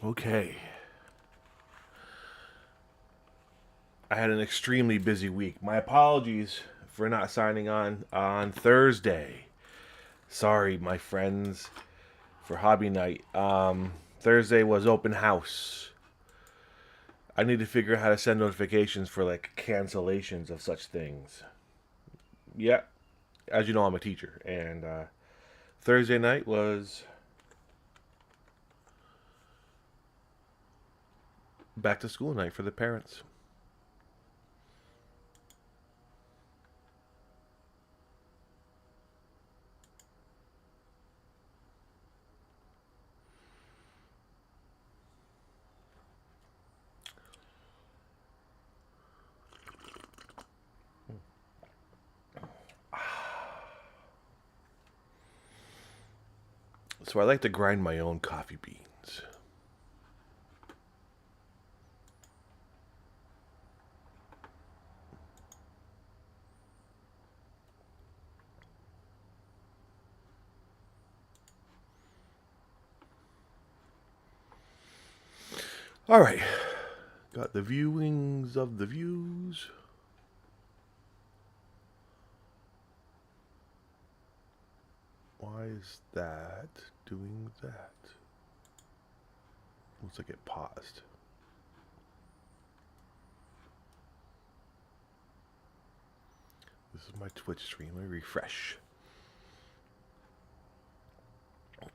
Okay. I had an extremely busy week. My apologies for not signing on Thursday. Sorry, my friends, for hobby night. Thursday was open house. I need to figure out how to send notifications for like cancellations of such things. Yeah, as you know, I'm a teacher, and Thursday night was back to school night for the parents. So I like to grind my own coffee beans. All right, got the viewings of the views. Why is that doing that? Looks like it paused. This is my Twitch stream. Let me refresh.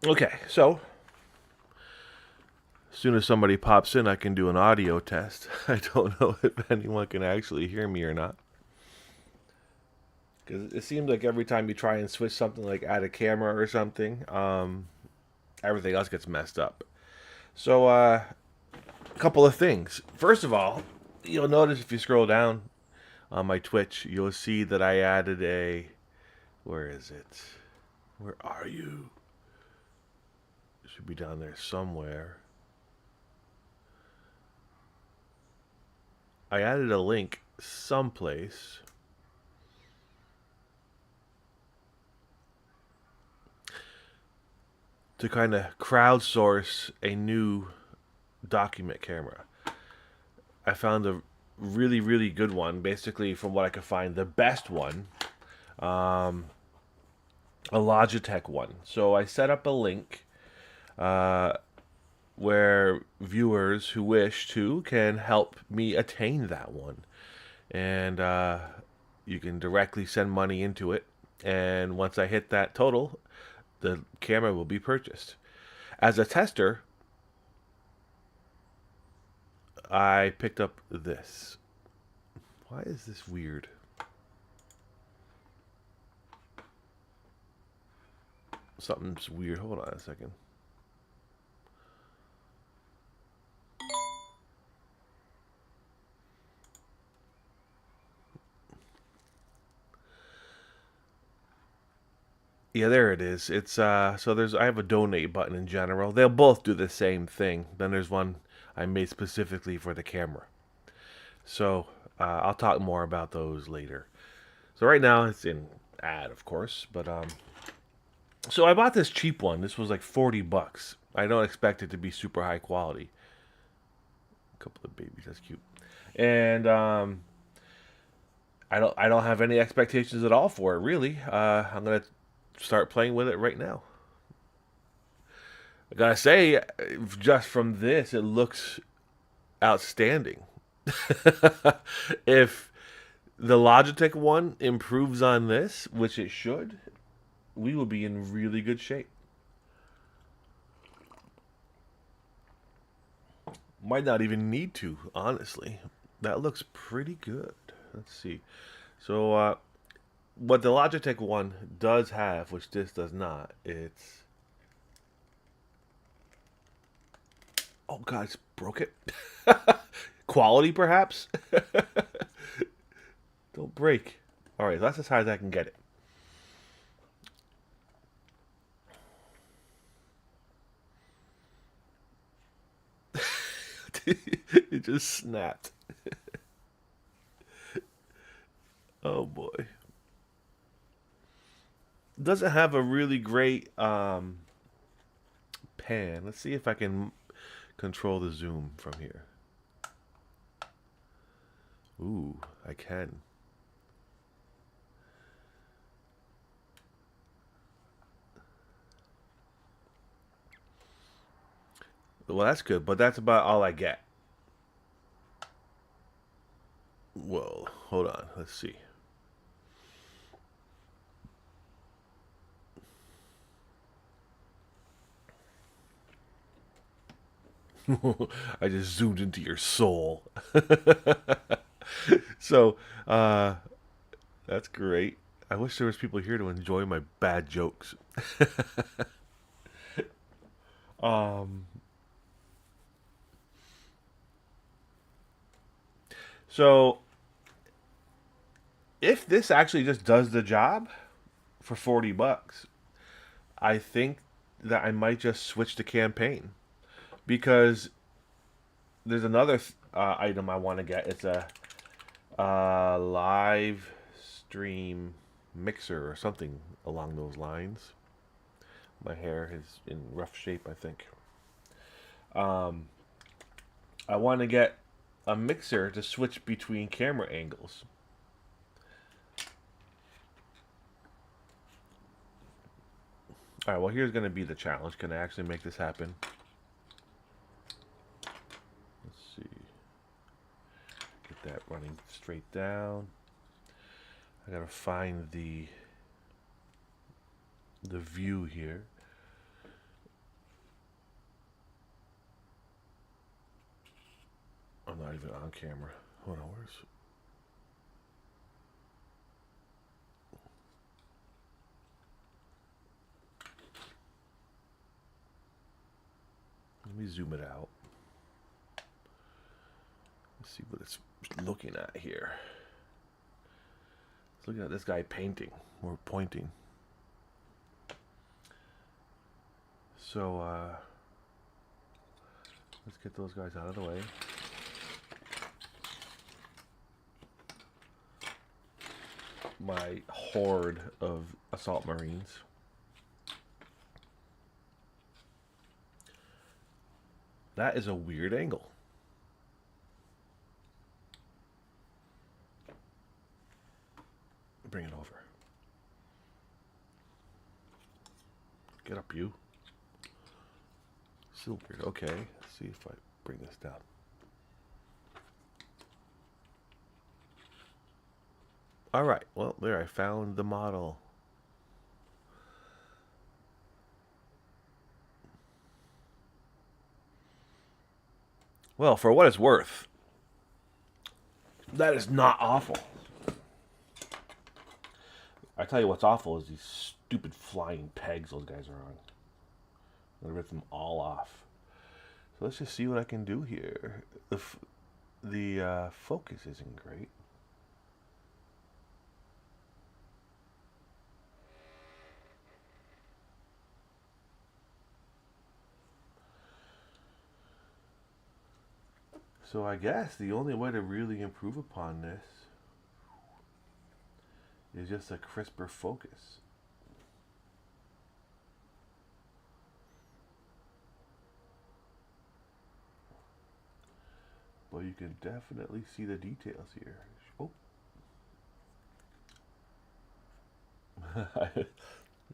Okay, so as soon as somebody pops in, I can do an audio test. I don't know if anyone can actually hear me or not. Because it seems like every time you try and switch something, like add a camera or something, everything else gets messed up. So, a couple of things. First of all, you'll notice if you scroll down on my Twitch, you'll see that I added a. Where is it? Where are you? It should be down there somewhere. I added a link someplace. To kind of crowdsource a new document camera. I found a really, really good one. Basically, from what I could find, the best one. A Logitech one. So I set up a link where viewers who wish to can help me attain that one. And you can directly send money into it. And once I hit that total, the camera will be purchased. As a tester, I picked up this. Why is this weird? Something's weird. Hold on a second. Yeah, there it is. It's so there's I have a donate button in general. They'll both do the same thing. Then there's one I made specifically for the camera. So I'll talk more about those later. So right now it's in ad, of course, but so I bought this cheap one. This was like $40. I don't expect it to be super high quality. A couple of babies, that's cute. And I don't have any expectations at all for it really. I'm gonna start playing with it right now. I gotta say, just from this, it looks outstanding. If the Logitech one improves on this, which it should, we will be in really good shape. Might not even need to, honestly. That looks pretty good. Let's see. So, what the Logitech one does have, which this does not, it's. Oh, God, it's broke it. Quality, perhaps? Don't break. All right, that's as high as I can get it. It just snapped. Oh boy. Doesn't have a really great pan. Let's see if I can control the zoom from here? Ooh, I can. Well, that's good, but that's about all I get. Whoa, hold on. Let's see. I just zoomed into your soul. So, that's great. I wish there was people here to enjoy my bad jokes. um, so if this actually just does the job for 40 bucks, I think that I might just switch to campaign because there's another item I want to get. It's a live stream mixer or something along those lines. My hair is in rough shape, I think. Um, I want to get a mixer to switch between camera angles. All right, well, here's going to be the challenge. Can I actually make this happen? Let's see. Get that running straight down. I got to find the view here. I'm not even on camera. Hold on, where's... Let me zoom it out. Let's see what it's looking at here. It's looking at this guy painting or pointing. So, let's get those guys out of the way. My horde of assault marines. That is a weird angle. Bring it over. Get up, you. Still weird. Okay, let's see if I bring this down. All right, well, there, I found the model. Well, for what it's worth, that is not awful. I tell you what's awful is these stupid flying pegs those guys are on. I'm gonna rip them all off. So let's just see what I can do here. The focus isn't great. So I guess the only way to really improve upon this is just a crisper focus. But you can definitely see the details here. Oh.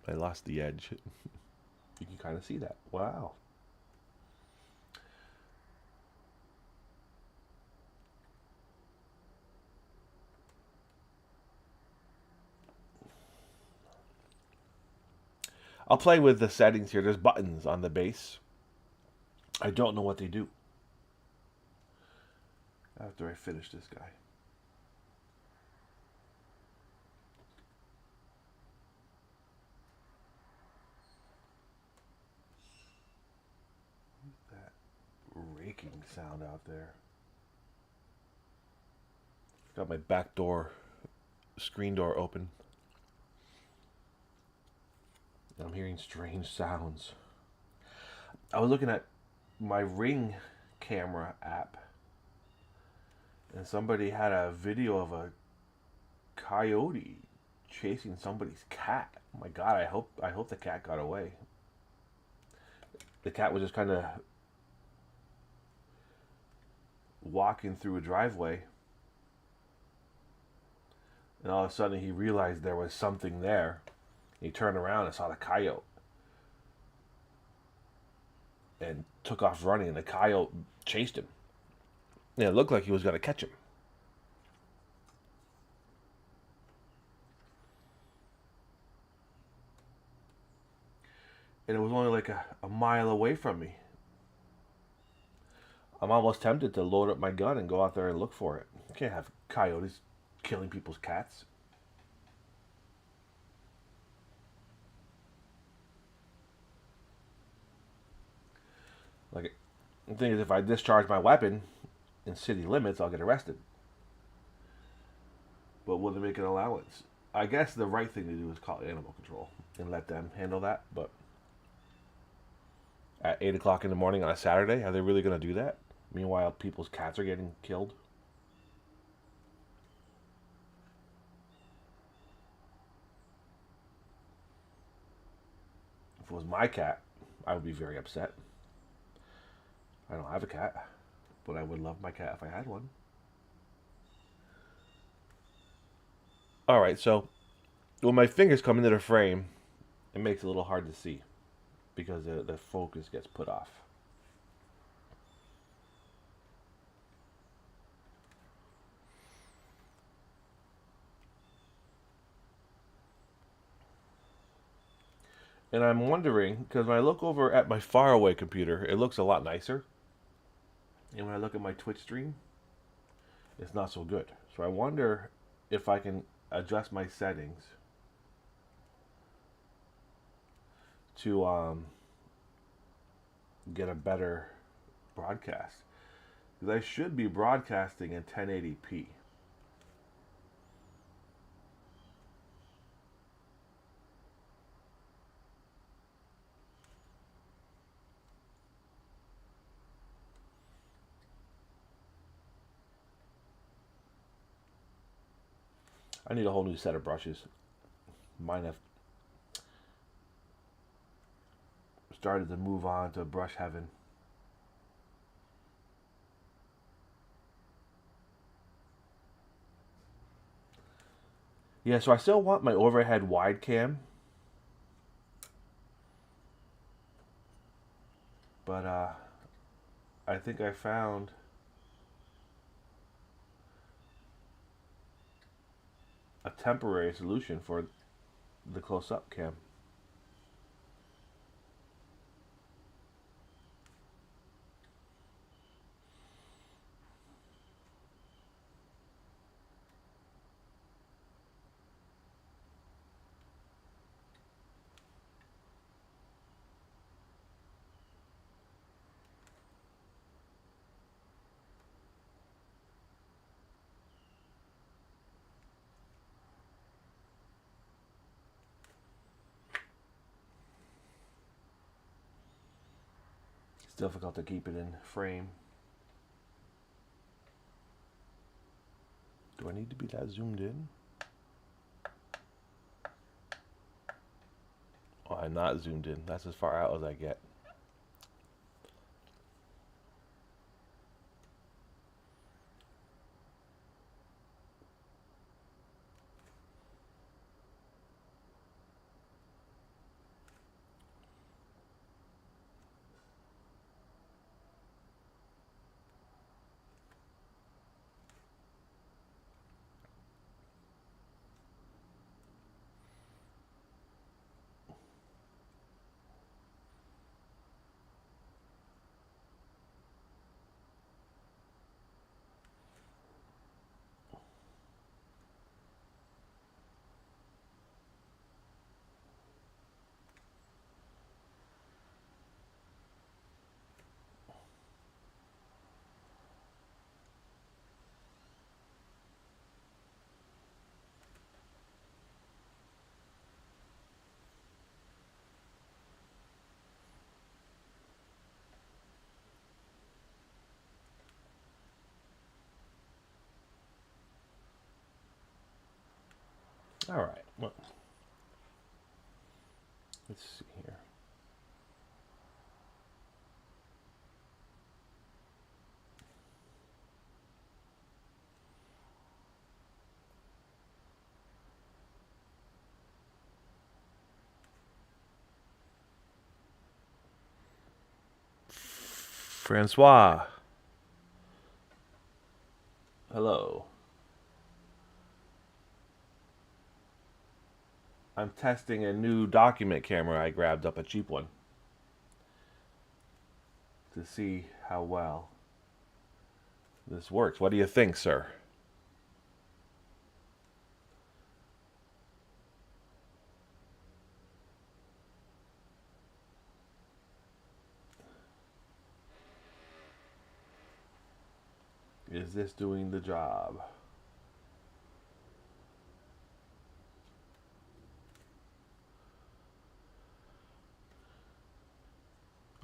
I lost the edge. You can kind of see that. Wow. I'll play with the settings here. There's buttons on the base. I don't know what they do. After I finish this guy. What's that raking sound out there? Got my back door, screen door open. I'm hearing strange sounds. I was looking at my Ring camera app, and somebody had a video of a coyote chasing somebody's cat. Oh my God, I hope the cat got away. The cat was just kind of walking through a driveway, and all of a sudden he realized there was something there. He turned around and saw the coyote and took off running, and the coyote chased him. And it looked like he was going to catch him. And it was only like a mile away from me. I'm almost tempted to load up my gun and go out there and look for it. You can't have coyotes killing people's cats. Like, the thing is, if I discharge my weapon in city limits, I'll get arrested. But will they make an allowance? I guess the right thing to do is call animal control and let them handle that. But at 8 o'clock in the morning on a Saturday, are they really going to do that? Meanwhile, people's cats are getting killed. If it was my cat, I would be very upset. I don't have a cat, but I would love my cat if I had one. All right, so when my fingers come into the frame, it makes it a little hard to see because the focus gets put off. And I'm wondering, because when I look over at my faraway computer, it looks a lot nicer. And when I look at my Twitch stream, it's not so good. So I wonder if I can adjust my settings to get a better broadcast. Because I should be broadcasting in 1080p. I need a whole new set of brushes. Mine have started to move on to brush heaven. Yeah, so I still want my overhead wide cam. But I think I found a temporary solution for the close-up cam. It's difficult to keep it in frame. Do I need to be that zoomed in? Oh, I'm not zoomed in. That's as far out as I get. All right. Well, let's see here. Francois. Hello. I'm testing a new document camera I grabbed up, a cheap one, to see how well this works. What do you think, sir? Is this doing the job?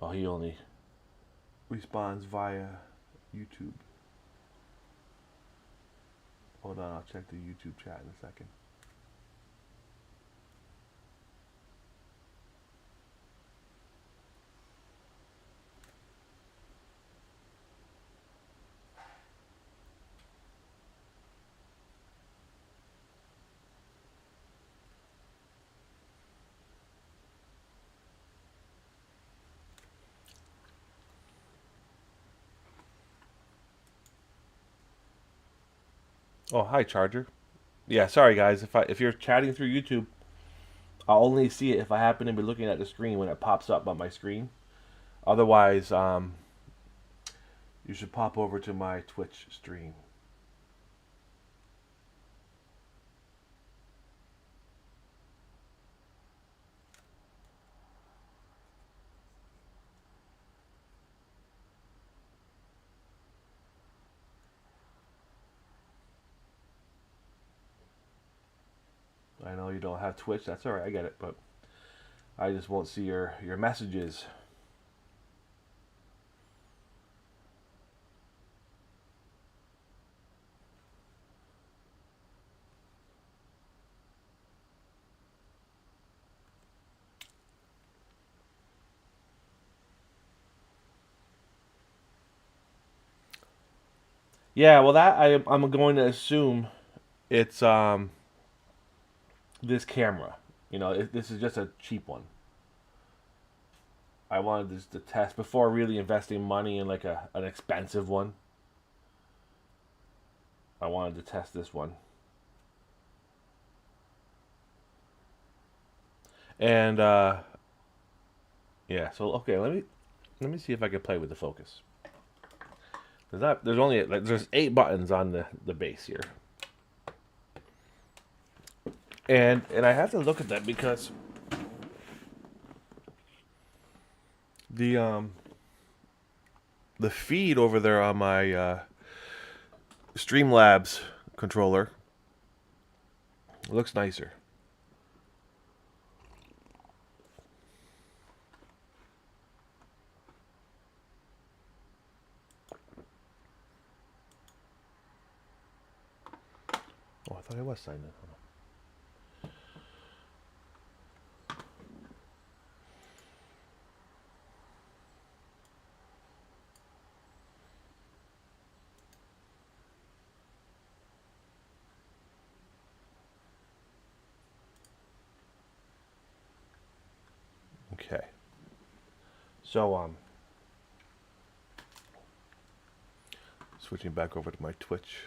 Oh, he only responds via YouTube. Hold on, I'll check the YouTube chat in a second. Oh, hi, Charger. Yeah, sorry guys. If you're chatting through YouTube, I'll only see it if I happen to be looking at the screen when it pops up on my screen. Otherwise, you should pop over to my Twitch stream. I know you don't have Twitch. That's all right. I get it, but I just won't see your messages. Yeah, well, I'm going to assume it's this camera. This is just a cheap one. I wanted this to test before really investing money in like an expensive one. I wanted to test this one. And yeah, so okay, let me see if I can play with the focus. There's 8 buttons on the base here. And I have to look at that because the the feed over there on my Streamlabs controller looks nicer. Oh, I thought I was signed in. Okay. So switching back over to my Twitch.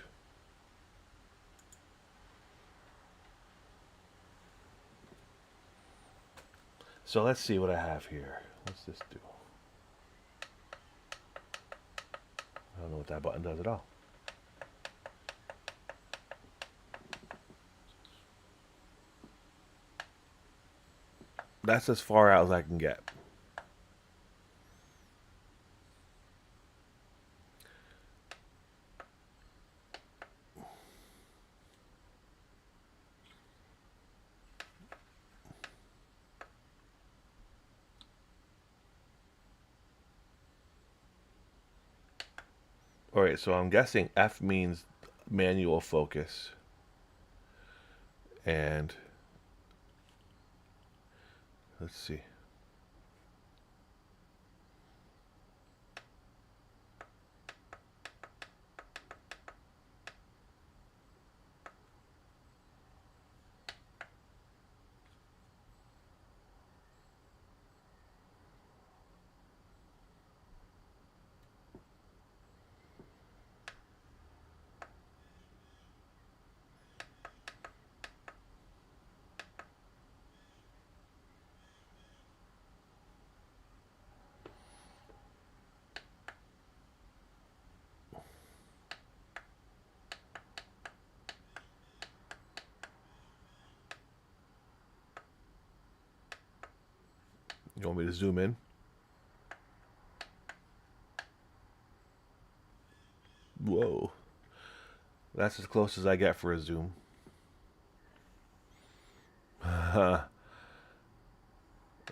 So let's see what I have here. What's this do? I don't know what that button does at all. That's as far out as I can get. All right, so I'm guessing F means manual focus. And let's see. You want me to zoom in? Whoa. That's as close as I get for a zoom. Now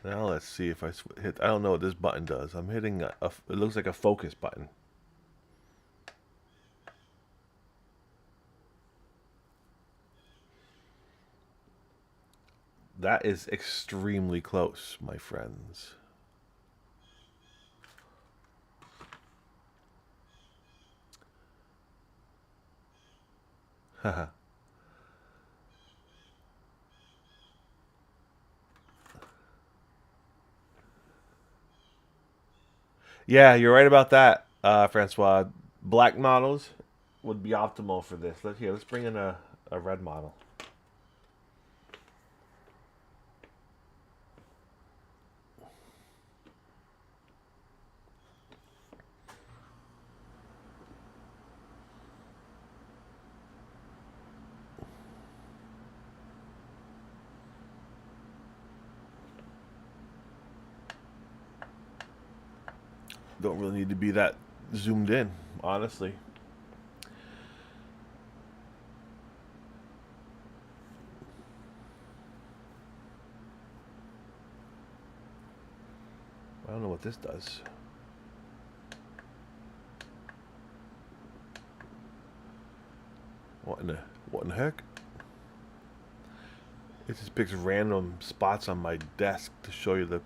let's see if I hit. I don't know what this button does. I'm hitting it looks like a focus button. That is extremely close, my friends. Haha. Yeah, you're right about that, Francois. Black models would be optimal for this. Let's bring in a red model. Don't really need to be that zoomed in, honestly. I don't know what this does. What in the heck? It just picks random spots on my desk to show you the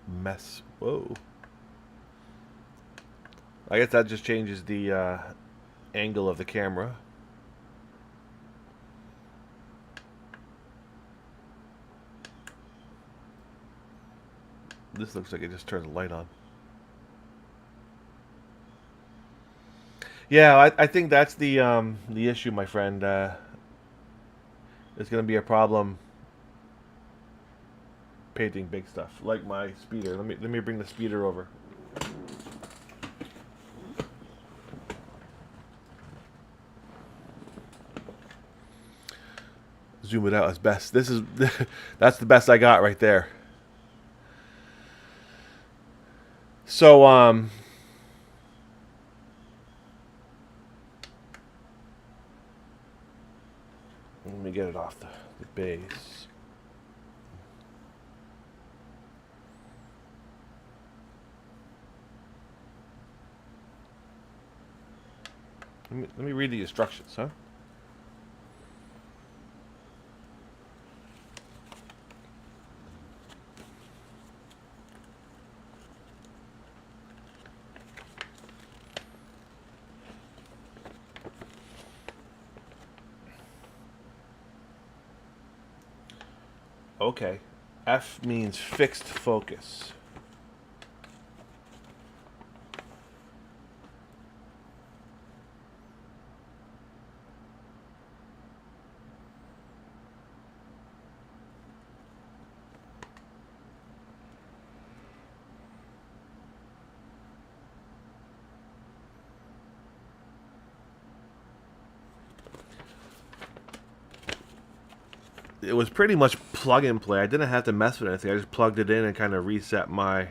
mess. Whoa. I guess that just changes the angle of the camera. This looks like it just turned the light on. Yeah, I think that's the issue, my friend. It's going to be a problem painting big stuff like my speeder. Let me bring the speeder over. Zoom it out as best. This is that's the best I got right there. So let me get it off the base. Let me read the instructions, huh? Okay. F means fixed focus. It was pretty much plug and play. I didn't have to mess with anything. I just plugged it in and kind of reset my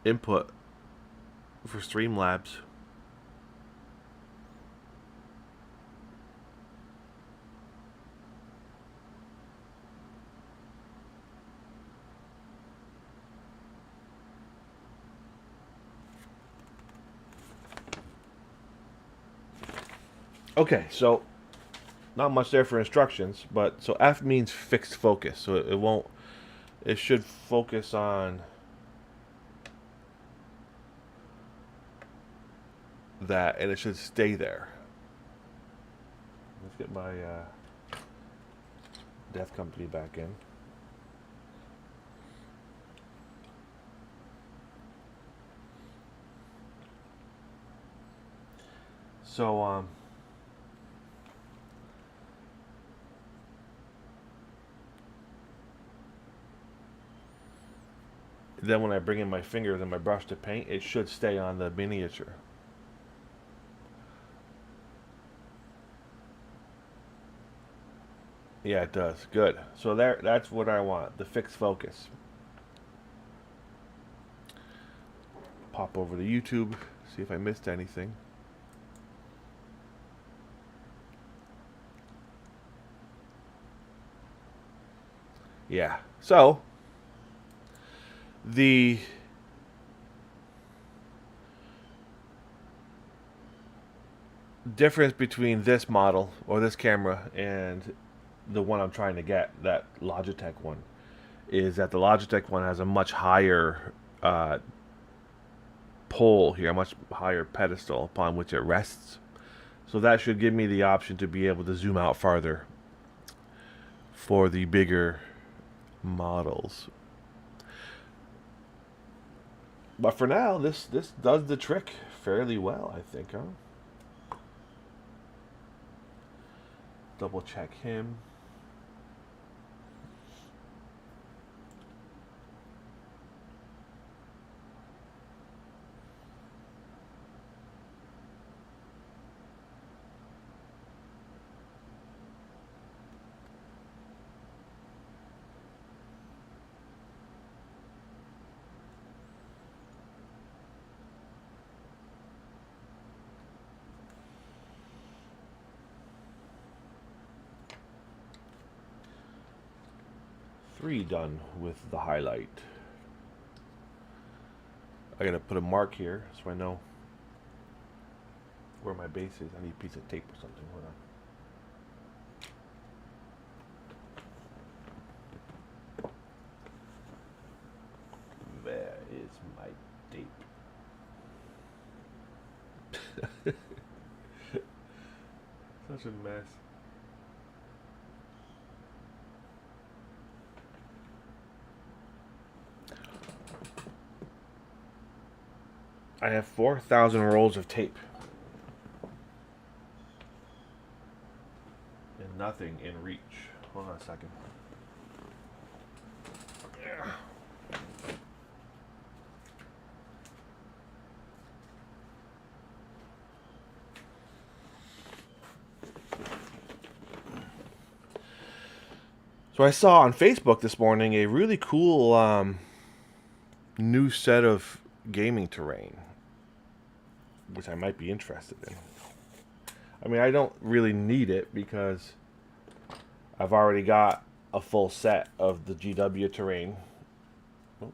input for Streamlabs. Okay, so not much there for instructions, but so F means fixed focus. So it won't. It should focus on that, and it should stay there. Let's get my Death Company back in. So then when I bring in my fingers and my brush to paint, it should stay on the miniature. Yeah, it does. Good. So that's what I want. The fixed focus. Pop over to YouTube, see if I missed anything. Yeah. So the difference between this model or this camera and the one I'm trying to get, that Logitech one, is that the Logitech one has a much higher uh, pole here, a much higher pedestal upon which it rests. So that should give me the option to be able to zoom out farther for the bigger models. But for now, this does the trick fairly well, I think. Huh? Double check him. Three done with the highlight. I gotta put a mark here so I know where my base is. I need a piece of tape or something. Hold on. There is my tape. Such a mess. I have 4,000 rolls of tape. And nothing in reach. Hold on a second. So I saw on Facebook this morning a really cool new set of gaming terrain, which I might be interested in. I mean, I don't really need it because I've already got a full set of the GW terrain. Oh,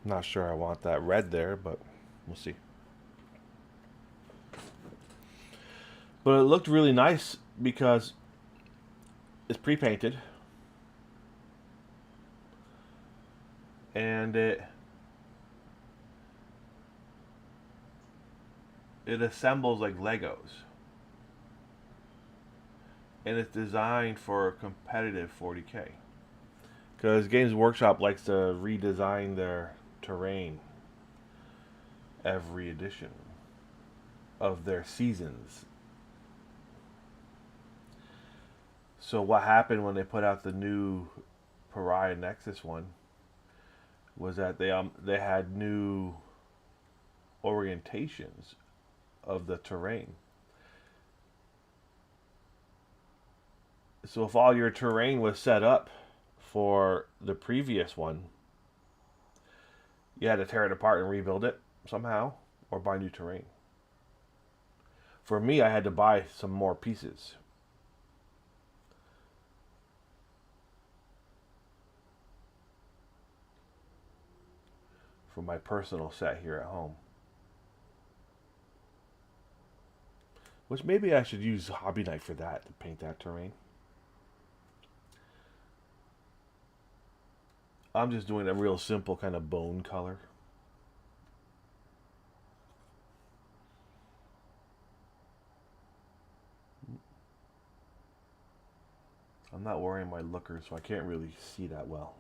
not sure I want that red there, but we'll see. But it looked really nice because it's pre-painted and it assembles like Legos. And it's designed for competitive 40K. Because Games Workshop likes to redesign their terrain every edition of their seasons. So what happened when they put out the new Pariah Nexus one was that they had new orientations of the terrain. So if all your terrain was set up for the previous one, you had to tear it apart and rebuild it somehow or buy new terrain. For me, I had to buy some more pieces. For my personal set here at home. Which maybe I should use Hobby Night for that, to paint that terrain. I'm just doing a real simple kind of bone color. I'm not wearing my looker, so I can't really see that well.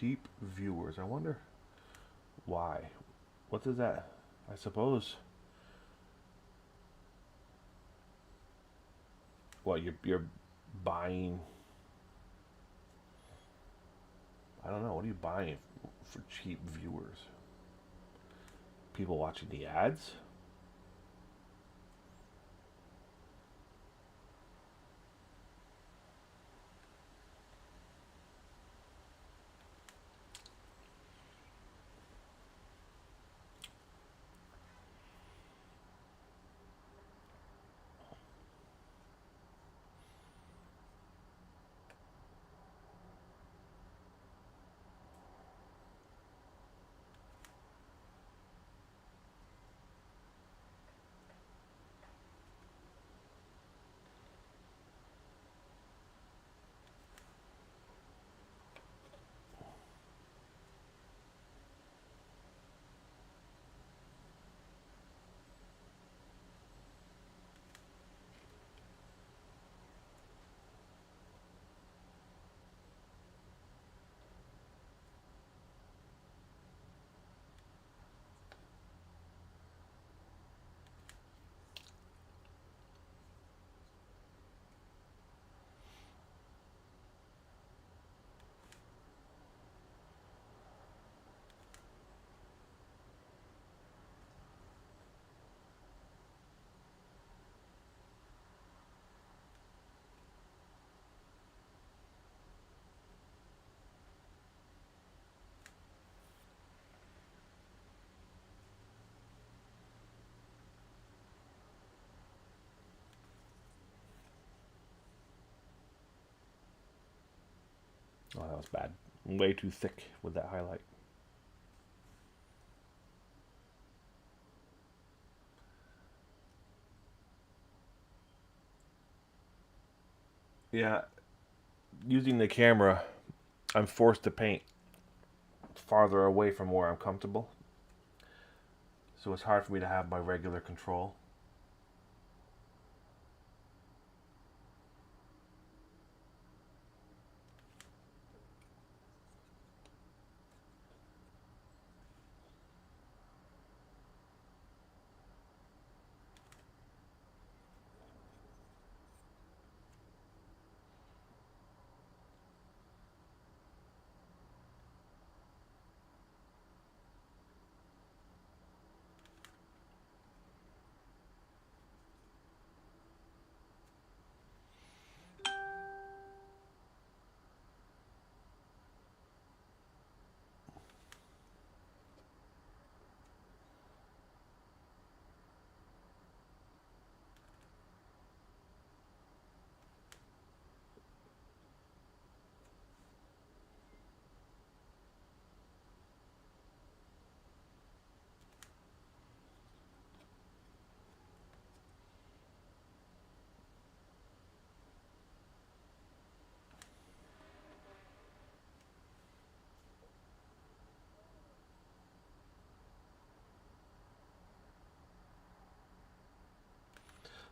cheap viewers. I wonder why. What does that? I suppose. What you're buying? I don't know. What are you buying for cheap viewers? People watching the ads? Oh, that was bad. Way too thick with that highlight. Yeah, using the camera, I'm forced to paint farther away from where I'm comfortable. So it's hard for me to have my regular control.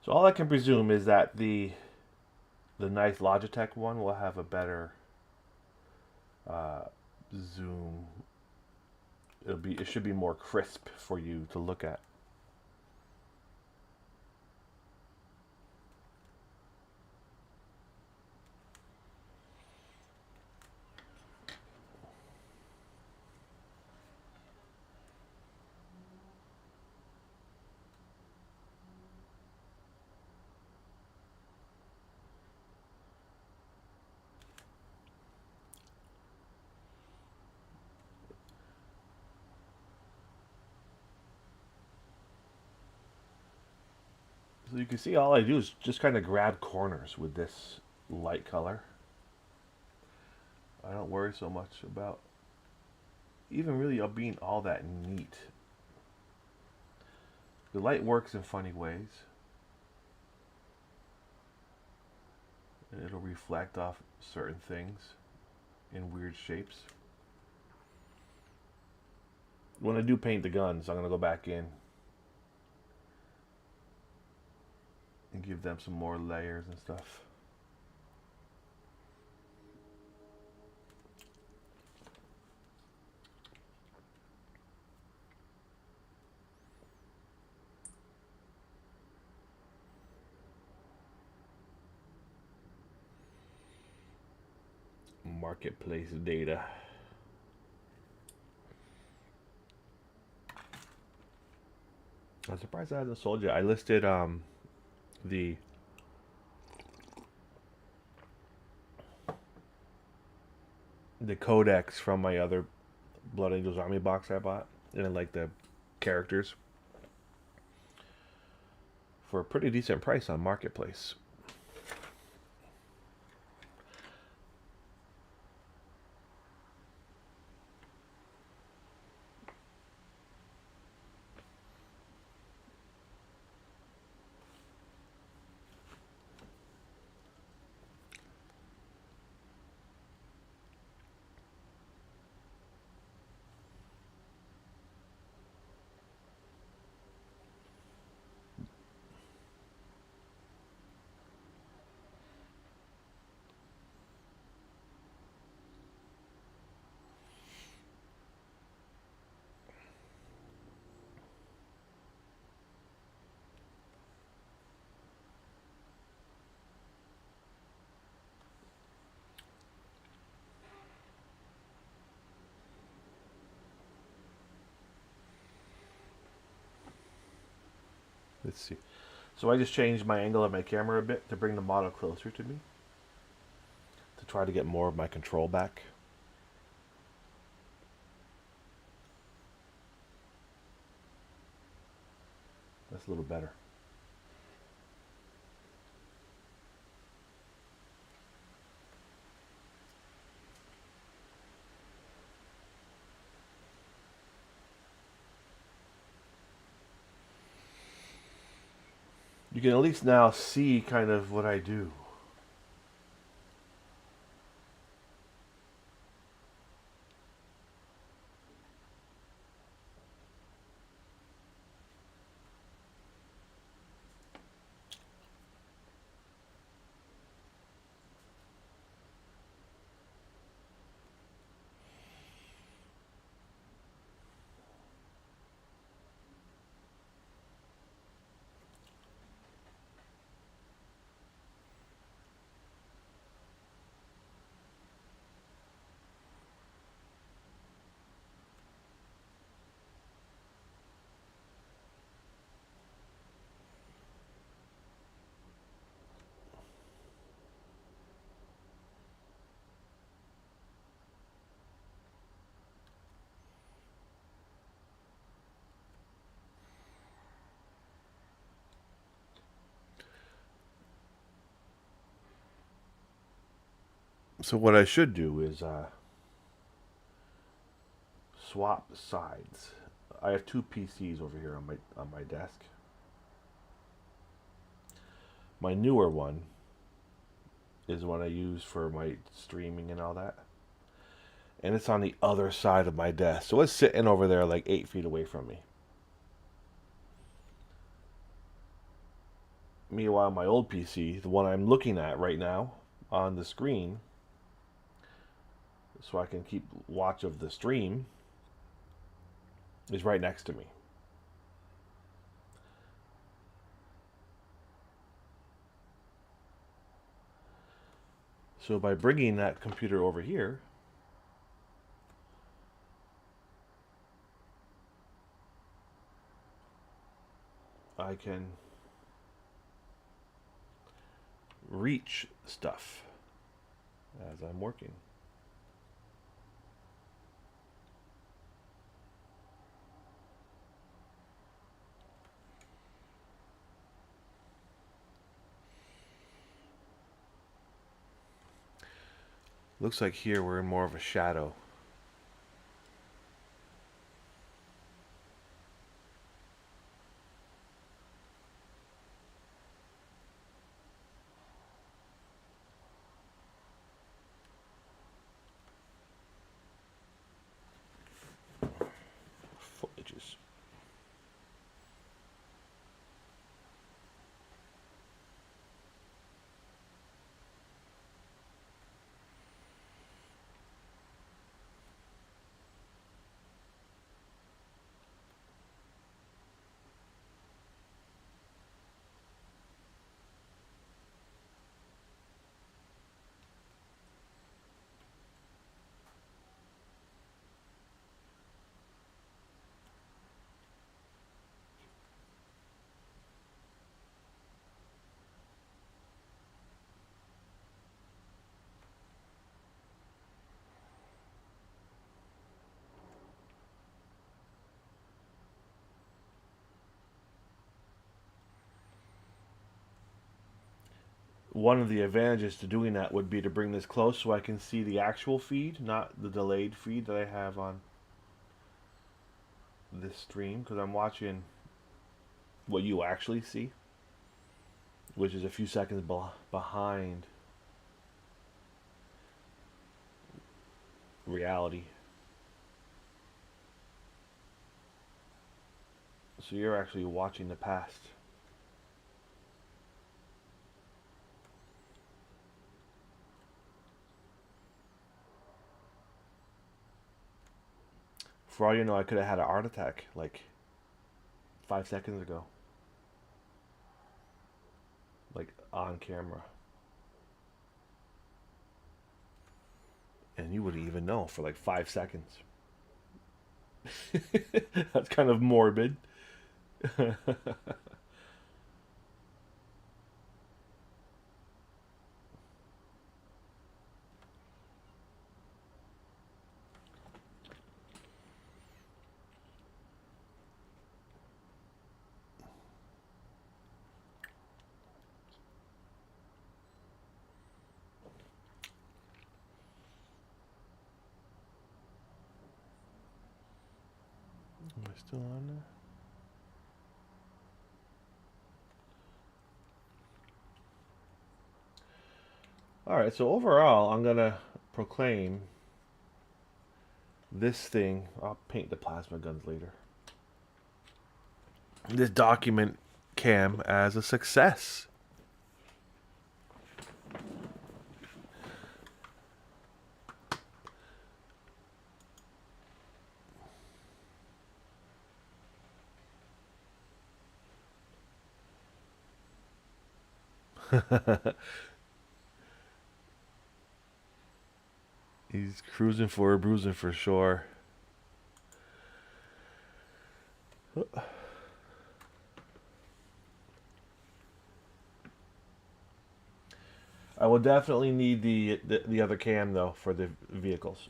So all I can presume is that the nice Logitech one will have a better uh, zoom. It should be more crisp for you to look at. So you can see all I do is just kind of grab corners with this light color. I don't worry so much about even really being all that neat. The light works in funny ways. And it'll reflect off certain things in weird shapes. When I do paint the guns, I'm going to go back in and give them some more layers and stuff. marketplace data. I'm surprised I haven't sold yet. I listed the codex from my other Blood Angels Army box I bought, and then like the characters for a pretty decent price on marketplace. Let's see. So I just changed my angle of my camera a bit to bring the model closer to me, to try to get more of my control back. That's a little better. You can at least now see kind of what I do. So what I should do is swap sides. I have two PCs over here on my desk. My newer one is one I use for my streaming and all that, and it's on the other side of my desk. So it's sitting over there like 8 feet away from me. Meanwhile, my old PC, the one I'm looking at right now on the screen, so I can keep watch of the stream, is right next to me. So by bringing that computer over here, I can reach stuff as I'm working. Looks like here we're in more of a shadow. Footages. one of the advantages to doing that would be to bring this close so I can see the actual feed, not the delayed feed that I have on this stream, because I'm watching what you actually see, which is a few seconds behind reality. So you're actually watching the past. For all you know, I could have had a heart attack like 5 seconds ago. Like on camera. And you wouldn't even know for like 5 seconds. That's kind of morbid. Am I still on there? Alright, so overall, I'm going to proclaim this thing. I'll paint the plasma guns later. This document cam as a success. He's cruising for a bruising for sure. I will definitely need the other cam though for the vehicles.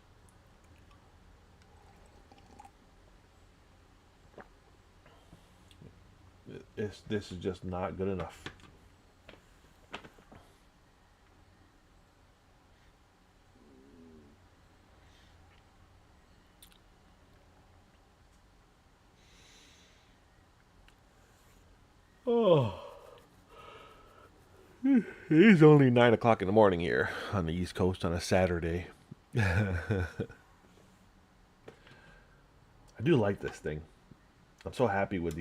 This is just not good enough. Oh, it is only 9 o'clock in the morning here on the East Coast on a Saturday. I do like this thing. I'm so happy with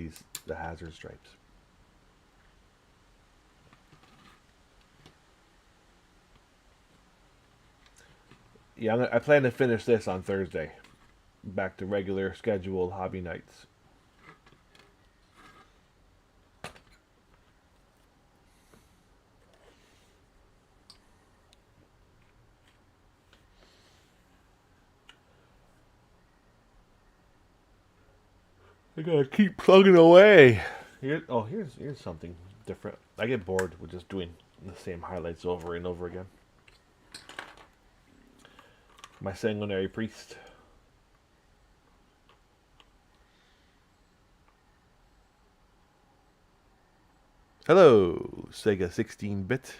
the hazard stripes. Yeah, I plan to finish this on Thursday. Back to regular scheduled hobby nights. I gotta keep plugging away. Here's something different. I get bored with just doing the same highlights over and over again. My sanguinary priest. Hello, Sega 16-bit.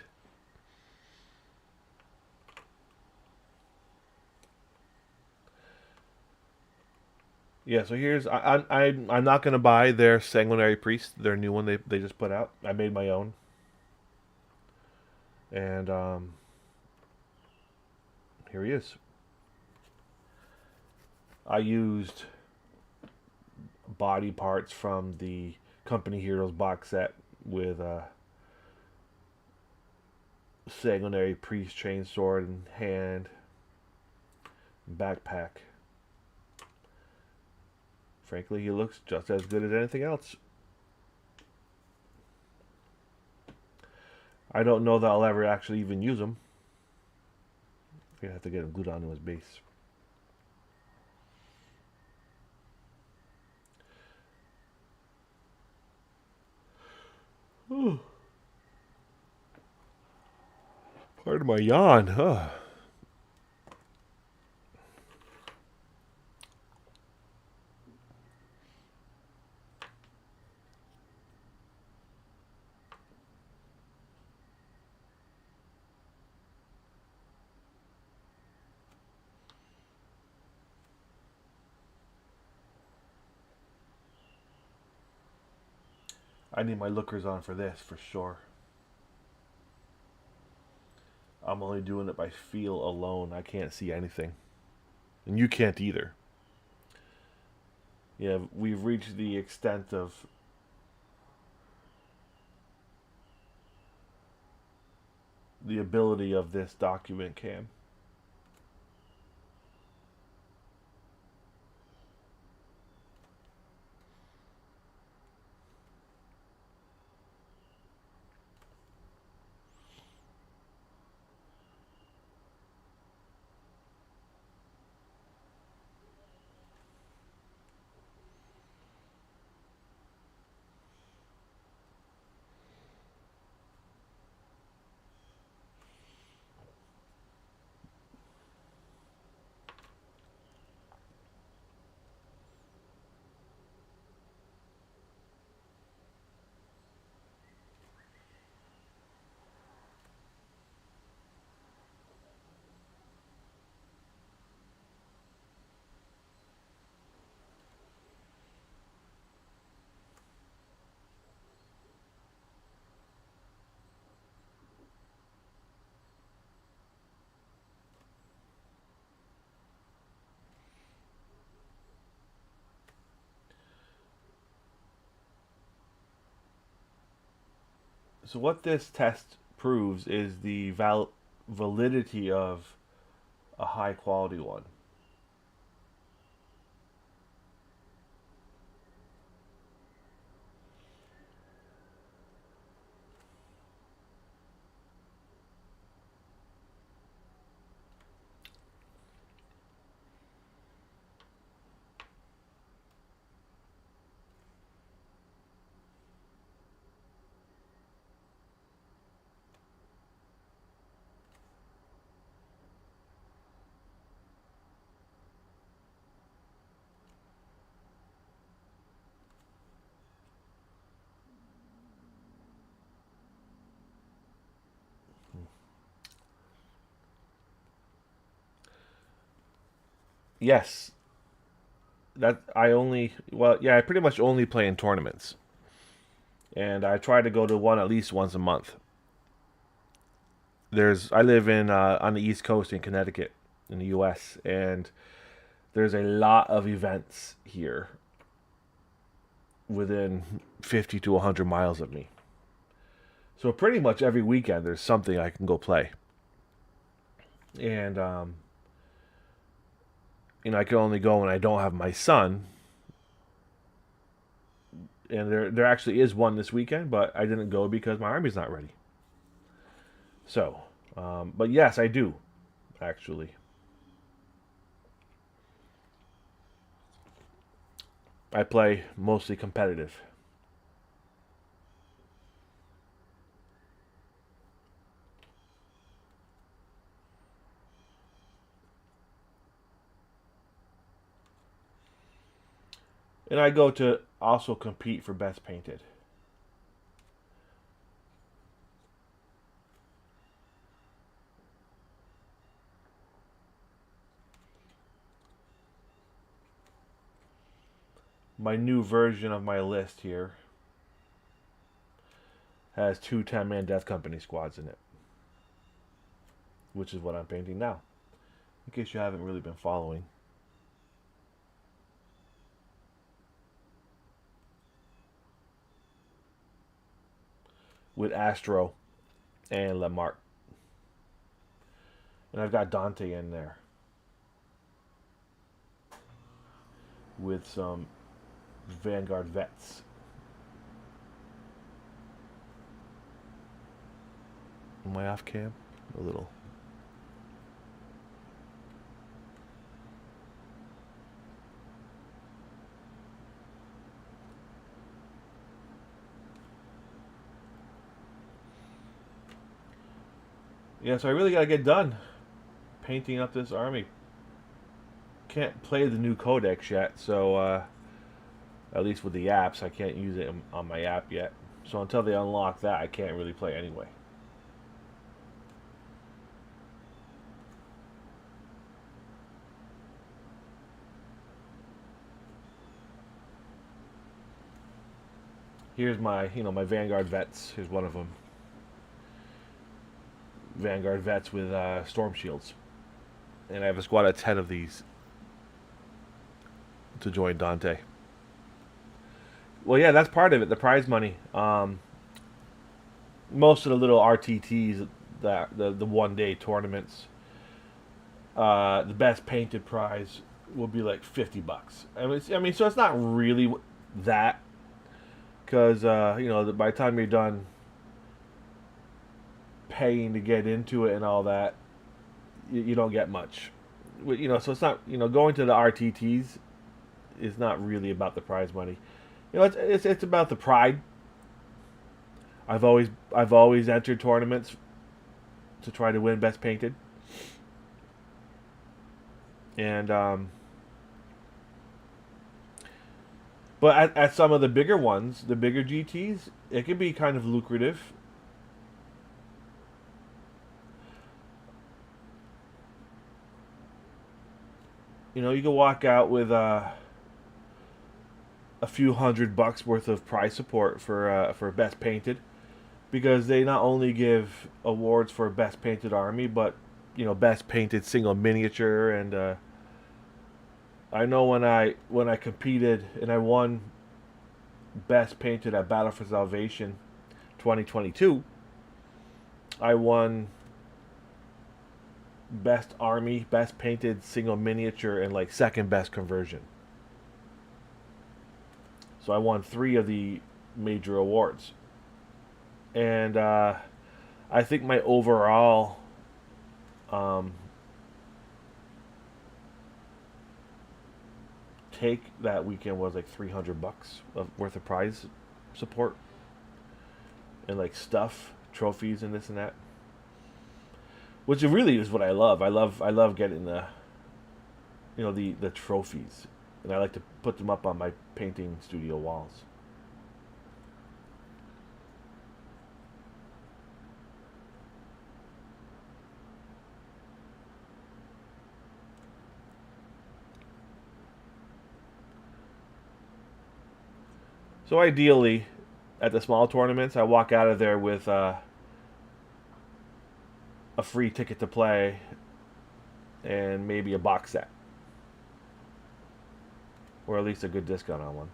Yeah, so here's I'm not gonna buy their sanguinary priest, their new one they just put out. I made my own, and here he is. I used body parts from the Company Heroes box set with sanguinary priest chain sword and hand backpack. Frankly, he looks just as good as anything else. I don't know that I'll ever actually even use him. I'm gonna have to get him glued onto his base. Oh. Pardon my yawn. Huh. I need my lookers on for this for sure. I'm only doing it by feel alone. I can't see anything. And you can't either. Yeah, we've reached the extent of the ability of this document cam. So what this test proves is the validity of a high quality one. Yes, that I only well yeah I pretty much only play in tournaments, and I try to go to one at least once a month. I live in on the East Coast in Connecticut in the U.S. and there's a lot of events here within 50 to 100 miles of me. So pretty much every weekend there's something I can go play, and I can only go when I don't have my son. And there actually is one this weekend, but I didn't go because my army's not ready. So, but yes, I do actually. I play mostly competitive. And I go to also compete for best painted. My new version of my list here has two 10-man Death Company squads in it, which is what I'm painting now. In case you haven't really been following. With Astro and Lamarck. And I've got Dante in there with some Vanguard vets. Am I off cam? A little. Yeah, so I really gotta get done painting up this army. Can't play the new codex yet, so at least with the apps, I can't use it on my app yet. So until they unlock that, I can't really play anyway. Here's my, my Vanguard vets. Here's one of them. Vanguard vets with storm shields, and I have a squad of 10 of these to join Dante. Well, yeah, that's part of it. The prize money. Most of the little RTTs, that the 1 day tournaments, the best painted prize will be like $50. I mean, so it's not really that, because by the time you're done paying to get into it and all that, you don't get much. So it's not, going to the RTTs is not really about the prize money. It's about the pride. I've always entered tournaments to try to win best painted, and but at some of the bigger ones, the bigger GTs, it can be kind of lucrative. You can walk out with a few $100 worth of prize support for best painted, because they not only give awards for best painted army, but best painted single miniature. And I know when I competed and I won best painted at Battle for Salvation 2022, I won best army, best painted single miniature, and like second best conversion. So I won 3 of the major awards. And I think my overall take that weekend was like $300 worth of prize support, and like stuff, trophies, and this and that. Which really is what I love. I love getting the trophies, and I like to put them up on my painting studio walls. So ideally, at the small tournaments, I walk out of there with a free ticket to play and maybe a box set, or at least a good discount on one.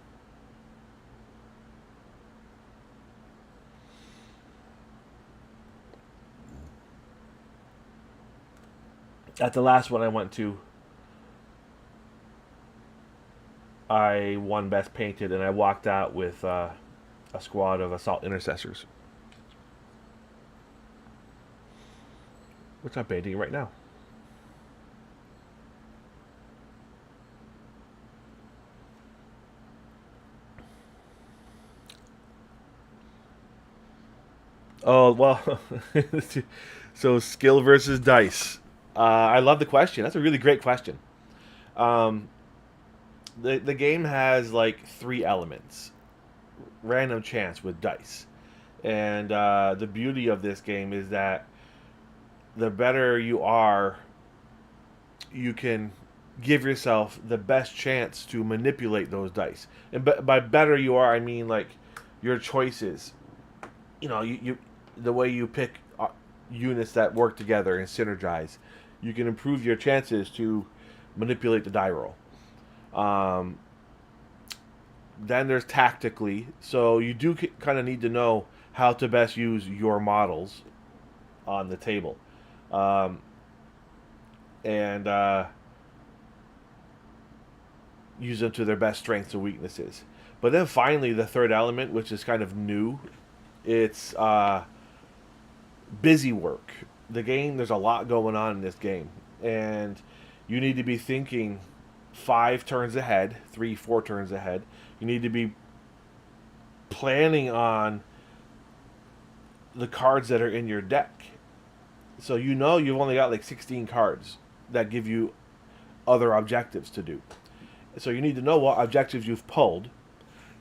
At the last one I went to, I won best painted, and I walked out with a squad of assault intercessors, which I'm painting right now. Oh well, so skill versus dice. I love the question. That's a really great question. Um, the game has like 3 elements: random chance with dice, and the beauty of this game is that the better you are, you can give yourself the best chance to manipulate those dice. And by better you are, I mean like your choices. You the way you pick units that work together and synergize, you can improve your chances to manipulate the die roll. Um, then there's tactically, so you do kind of need to know how to best use your models on the table, um, and use them to their best strengths and weaknesses. But then finally, the third element, which is kind of new, it's busy work. There's a lot going on in this game, and you need to be thinking 5 turns ahead, 3, 4 turns ahead. You need to be planning on the cards that are in your deck. So you've only got like 16 cards that give you other objectives to do. So you need to know what objectives you've pulled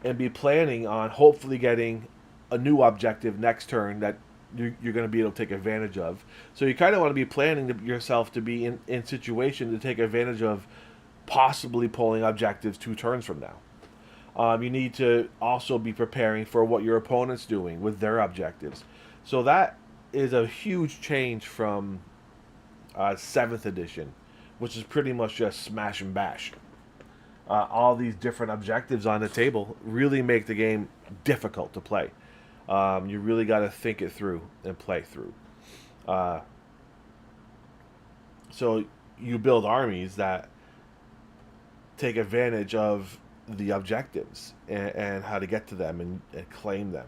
and be planning on hopefully getting a new objective next turn that you're going to be able to take advantage of. So you kind of want to be planning yourself to be in situation to take advantage of possibly pulling objectives 2 turns from now. You need to also be preparing for what your opponent's doing with their objectives. So that is a huge change from 7th edition, which is pretty much just smash and bash. All these different objectives on the table really make the game difficult to play. You really got to think it through and play through. Uh, so you build armies that take advantage of the objectives and how to get to them and claim them.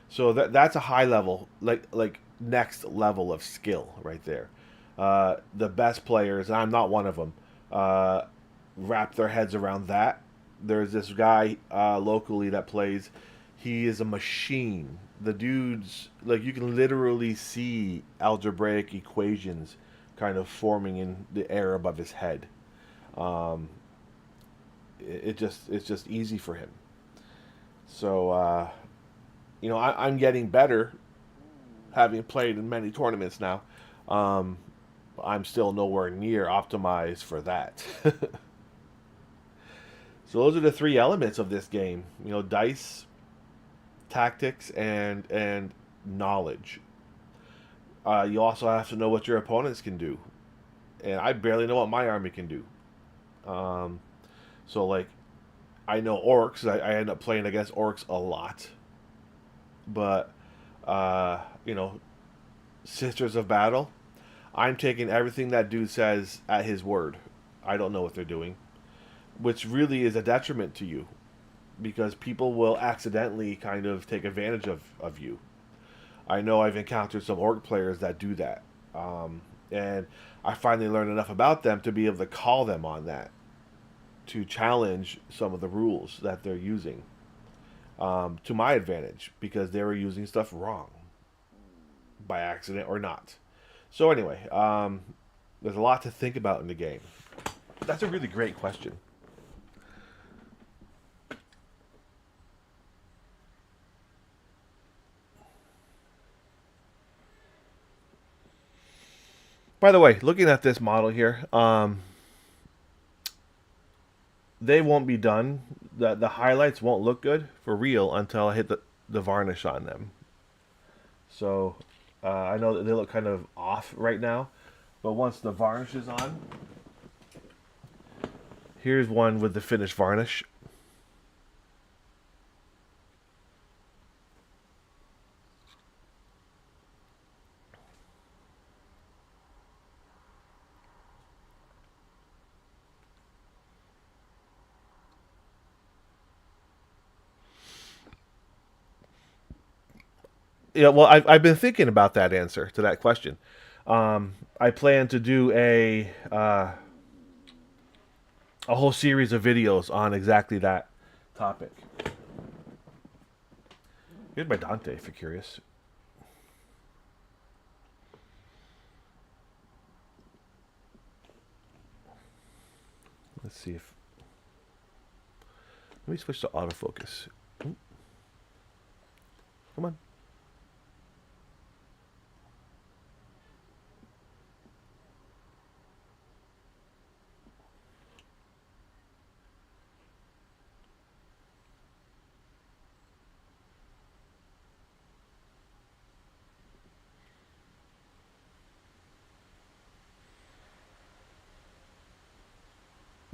So that's a high level, like next level of skill right there. The best players, and I'm not one of them, wrap their heads around that. There's this guy locally that plays. He is a machine. The dude's like you can literally see algebraic equations kind of forming in the air above his head. Um, it's just easy for him. So I'm getting better, having played in many tournaments now. Um, I'm still nowhere near optimized for that. So those are the three elements of this game. Dice, tactics, and knowledge. You also have to know what your opponents can do, and I barely know what my army can do. Um, so like, I know orcs. I end up playing against orcs a lot, but uh, you know, Sisters of Battle. I'm taking everything that dude says at his word. I don't know what they're doing, which really is a detriment to you because people will accidentally kind of take advantage of you. I know I've encountered some orc players that do that. And I finally learned enough about them to be able to call them on that, to challenge some of the rules that they're using to my advantage because they were using stuff wrong by accident or not. So, anyway, there's a lot to think about in the game. That's a really great question. By the way, looking at this model here, they won't be done. The highlights won't look good for real until I hit the varnish on them. So I know that they look kind of off right now, but once the varnish is on, here's one with the finished varnish. Yeah, well, I've been thinking about that answer to that question. I plan to do a whole series of videos on exactly that topic. Here's my Dante, if you're curious. Let's see if. Let me switch to autofocus. Come on.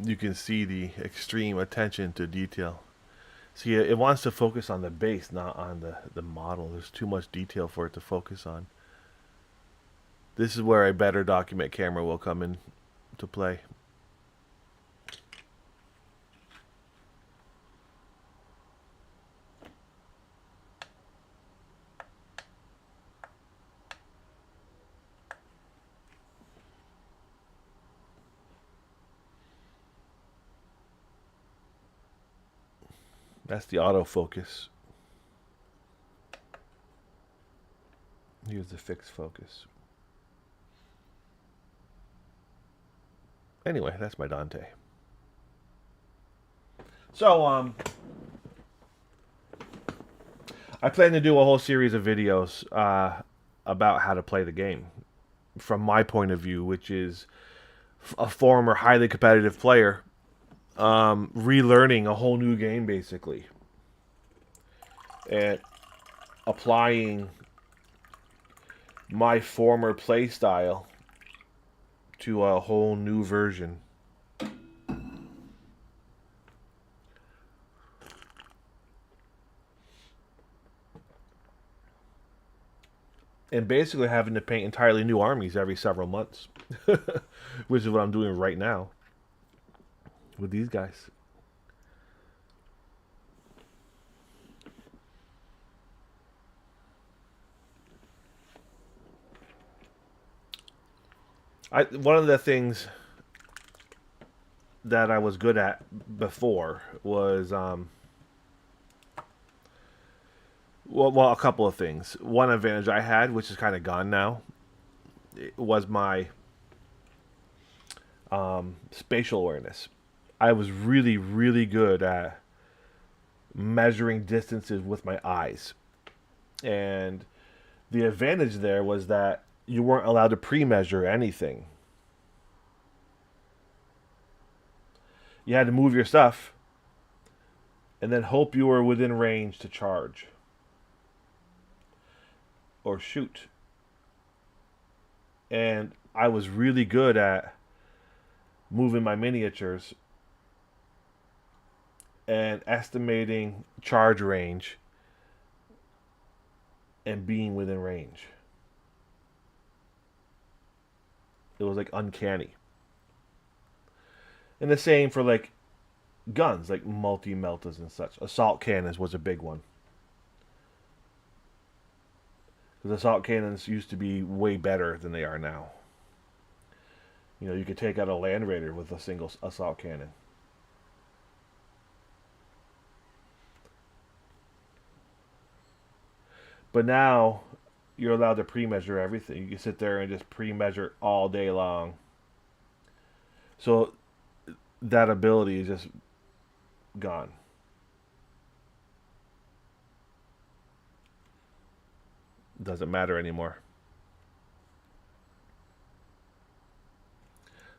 You can see the extreme attention to detail. See, it wants to focus on the base, not on the model. There's too much detail for it to focus on. This is where a better document camera will come in to play. That's the autofocus. Here's the fixed focus. Anyway, that's my Dante. So, I plan to do a whole series of videos about how to play the game from my point of view, which is a former highly competitive player. relearning a whole new game basically, and applying my former playstyle to a whole new version. And basically having to paint entirely new armies every several months, which is what I'm doing right now with these guys. One of the things that I was good at before was well, a couple of things. One advantage I had, which is kind of gone now, was my spatial awareness. I was really, really good at measuring distances with my eyes. And the advantage there was that you weren't allowed to pre measure anything. You had to move your stuff and then hope you were within range to charge or shoot. And I was really good at moving my miniatures and estimating charge range and being within range. It was like uncanny. And the same for like guns, like multi meltas and such. Assault cannons was a big one. Because assault cannons used to be way better than they are now. You know, you could take out a Land Raider with a single assault cannon. But now you're allowed to pre-measure everything. You can sit there and just pre-measure all day long. So that ability is just gone. Doesn't matter anymore.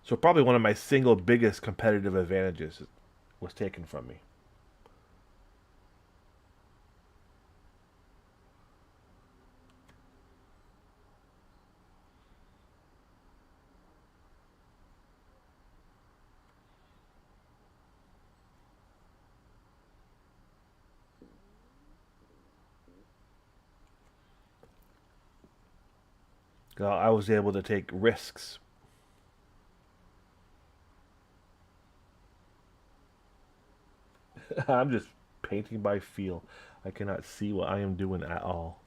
So probably one of my single biggest competitive advantages was taken from me. I was able to take risks. I'm just painting by feel. I cannot see what I am doing at all.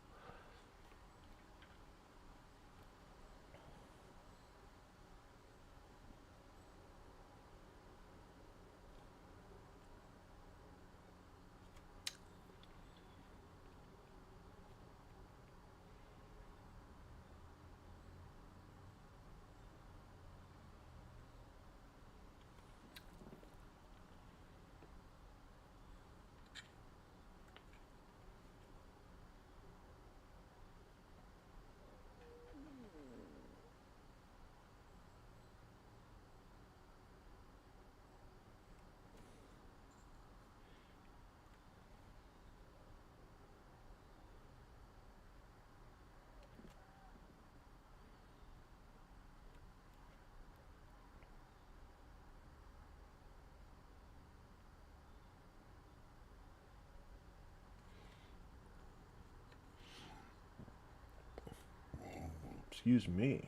Excuse me.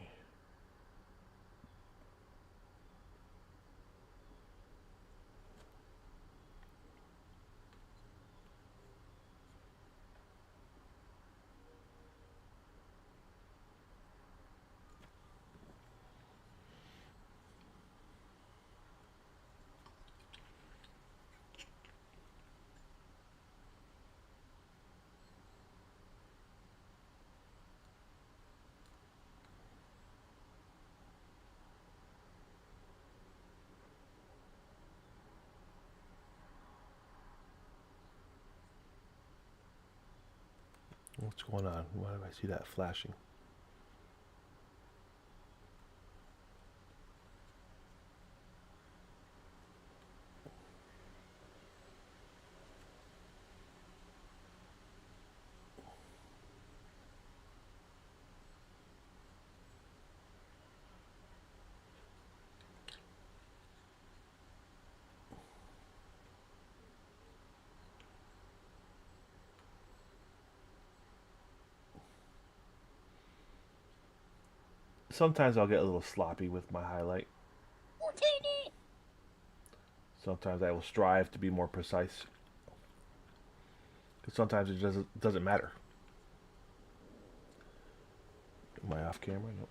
What's going on? Why do I see that flashing? Sometimes I'll get a little sloppy with my highlight. Sometimes I will strive to be more precise. Because sometimes it doesn't matter. Am I off camera? Nope.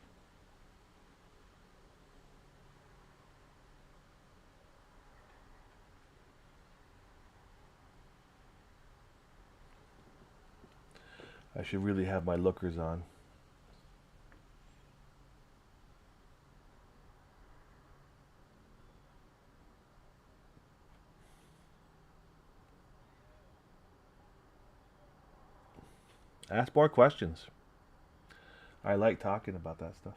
I should really have my lookers on. Ask more questions. I like talking about that stuff.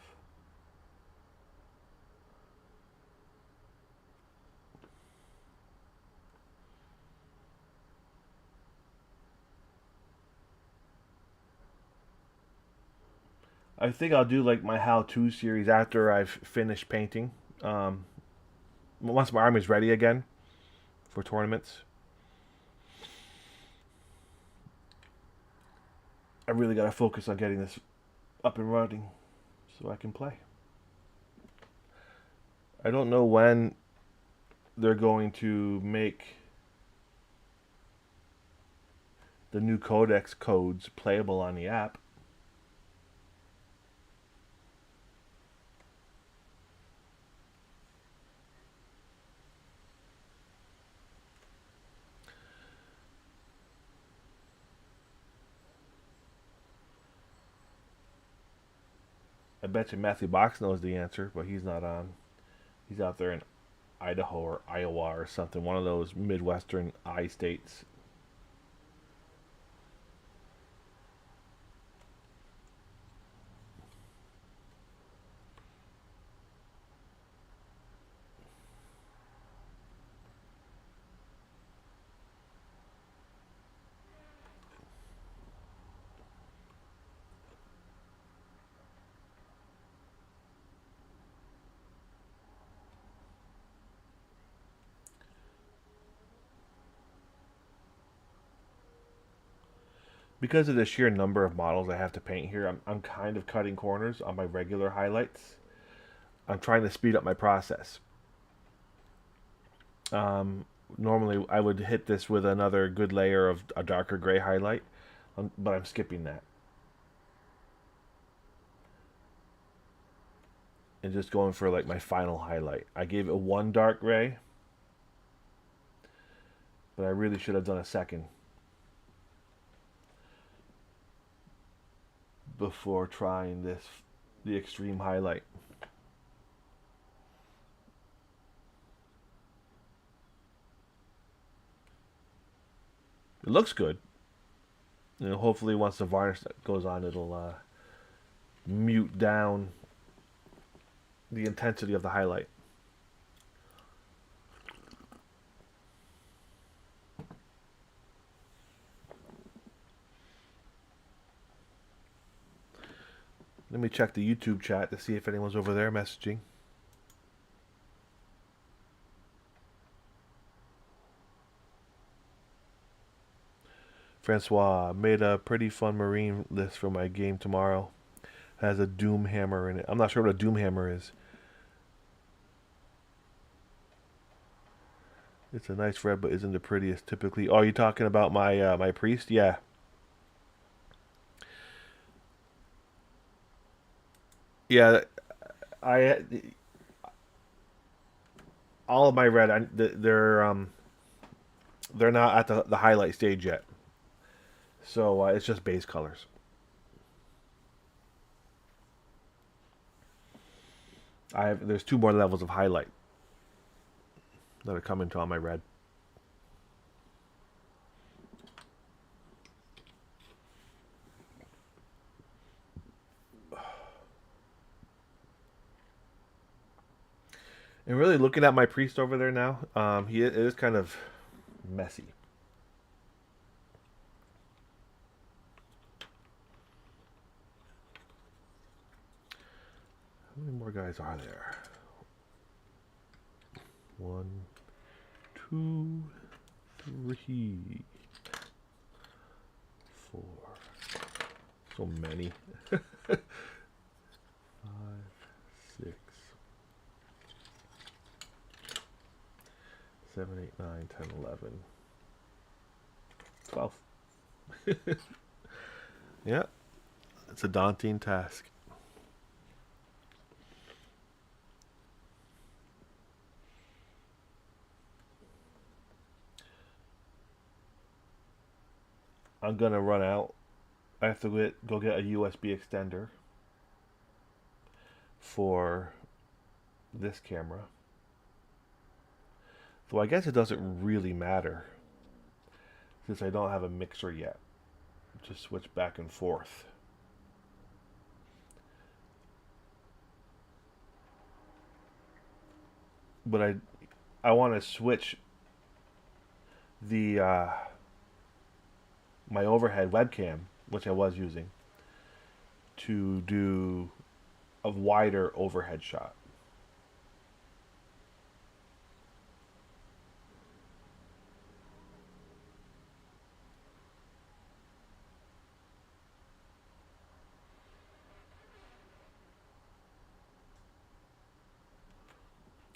I think I'll do like my how-to series after I've finished painting. Um, Once my army's ready again for tournaments. I really got to focus on getting this up and running so I can play. I don't know when they're going to make the new codex codes playable on the app. I bet you Matthew Box knows the answer, but he's not on. He's out there in Idaho or Iowa or something, one of those Midwestern I states. Because of the sheer number of models I have to paint here, I'm kind of cutting corners on my regular highlights. I'm trying to speed up my process. Um, Normally, I would hit this with another good layer of a darker gray highlight, but I'm skipping that and just going for like my final highlight. I gave it one dark gray, but I really should have done a second before trying the extreme highlight. It looks good. You know, hopefully once the varnish goes on, it'll mute down the intensity of the highlight. Let me check the YouTube chat to see if anyone's over there messaging. Francois made a pretty fun marine list for my game tomorrow. Has a doom hammer in it. I'm not sure what a doom hammer is. It's a nice red, but isn't the prettiest typically. Oh, you talking about my priest? Yeah. Yeah, I all of my red, they're not at the highlight stage yet. So it's just base colors. There's two more levels of highlight that are coming to all my red. And really looking at my priest over there now, he it is kind of messy. How many more guys are there? 1, 2, 3, 4. So many. 5, 7, 8, 9, 10, 11, 12. Yeah, it's a daunting task. I'm gonna run out. I have to go get a USB extender for this camera. Though I guess it doesn't really matter since I don't have a mixer yet. Just switch back and forth. But I want to switch the my overhead webcam, which I was using, to do a wider overhead shot.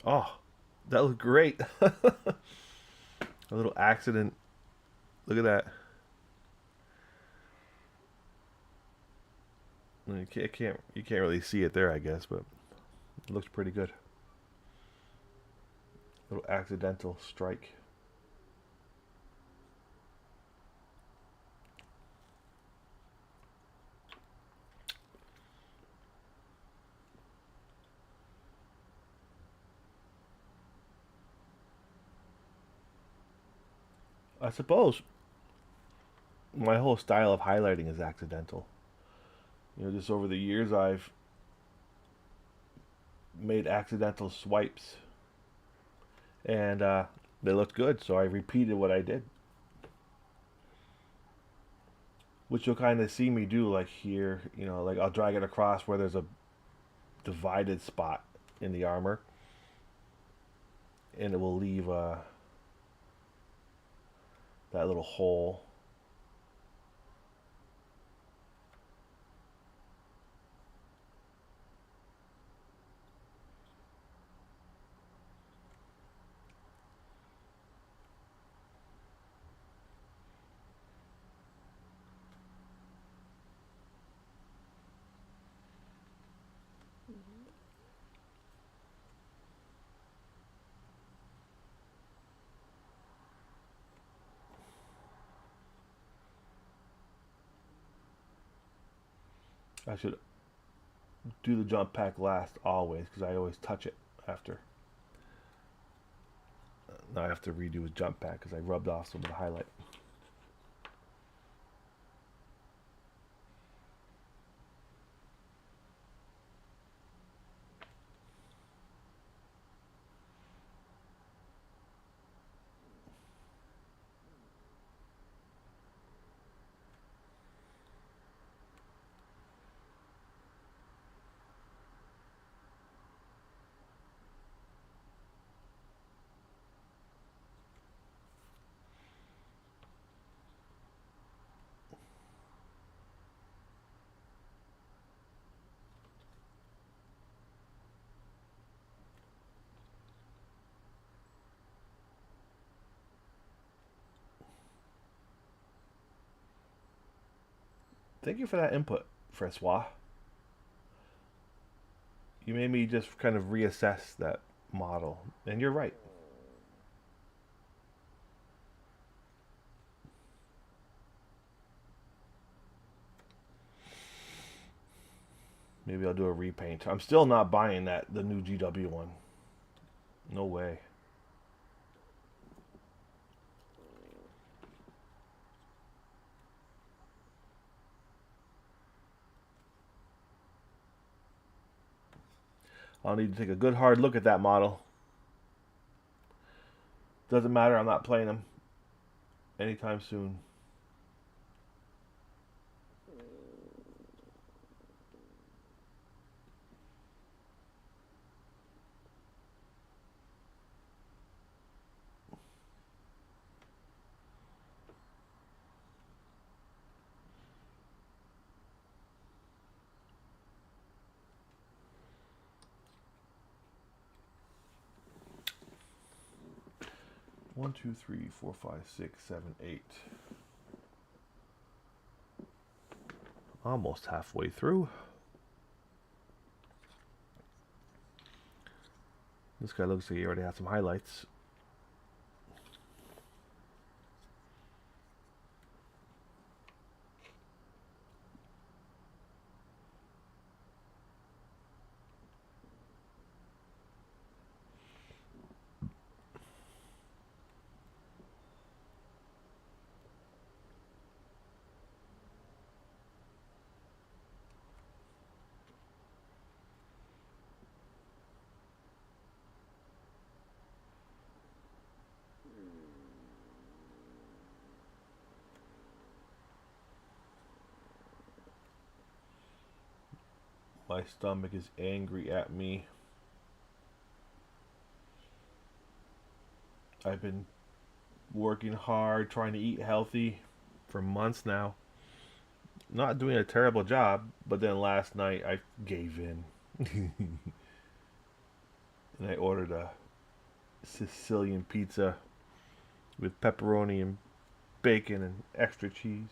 Oh, that looked great. A little accident. Look at that. You can't really see it there, I guess, but it looks pretty good. Little accidental strike. I suppose my whole style of highlighting is accidental. Just over the years, I've made accidental swipes, and they looked good, so I repeated what I did. Which you'll kind of see me do, like here, like I'll drag it across where there's a divided spot in the armor, and it will leave that little hole. I should do the jump pack last always because I always touch it after. Now I have to redo his jump pack because I rubbed off some of the highlight. Thank you for that input, Francois. You made me just kind of reassess that model, and you're right. Maybe I'll do a repaint. I'm still not buying the new GW one. No way. I'll need to take a good hard look at that model. Doesn't matter, I'm not playing them anytime soon. 1, 2, 3, 4, 5, 6, 7, 8. Almost halfway through. This guy looks like he already had some highlights. My stomach is angry at me. I've been working hard, trying to eat healthy for months now. Not doing a terrible job, but then last night I gave in. And I ordered a Sicilian pizza with pepperoni and bacon and extra cheese.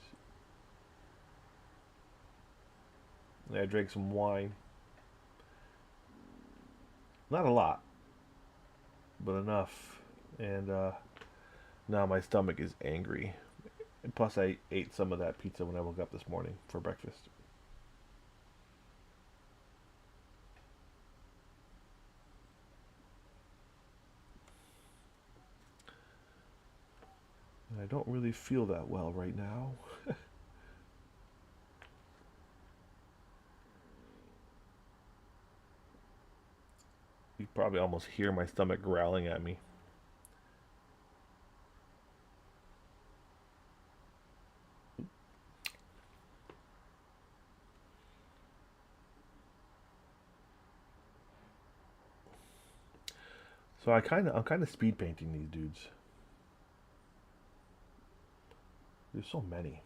And I drank some wine. Not a lot, but enough. And now my stomach is angry. And plus, I ate some of that pizza when I woke up this morning for breakfast. And I don't really feel that well right now. You probably almost hear my stomach growling at me. So I'm kind of speed painting these dudes. There's so many.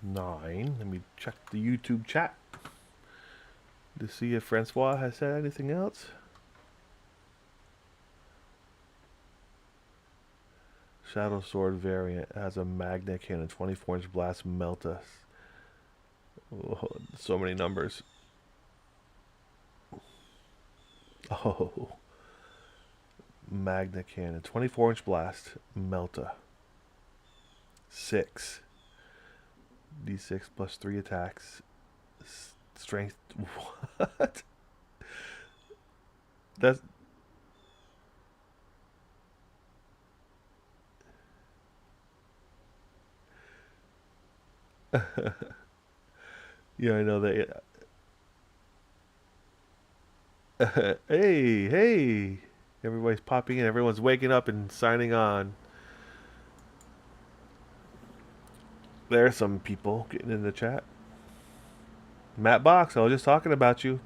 Nine. Let me check the YouTube chat to see if Francois has said anything else. Shadow Sword variant has a magnet cannon, 24-inch blast, melt us. Oh, so many numbers. Oh. Magna cannon, 24-inch blast, Melta. 6. D6 plus 3 attacks. Strength. What? That's. Yeah, I know that. Hey, hey. Everybody's popping in. Everyone's waking up and signing on. There are some people getting in the chat. Matt Box, I was just talking about you.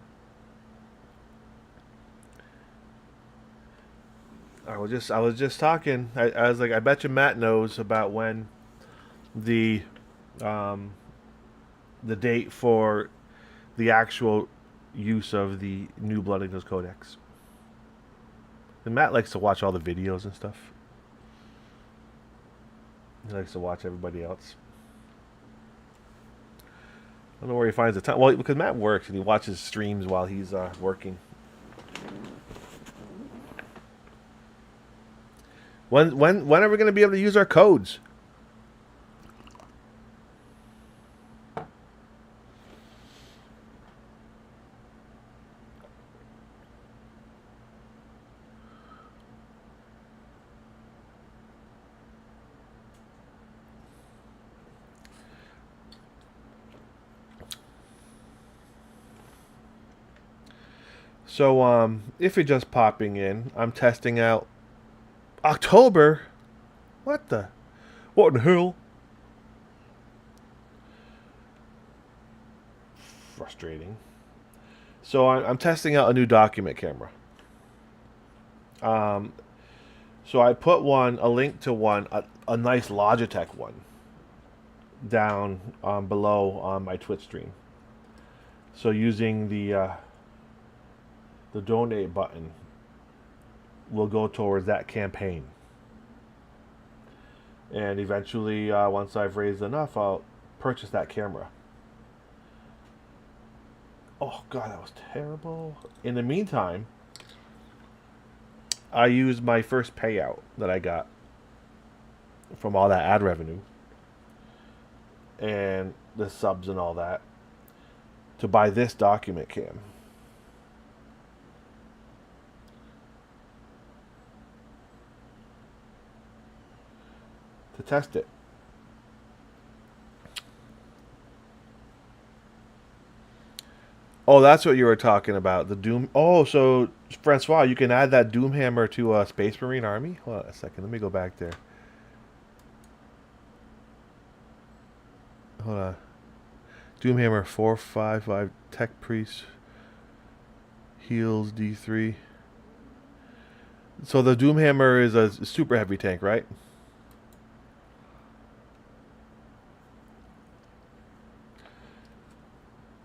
I was just talking. I was like, I bet you Matt knows about when the um, the date for the actual use of the new Blood Angels Codex. And Matt likes to watch all the videos and stuff. He likes to watch everybody else. I don't know where he finds the time. Well, because Matt works and he watches streams while he's working. When are we going to be able to use our codes? So, if you're just popping in, I'm testing out October? What the? What in the hell? Frustrating. So I'm testing out a new document camera. Um, so I put a link to a nice Logitech one, down below on my Twitch stream. So using the donate button will go towards that campaign. And eventually, once I've raised enough, I'll purchase that camera. Oh god, that was terrible. In the meantime, I used my first payout that I got from all that ad revenue and the subs and all that to buy this document cam. To test it. Oh, that's what you were talking about. The Doom. Oh, so Francois, you can add that Doomhammer to Space Marine Army. Hold on a second. Let me go back there. Hold on. Doomhammer 455 Tech Priest heals D3. So the Doomhammer is a super heavy tank, right?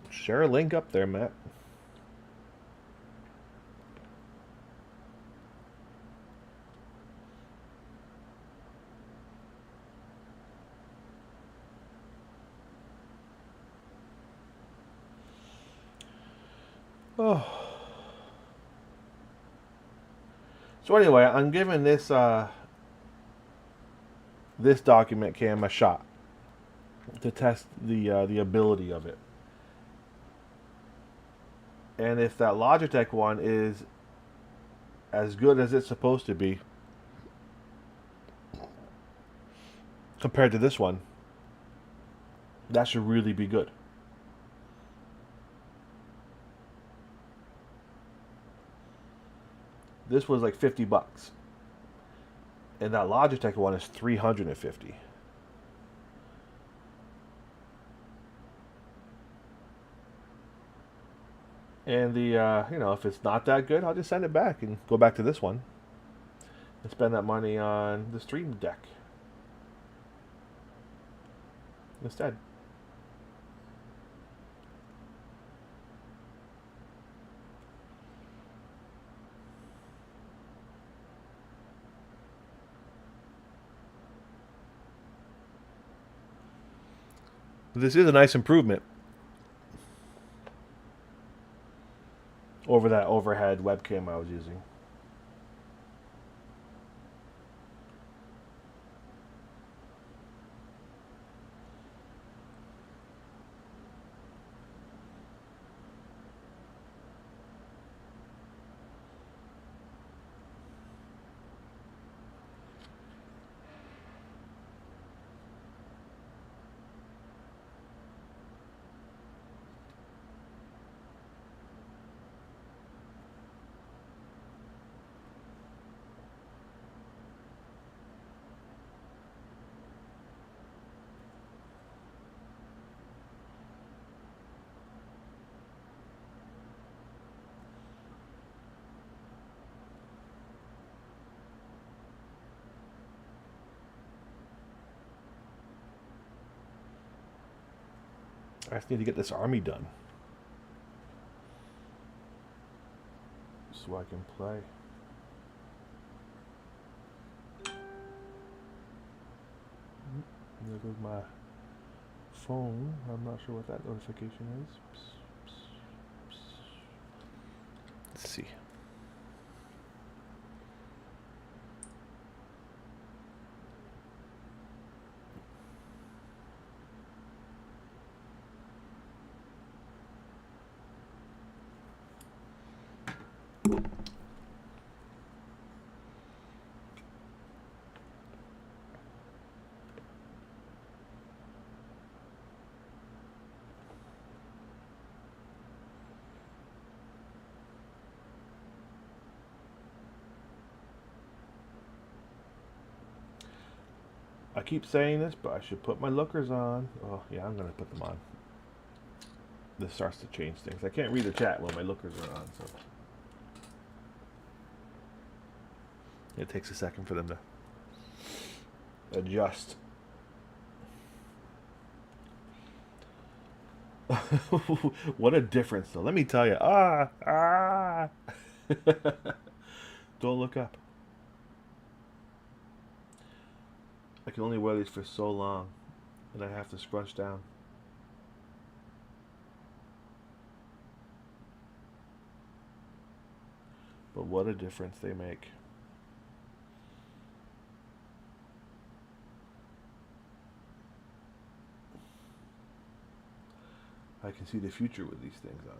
Share a link up there, Matt. Oh. So anyway, I'm giving this document cam a shot to test the ability of it. And if that Logitech one is as good as it's supposed to be compared to this one, that should really be good. This was like $50, and that Logitech one is $350. And if it's not that good, I'll just send it back and go back to this one and spend that money on the Stream Deck instead. This is a nice improvement over that overhead webcam I was using. I just need to get this army done so I can play. There goes my phone. I'm not sure what that notification is. Let's see. I keep saying this, but I should put my lookers on. Oh, yeah, I'm going to put them on. This starts to change things. I can't read the chat when my lookers are on, so it takes a second for them to adjust. What a difference, though. Let me tell you. Don't look up. I can only wear these for so long, and I have to scrunch down. But what a difference they make. I can see the future with these things on.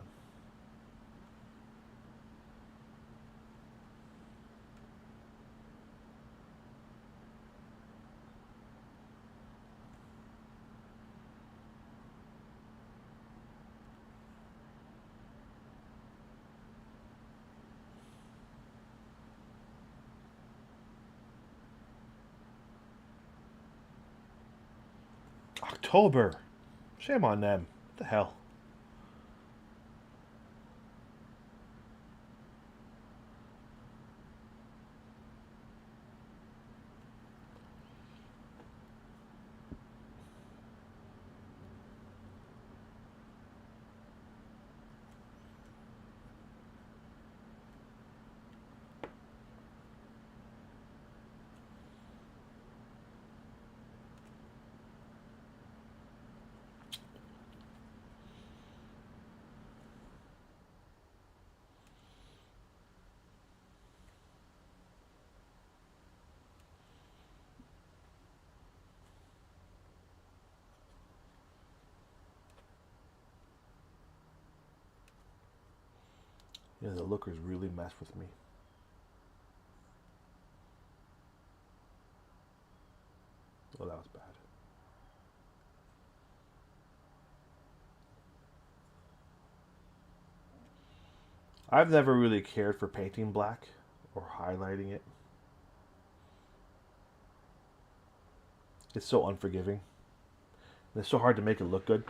October. Shame on them. What the hell? Yeah, the lookers really mess with me. Well, that was bad. I've never really cared for painting black or highlighting it. It's so unforgiving. And it's so hard to make it look good.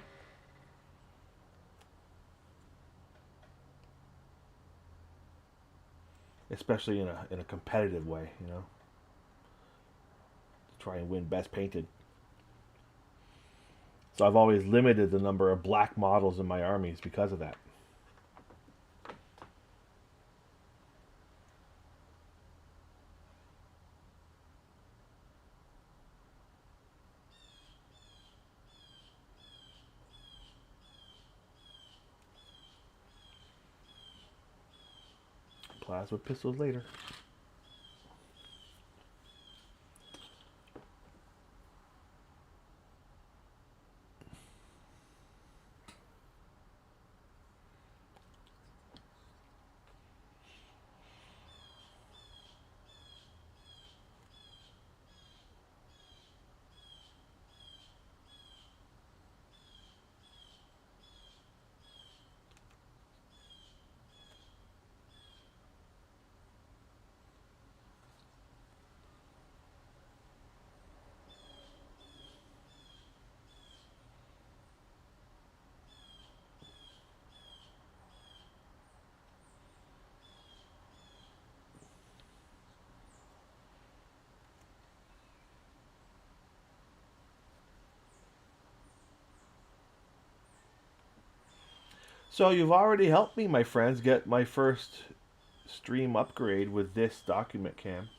Especially in a competitive way, you know. To try and win best painted. So I've always limited the number of black models in my armies because of that. Plasma pistols later. So you've already helped me, my friends, get my first stream upgrade with this document cam.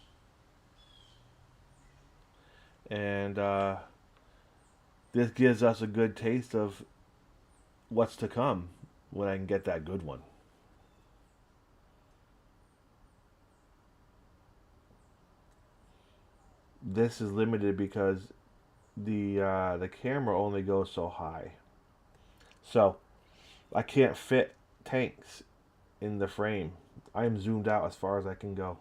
And this gives us a good taste of what's to come when I can get that good one. This is limited because the camera only goes so high. So I can't fit tanks in the frame. I am zoomed out as far as I can go.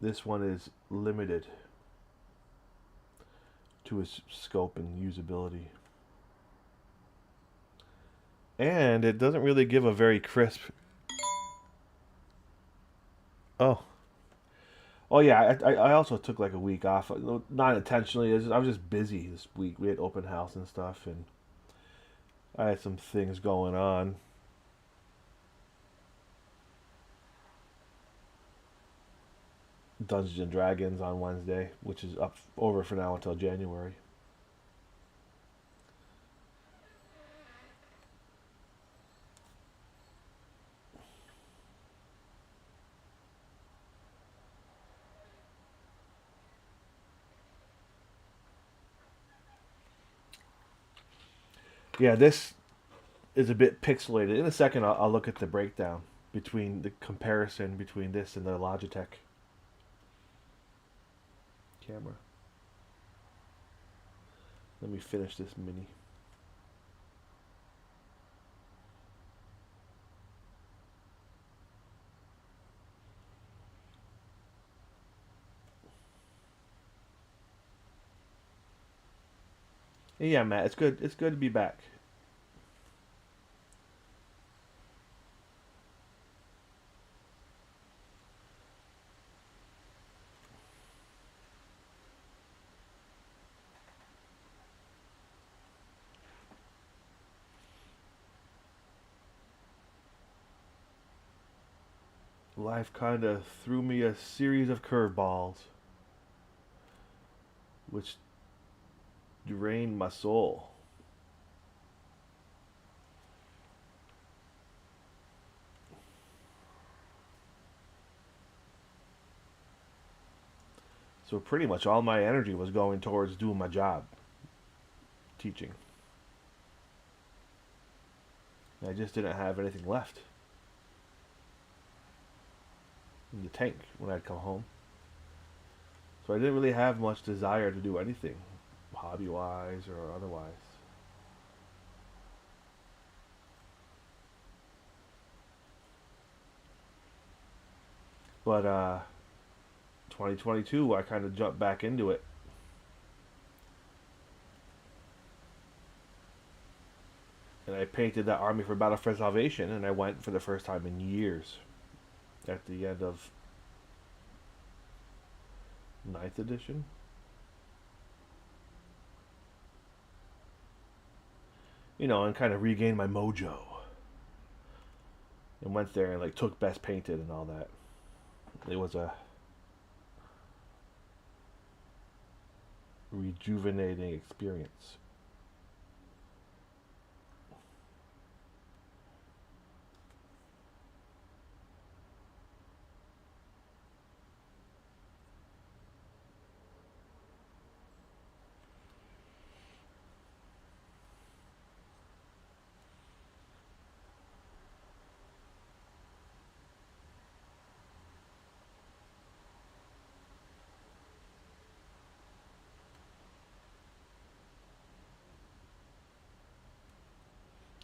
This one is limited to its scope and usability. And it doesn't really give a very crisp Oh, oh yeah. I also took like a week off, not intentionally. I was just busy this week. We had open house and stuff, and I had some things going on. Dungeons and Dragons on Wednesday, which is up over for now until January. Yeah, this is a bit pixelated. In a second, I'll look at the breakdown between the comparison between this and the Logitech camera. Let me finish this mini. Yeah, Matt, it's good. It's good to be back. Life kind of threw me a series of curveballs, which drained my soul. So pretty much all my energy was going towards doing my job, teaching. I just didn't have anything left in the tank when I'd come home. So I didn't really have much desire to do anything, hobby wise or otherwise. But 2022, I kind of jumped back into it. And I painted that army for Battle for Salvation, and I went for the first time in years at the end of ninth edition. You know, and kind of regained my mojo. And went there and like took best painted and all that. It was a rejuvenating experience.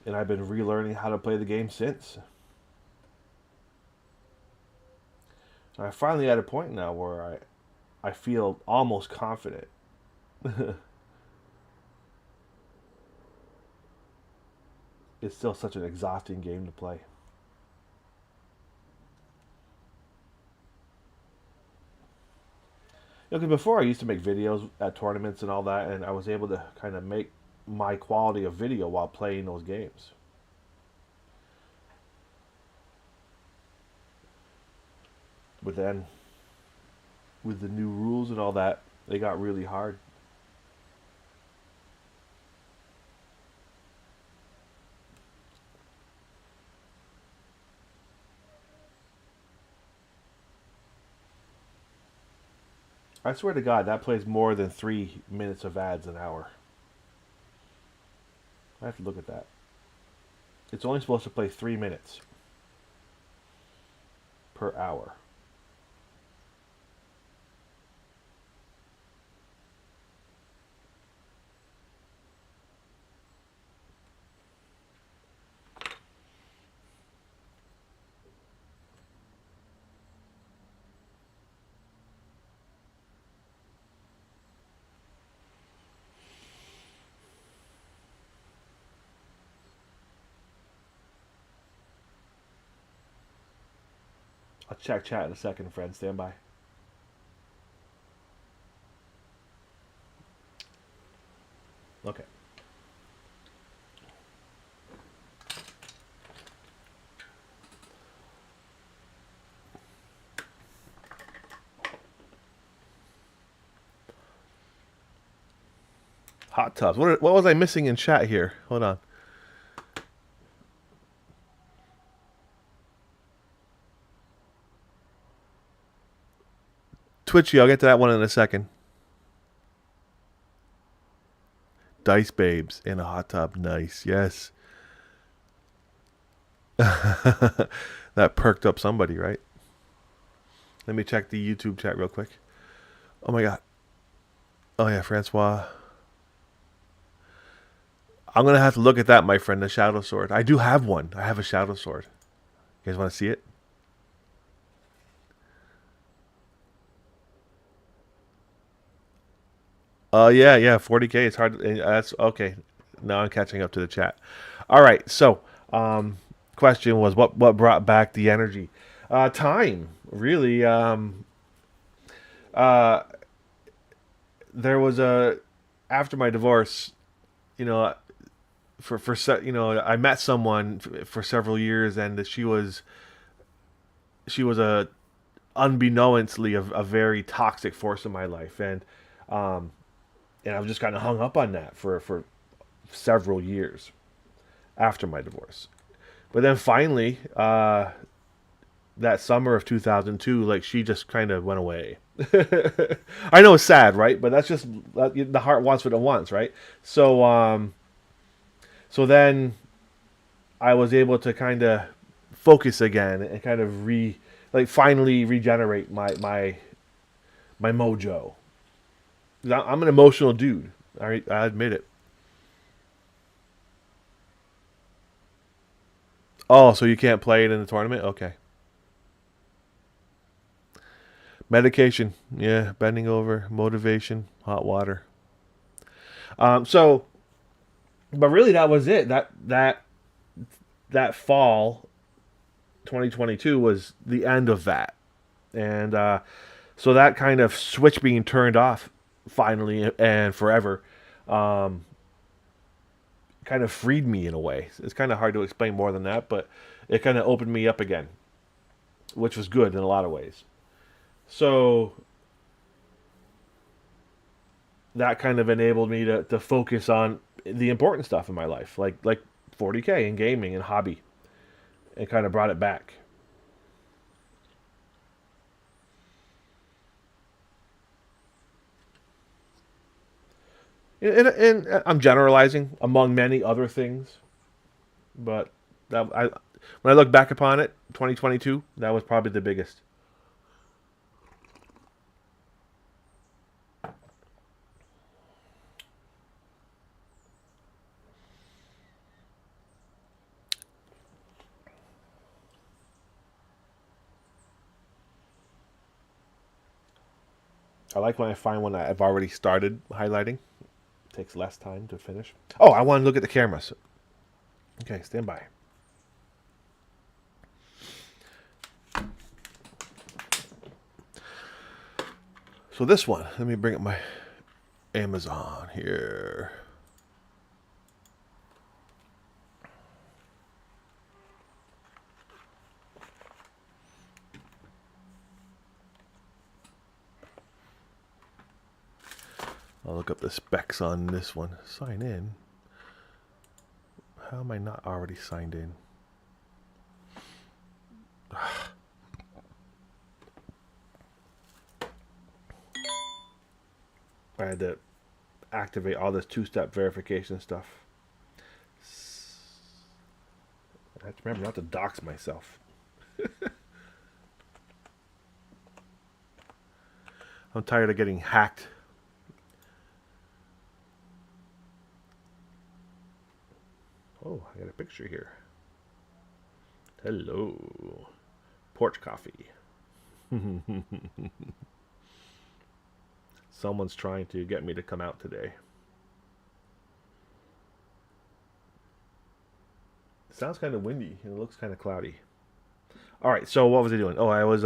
And I've been relearning how to play the game since. I finally at a point now where I feel almost confident. It's still such an exhausting game to play. You know, because before I used to make videos at tournaments and all that, and I was able to kind of make my quality of video while playing those games. But then, with the new rules and all that, they got really hard. I swear to God, that plays more than 3 minutes of ads an hour. I have to look at that. It's only supposed to play 3 minutes per hour. I'll check chat in a second, friends. Stand by. Okay. Hot tubs. What was I missing in chat here? Hold on. Twitchy, I'll get to that one in a second. Dice babes in a hot tub. Nice. Yes. That perked up somebody, right? Let me check the YouTube chat real quick. Oh my god. Oh yeah, Francois. I'm gonna have to look at that, my friend. The shadow sword. I do have one. I have a shadow sword. You guys want to see it? Yeah. 40K. It's hard. That's okay. Now I'm catching up to the chat. All right. So, question was what brought back the energy? Time. Really. Uh, there was a after my divorce. You know, I met someone for several years, and she was a unbeknownstly a very toxic force in my life, um, and I was just kind of hung up on that for several years after my divorce. But then finally, that summer of 2002, like she just kind of went away. I know it's sad, right? But that's just the heart wants what it wants, right? So then I was able to kind of focus again and kind of finally regenerate my mojo. I'm an emotional dude. All right, I admit it. Oh, so you can't play it in the tournament? Okay. Medication, yeah, bending over, motivation, hot water. So, but really, that was it. That fall, 2022 was the end of that, and so that kind of switch being turned off finally and forever, um, kind of freed me in a way. It's kind of hard to explain more than that, but it kind of opened me up again, which was good in a lot of ways. So that kind of enabled me to focus on the important stuff in my life, like 40K and gaming and hobby, and kind of brought it back. And I'm generalizing among many other things, but when I look back upon it, 2022, that was probably the biggest. I like when I find one that I've already started highlighting. It takes less time to finish. Oh, I want to look at the cameras. Okay, stand by. So this one, let me bring up my Amazon here. I'll look up the specs on this one. Sign in. How am I not already signed in? I had to activate all this two-step verification stuff. I have to remember not to dox myself. I'm tired of getting hacked. Oh, I got a picture here. Hello. Porch coffee. Someone's trying to get me to come out today. It sounds kind of windy and it looks kind of cloudy. All right, so what was I doing? Oh, I was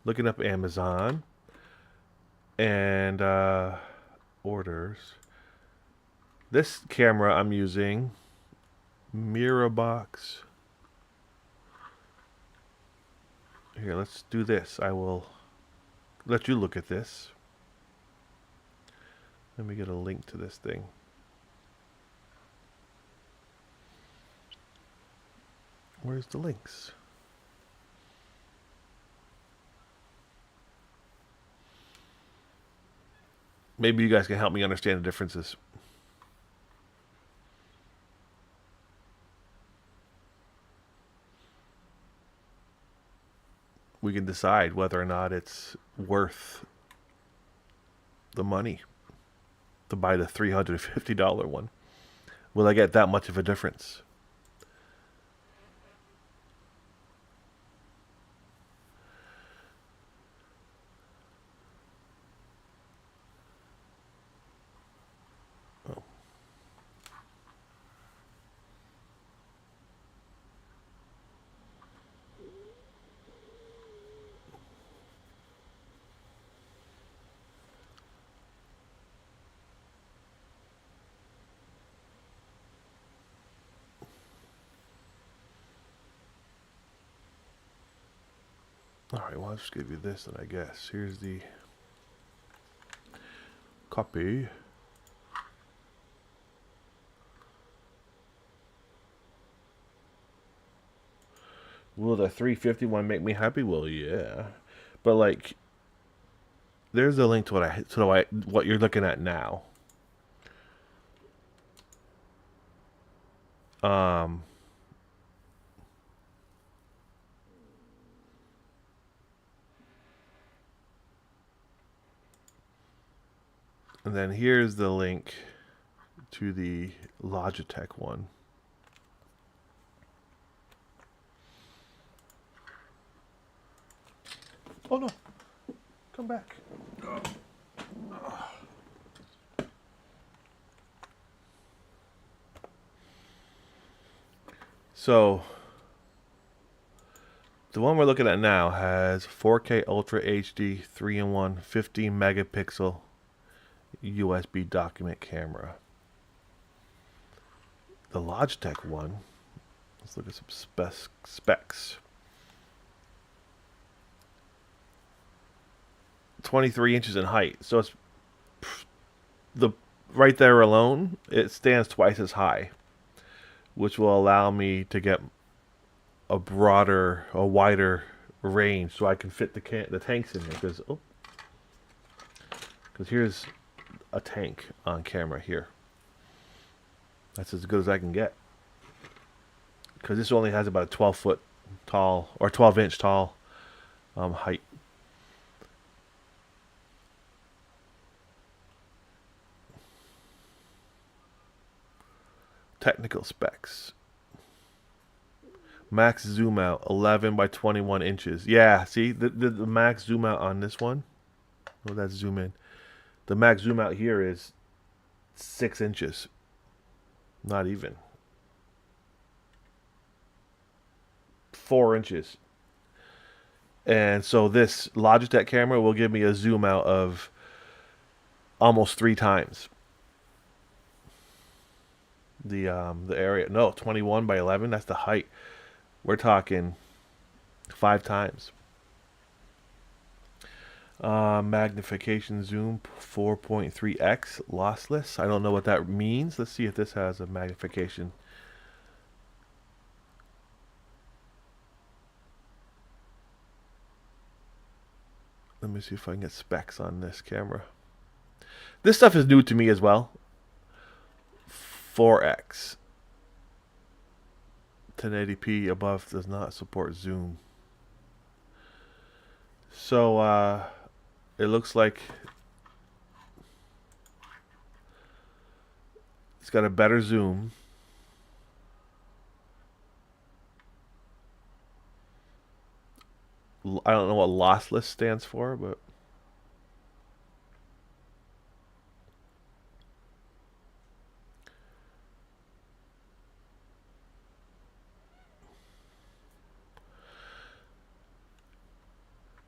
looking up Amazon and orders. This camera I'm using, Mirabox. Here, let's do this. I will let you look at this. Let me get a link to this thing. Where's the links? Maybe you guys can help me understand the differences. We can decide whether or not it's worth the money to buy the $350 one. Will I get that much of a difference? Oh. All right, well, I'll just give you this then, I guess. Here's the copy. Will the 351 make me happy? Well, yeah. But like there's a link to what you're looking at now. Um and then here's the link to the Logitech one. Oh no. Come back. So the one we're looking at now has 4K Ultra HD 3-in-1 15 megapixel USB document camera. The Logitech one, let's look at some specs. 23 inches in height. So it's the right there alone, it stands twice as high, which will allow me to get a wider range, so I can fit the tanks in here. Because here's a tank on camera here. That's as good as I can get. Because this only has about a 12-foot tall or 12-inch tall height. Technical specs. Max zoom out 11 by 21 inches. Yeah, see the max zoom out on this one. Oh, that's zoom in. The max zoom out here is 6 inches. Not even. 4 inches. And so this Logitech camera will give me a zoom out of almost 3 times. The area, no, 21 by 11, that's the height. We're talking 5 times. Magnification zoom 4.3x lossless. I don't know what that means. Let's see if this has a magnification. Let me see if I can get specs on this camera. This stuff is new to me as well. 4x. 1080p above does not support zoom. So it looks like it's got a better zoom. I don't know what lossless stands for, but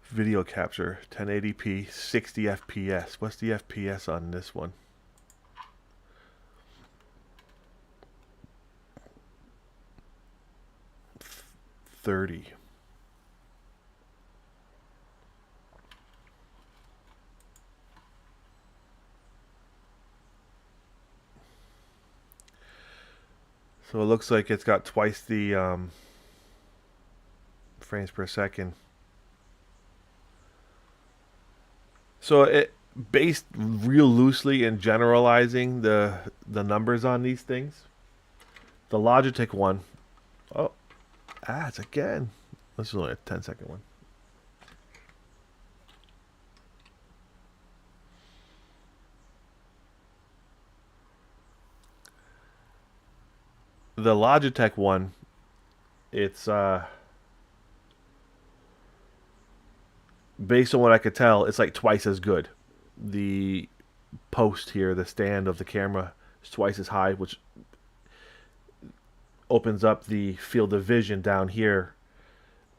Video capture, 1080p, 60 FPS. What's the FPS on this one? 30. So it looks like it's got twice the frames per second. So it based real loosely in generalizing the numbers on these things. The Logitech one, oh, ads again. This is only a 10-second one. The Logitech one, it's based on what I could tell, it's like twice as good. The post here, the stand of the camera, is twice as high, which opens up the field of vision down here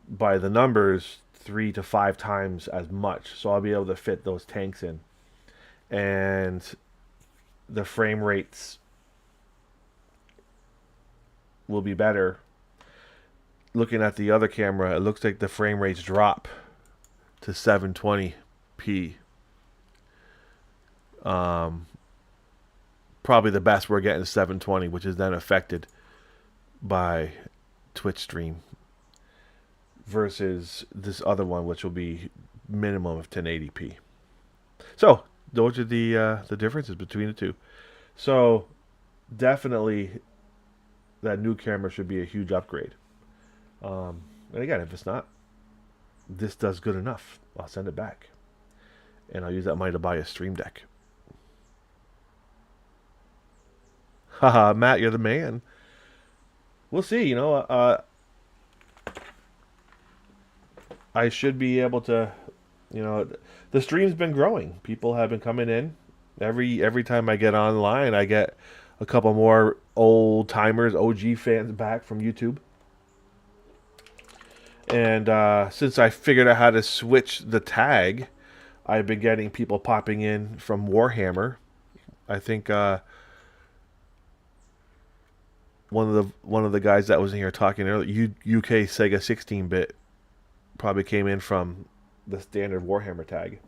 by the numbers 3 to 5 times as much. So I'll be able to fit those tanks in. And the frame rates will be better. Looking at the other camera, it looks like the frame rates drop to 720p. Probably the best we're getting is 720, which is then affected by Twitch stream, versus this other one, which will be minimum of 1080p. So those are the differences between the two. So definitely that new camera should be a huge upgrade. And again, if it's not, this does good enough, I'll send it back, and I'll use that money to buy a stream deck. Haha, Matt, you're the man. We'll see. I should be able to. The stream's been growing. People have been coming in. Every time I get online, I get a couple more old timers, OG fans back from YouTube. And since I figured out how to switch the tag, I've been getting people popping in from Warhammer. I think one of the guys that was in here talking earlier, UK Sega 16-bit, probably came in from the standard Warhammer tag.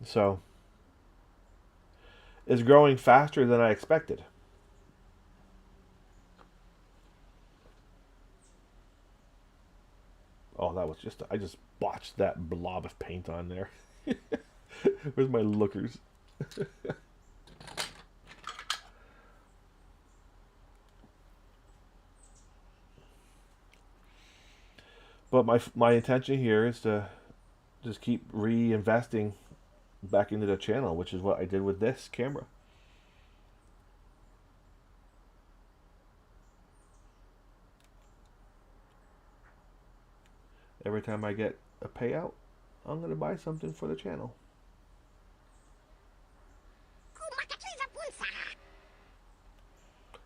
So it's growing faster than I expected. Oh, I just botched that blob of paint on there. Where's my lookers? But my intention here is to just keep reinvesting back into the channel, which is what I did with this camera. Every time I get a payout, I'm going to buy something for the channel.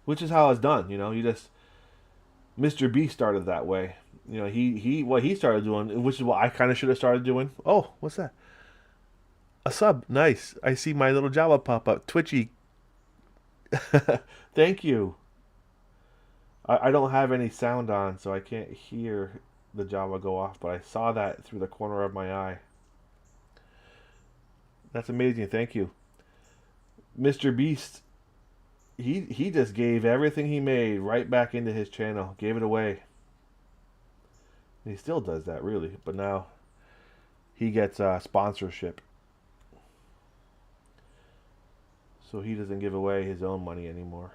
Which is how it's done, Mr. B started that way. What he started doing, which is what I kind of should have started doing. Oh, what's that? A sub. Nice. I see my little Java pop up. Twitchy. Thank you. I don't have any sound on, so I can't hear the Java go off, but I saw that through the corner of my eye. That's amazing. Thank you. Mr. Beast, he just gave everything he made right back into his channel. Gave it away. And he still does that, really. But now he gets sponsorship. So he doesn't give away his own money anymore.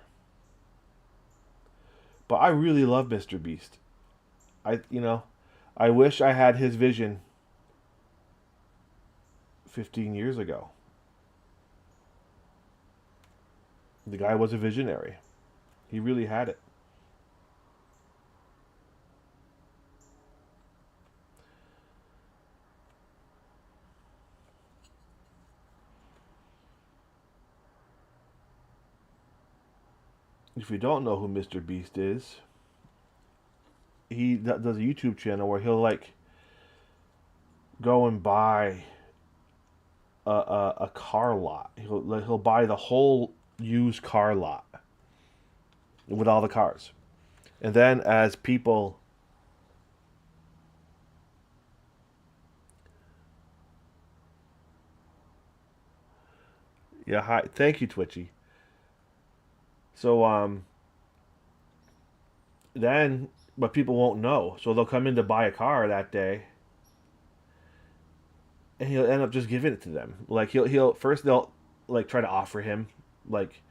But I really love Mr. Beast. I wish I had his vision 15 years ago. The guy was a visionary. He really had it. If you don't know who Mr. Beast is, he does a YouTube channel where he'll go and buy a car lot. He'll buy the whole used car lot with all the cars, and then as people, yeah, hi, thank you, Twitchy. So then, but people won't know, so they'll come in to buy a car that day, and he'll end up just giving it to them. Like he'll first they'll like try to offer him like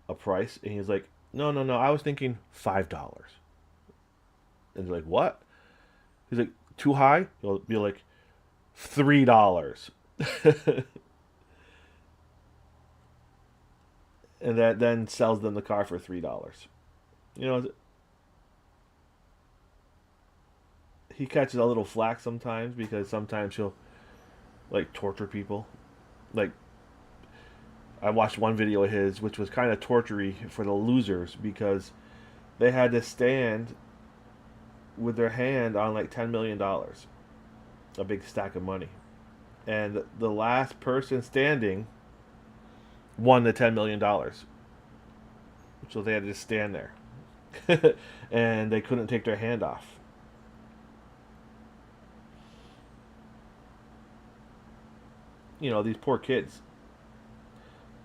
a price, and he's like, no, no, no, I was thinking $5. And they're like, what? He's like, too high? He'll be like, $3. And that then sells them the car for $3. You know, he catches a little flack sometimes because sometimes he'll like torture people. Like I watched one video of his which was kind of tortury for the losers because they had to stand with their hand on like $10 million, a big stack of money, and the last person standing won the $10 million. So they had to just stand there, and they couldn't take their hand off. You know, these poor kids.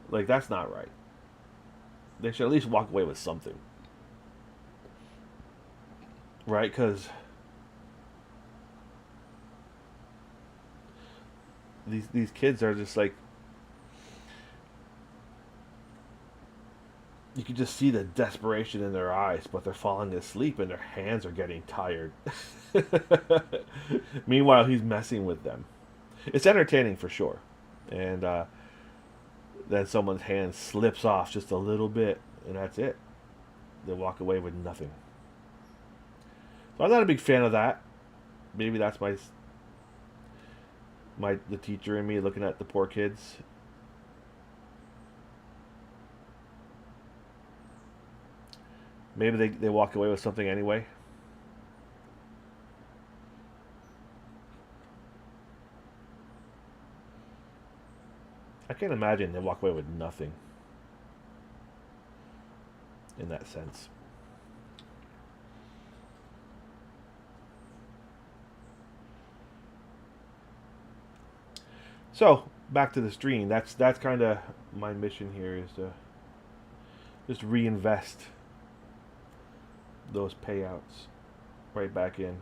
Like that's not right. They should at least walk away with something, right? Because these kids are just like, you can just see the desperation in their eyes, but they're falling asleep and their hands are getting tired. Meanwhile, he's messing with them. It's entertaining for sure, and then someone's hand slips off just a little bit, and that's it. They walk away with nothing. So I'm not a big fan of that. Maybe that's my the teacher in me looking at the poor kids. Maybe they walk away with something anyway. I can't imagine they walk away with nothing in that sense. So back to the stream. That's kind of my mission here is to just reinvest those payouts right back in.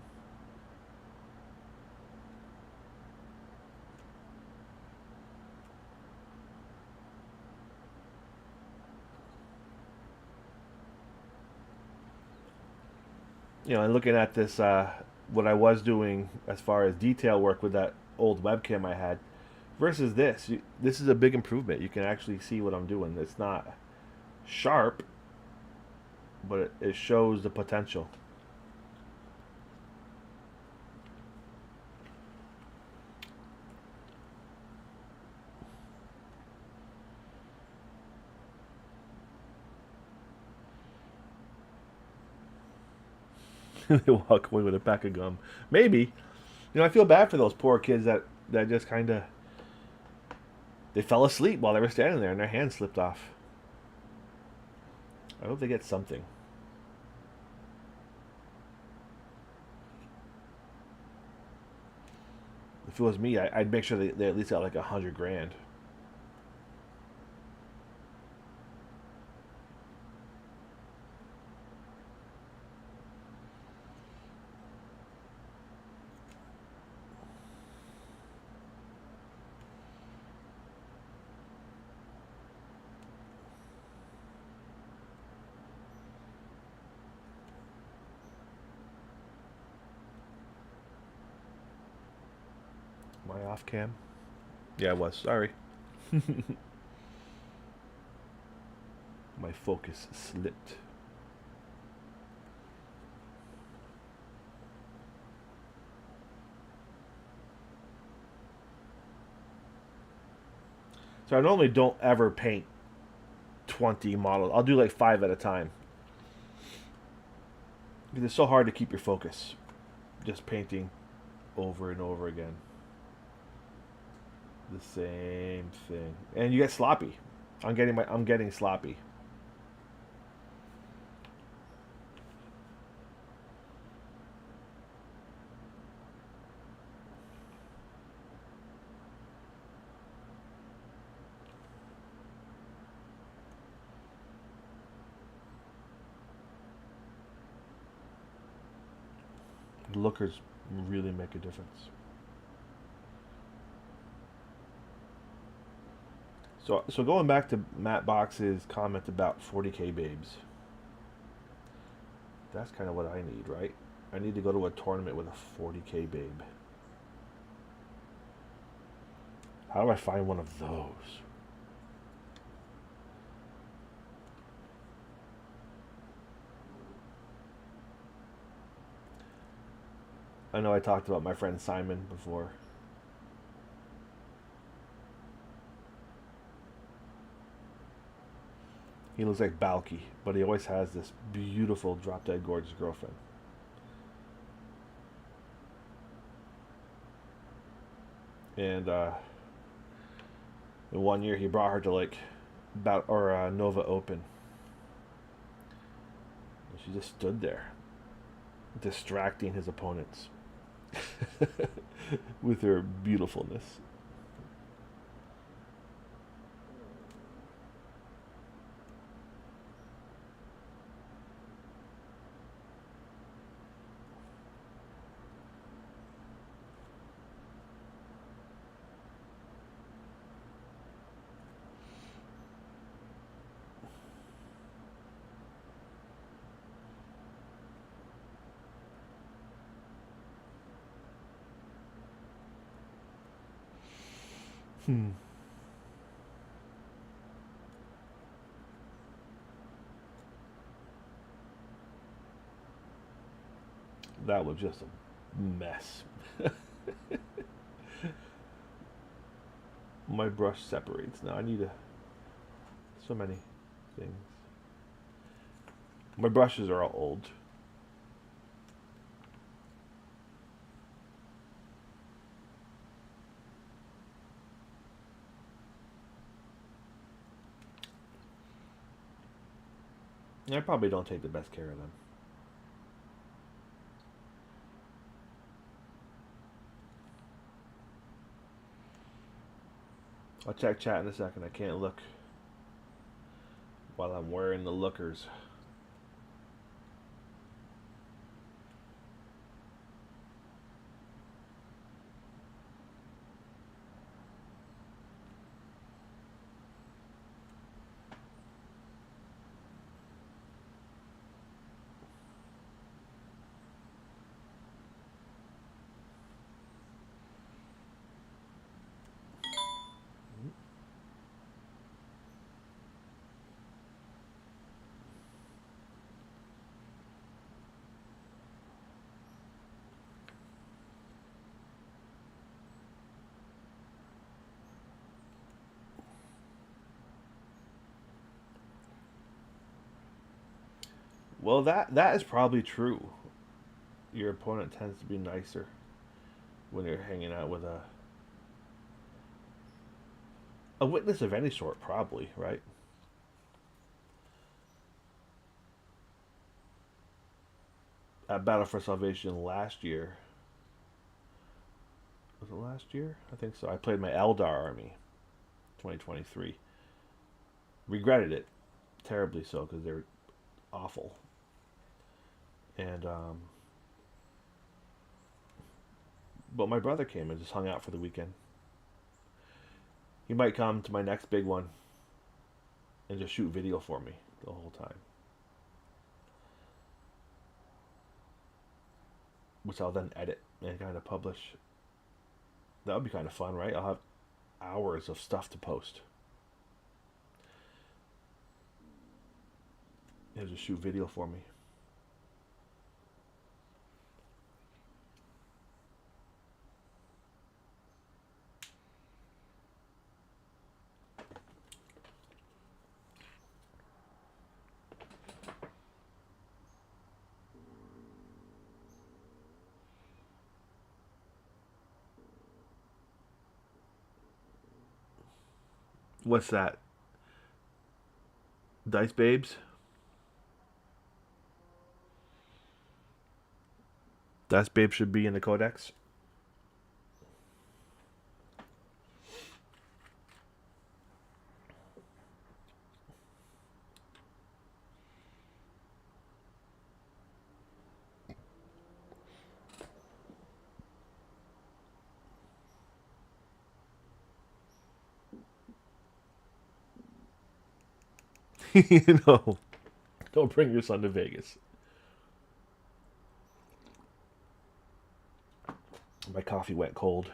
You know, and looking at this, what I was doing as far as detail work with that old webcam I had versus this, this is a big improvement. You can actually see what I'm doing. It's not sharp, but it shows the potential. They walk away with a pack of gum. Maybe. You know, I feel bad for those poor kids that just kind of they fell asleep while they were standing there and their hands slipped off. I hope they get something. If it was me, I'd make sure they at least got like 100 grand. Am I off cam? Yeah, I was. Sorry. My focus slipped. So I normally don't ever paint 20 models. I'll do like 5 at a time. Because it's so hard to keep your focus just painting over and over again. The same thing, and you get sloppy. I'm getting sloppy. Lookers really make a difference. So going back to Matt Box's comment about 40K babes, that's kind of what I need, right? I need to go to a tournament with a 40K babe. How do I find one of those? I know I talked about my friend Simon before. He looks like Balky, but he always has this beautiful, drop dead gorgeous girlfriend. And in one year, he brought her to like Nova Open. And she just stood there, distracting his opponents with her beautifulness. Hmm. That was just a mess. My brush separates now. I need a so many things. My brushes are all old. I probably don't take the best care of them. I'll check chat in a second. I can't look while I'm wearing the lookers. Well, that is probably true. Your opponent tends to be nicer when you're hanging out with a witness of any sort, probably, right? At Battle for Salvation last year, was it last year? I think so. I played my Eldar army, 2023. Regretted it terribly so because they're awful. And but my brother came and just hung out for the weekend. He might come to my next big one and just shoot video for me the whole time, which I'll then edit and kind of publish. That would be kind of fun, right? I'll have hours of stuff to post. He'll just shoot video for me. What's that? Dice Babes? Dice Babes should be in the codex. You know, don't bring your son to Vegas. My coffee went cold.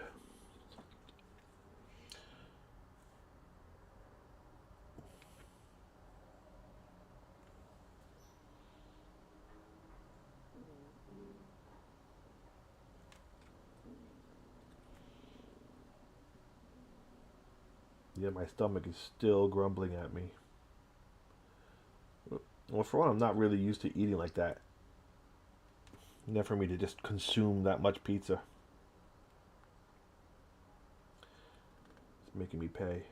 Yeah, my stomach is still grumbling at me. Well, for one, I'm not really used to eating like that. Enough for me to just consume that much pizza. It's making me pay.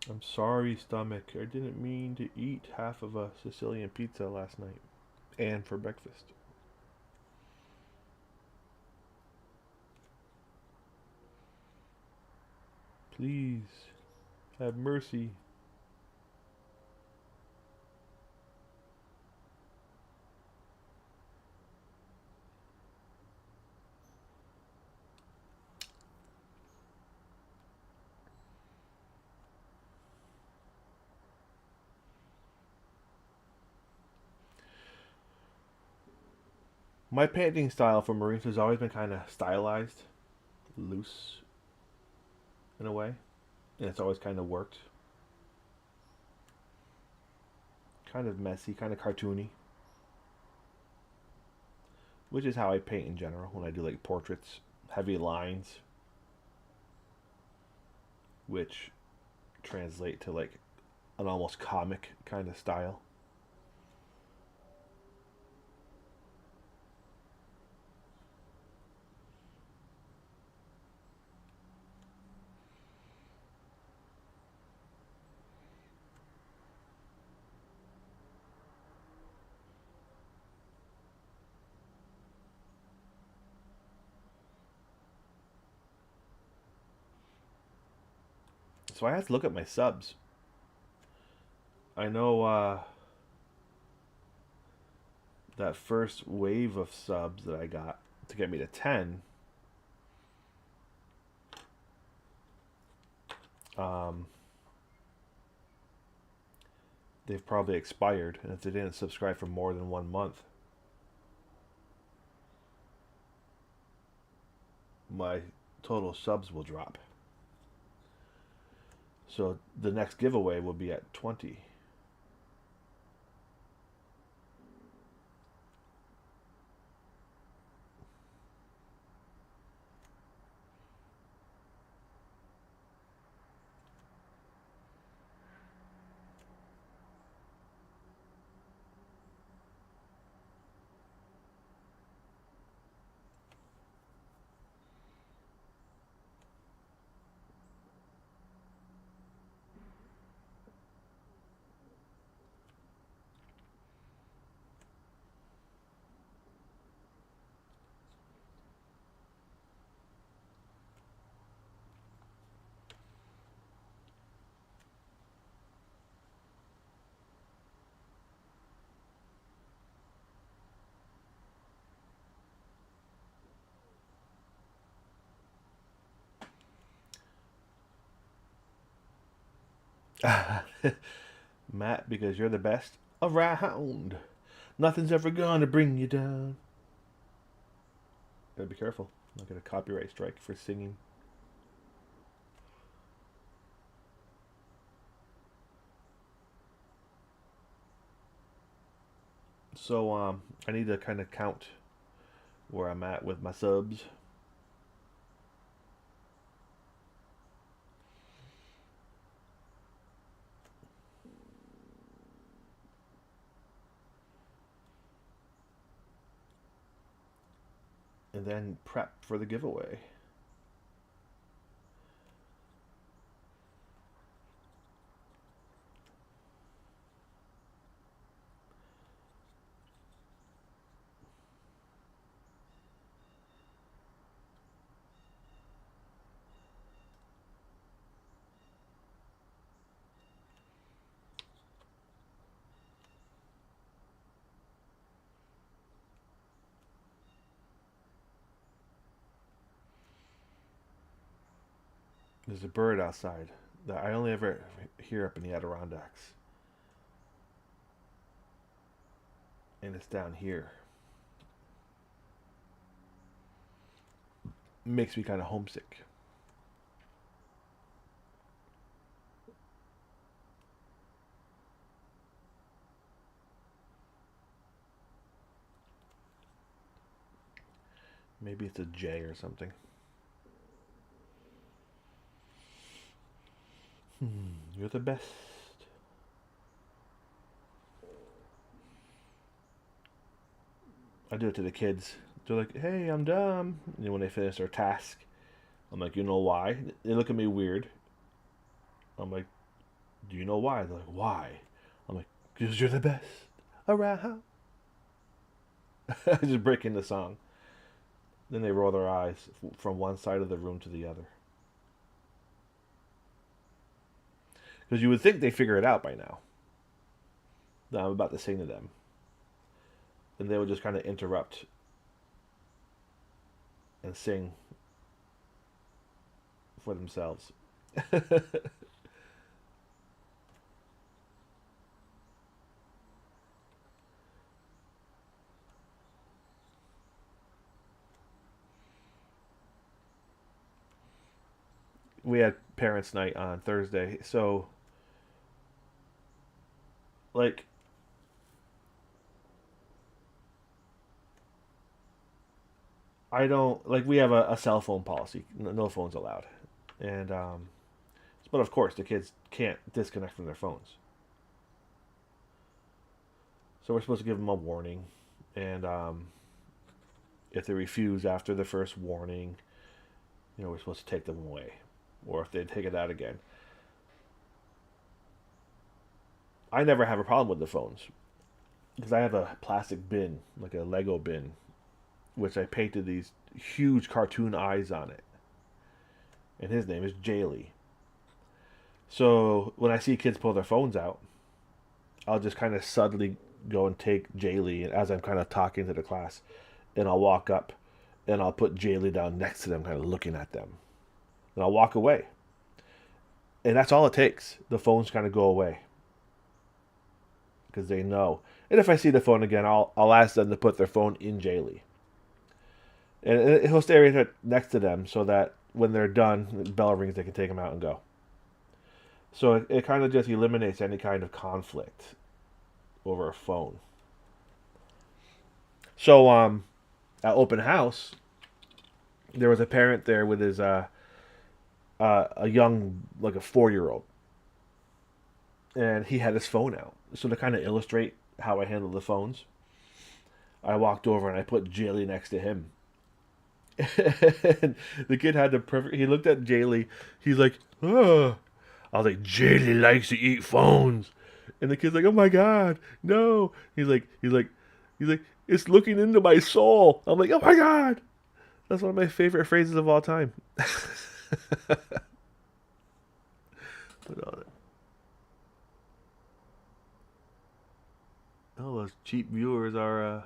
I'm sorry, stomach. I didn't mean to eat half of a Sicilian pizza last night. And for breakfast. Please, have mercy. My painting style for Marines has always been kind of stylized, loose in a way, and it's always kind of worked. Kind of messy, kind of cartoony, which is how I paint in general when I do like portraits, heavy lines, which translate to like an almost comic kind of style. So I have to look at my subs. I know that first wave of subs that I got to get me to 10, um, they've probably expired. And if they didn't subscribe for more than 1 month, my total subs will drop. So the next giveaway will be at 20. Matt, because you're the best around. Nothing's ever gonna bring you down. Gotta be careful. I'll get a copyright strike for singing. So I need to kind of count where I'm at with my subs. and then prep for the giveaway. There's a bird outside that I only ever hear up in the Adirondacks. And it's down here. Makes me kind of homesick. Maybe it's a jay or something. You're the best. I do it to the kids. They're like, "Hey, I'm dumb." And when they finish their task, I'm like, "You know why?" They look at me weird. I'm like, "Do you know why?" They're like, "Why?" I'm like, "Because you're the best around." I just break into song. Then they roll their eyes from one side of the room to the other. Because you would think they figure it out by now that I'm about to sing to them. And they would just kind of interrupt and sing for themselves. We had parents' night on Thursday, so like I don't like we have a cell phone policy. No phones allowed, and but of course the kids can't disconnect from their phones. So we're supposed to give them a warning, and if they refuse after the first warning, we're supposed to take them away, or if they take it out again. I never have a problem with the phones because I have a plastic bin, like a Lego bin, which I painted these huge cartoon eyes on it, and his name is Jaylee. So when I see kids pull their phones out, I'll just kind of subtly go and take Jaylee as I'm kind of talking to the class, and I'll walk up and I'll put Jaylee down next to them, kind of looking at them, and I'll walk away, and that's all it takes. The phones kind of go away because they know. And if I see the phone again, I'll ask them to put their phone in Jaylee, and he'll stay right next to them so that when they're done, the bell rings, they can take them out and go. So it kind of just eliminates any kind of conflict over a phone. So at open house, there was a parent there with his a young, like a 4 year old, and he had his phone out. So to kind of illustrate how I handle the phones, I walked over and I put Jaylee next to him. And the kid had the perfect. He looked at Jaylee. He's like, "Oh." I was like, "Jaylee likes to eat phones," and the kid's like, "Oh my god, no!" He's like, "It's looking into my soul." I'm like, "Oh my god." That's one of my favorite phrases of all time. Oh, those cheap viewers are.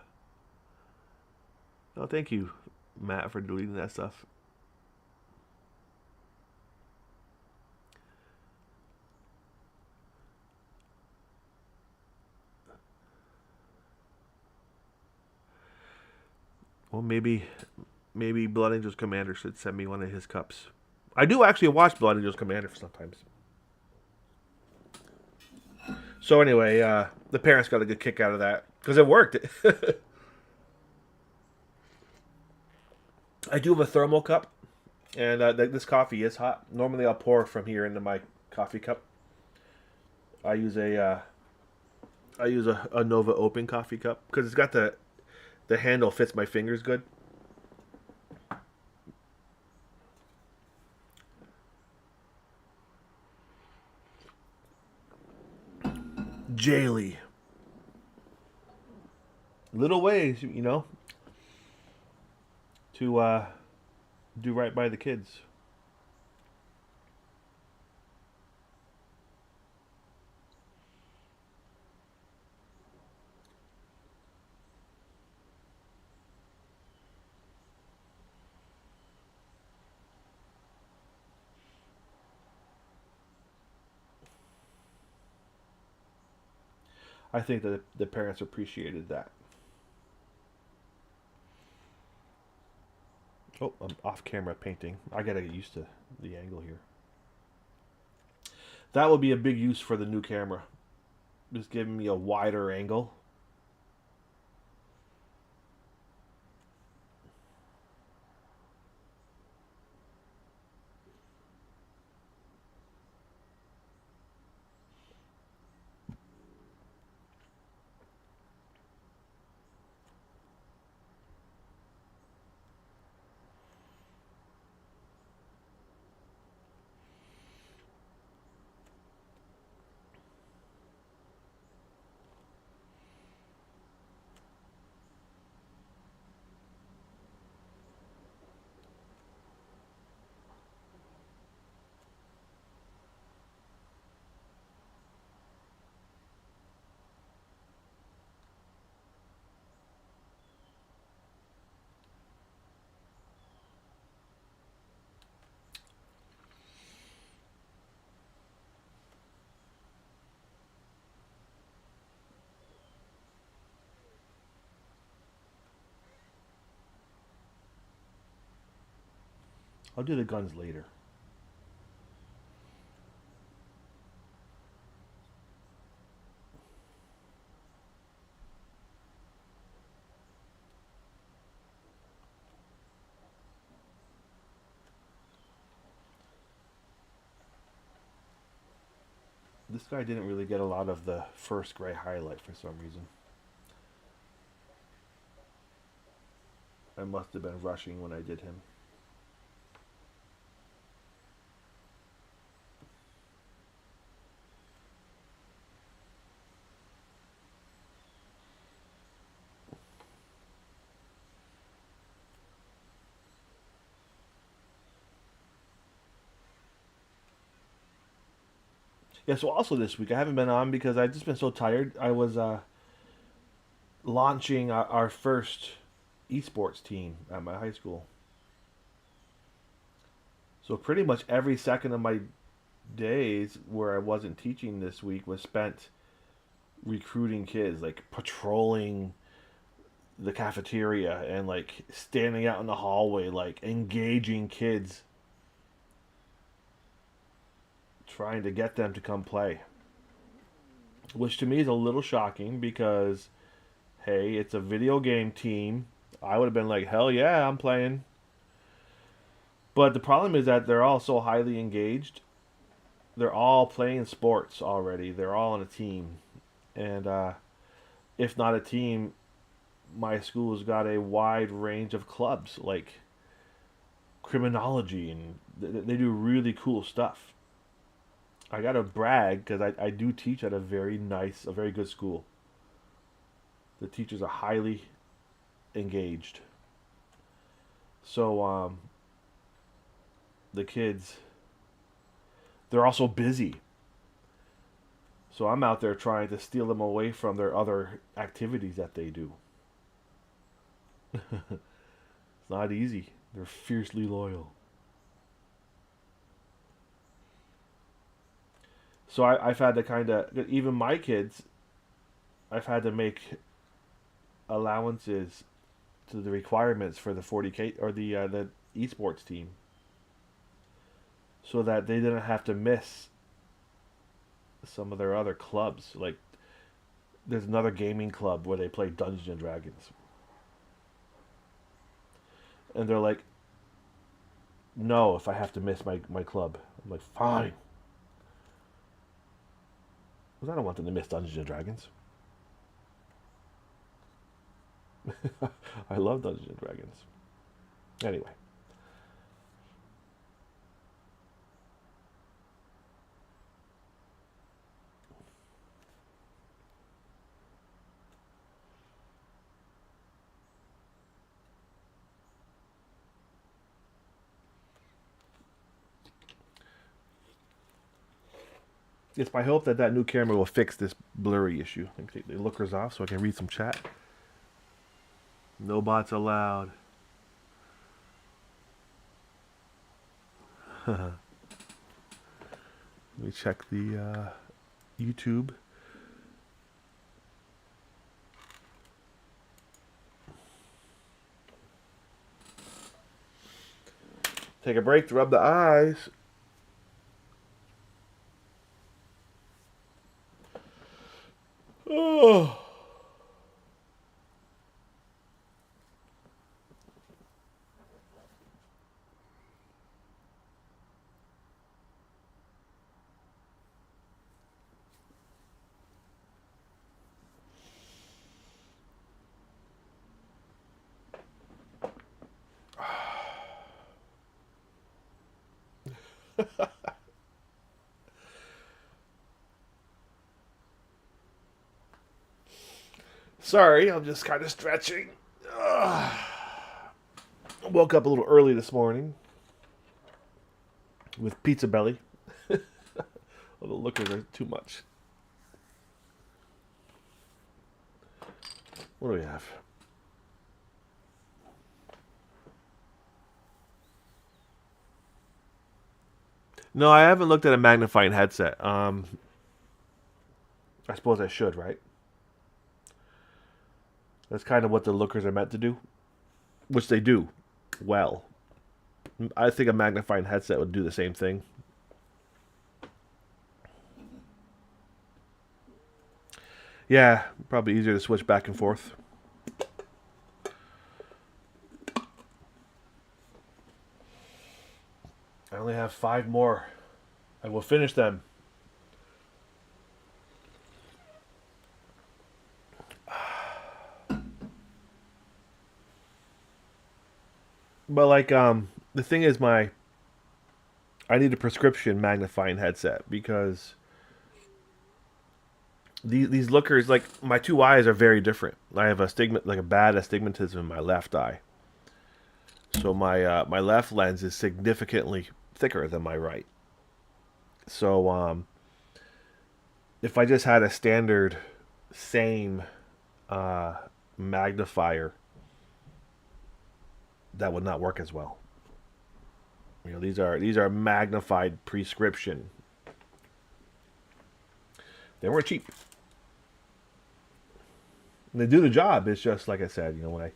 Oh, thank you, Matt, for deleting that stuff. Well, maybe Blood Angels Commander should send me one of his cups. I do actually watch Blood Angels Commander sometimes. So anyway, the parents got a good kick out of that because it worked. I do have a thermal cup, and this coffee is hot. Normally, I'll pour from here into my coffee cup. I use a Nova Open coffee cup because it's got the handle fits my fingers good. Jaylee. Little ways, to do right by the kids. I think that the parents appreciated that. Oh, I'm off camera painting. I gotta get used to the angle here. That will be a big use for the new camera. Just giving me a wider angle. I'll do the guns later. This guy didn't really get a lot of the first gray highlight for some reason. I must have been rushing when I did him. Yeah, so also this week I haven't been on because I've just been so tired. I was launching our first esports team at my high school. So pretty much every second of my days where I wasn't teaching this week was spent recruiting kids, like patrolling the cafeteria and like standing out in the hallway, like engaging kids, trying to get them to come play. Which to me is a little shocking because, hey, it's a video game team. I would have been like, hell yeah, I'm playing. But the problem is that they're all so highly engaged. They're all playing sports already. They're all on a team. And if not a team, my school's got a wide range of clubs like criminology, and they do really cool stuff. I gotta brag because I do teach at a very good school. The teachers are highly engaged. So the kids, they're also busy. So I'm out there trying to steal them away from their other activities that they do. It's not easy. They're fiercely loyal. So I've had to kind of, even my kids, I've had to make allowances to the requirements for the 40K or the esports team, so that they didn't have to miss some of their other clubs. Like there's another gaming club where they play Dungeons and Dragons, and they're like, no, if I have to miss my club, I'm like, fine, because I don't want them to miss Dungeons and Dragons. I love Dungeons and Dragons. Anyway, It's my hope that that new camera will fix this blurry issue. Let me take the lookers off so I can read some chat. No bots allowed. Let me check the YouTube. Take a break to rub the eyes. Oh. Sorry, I'm just kind of stretching. Woke up a little early this morning with pizza belly. The lookers are too much. What do we have? No, I haven't looked at a magnifying headset. I suppose I should, right? That's kind of what the lookers are meant to do, which they do well. I think a magnifying headset would do the same thing. Yeah, probably easier to switch back and forth. I only have 5 more. I will finish them. But like the thing is I need a prescription magnifying headset because these lookers, like my two eyes are very different. I have a bad astigmatism in my left eye. So my left lens is significantly thicker than my right. So if I just had a standard same uh, magnifier, that would not work as well. You know, these are magnified prescription. They weren't cheap. And they do the job. It's just like I said, you know, when I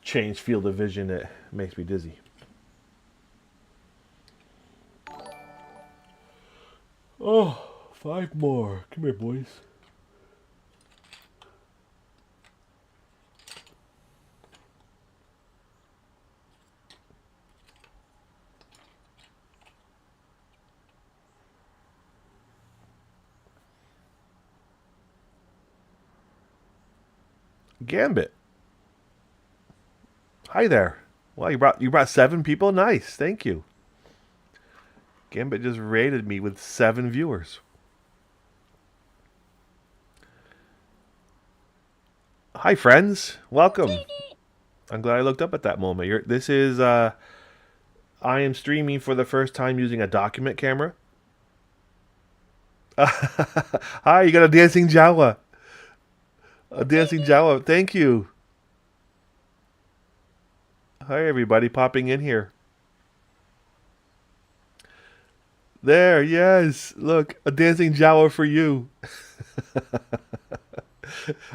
change field of vision, it makes me dizzy. Oh, 5 more. Come here, boys. Gambit. Hi there. Well, you brought 7 people. Nice, thank you. Gambit just rated me with 7 viewers. Hi, friends. Welcome. I'm glad I looked up at that moment. This is I am streaming for the first time using a document camera. Hi, you got a dancing Jawa. A dancing Jawa. Thank you. Hi, everybody popping in here. There, yes. Look, a dancing Jawa for you.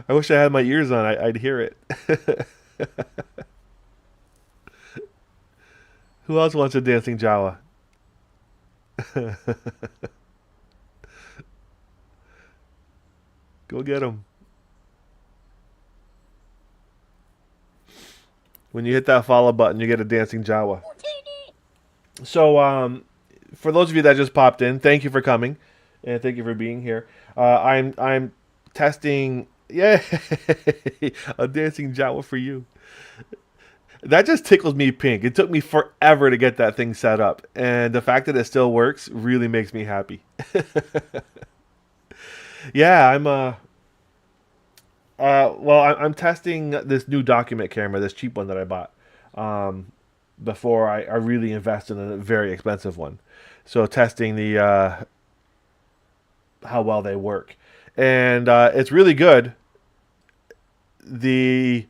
I wish I had my ears on. I'd hear it. Who else wants a dancing Jawa? Go get them. When you hit that follow button, you get a dancing Jawa. So, for those of you that just popped in, thank you for coming, and thank you for being here. I'm testing. Yeah, a dancing Jawa for you. That just tickles me pink. It took me forever to get that thing set up, and the fact that it still works really makes me happy. Yeah, I'm testing this new document camera, this cheap one that I bought, before I really invest in a very expensive one. So testing the how well they work, and it's really good. The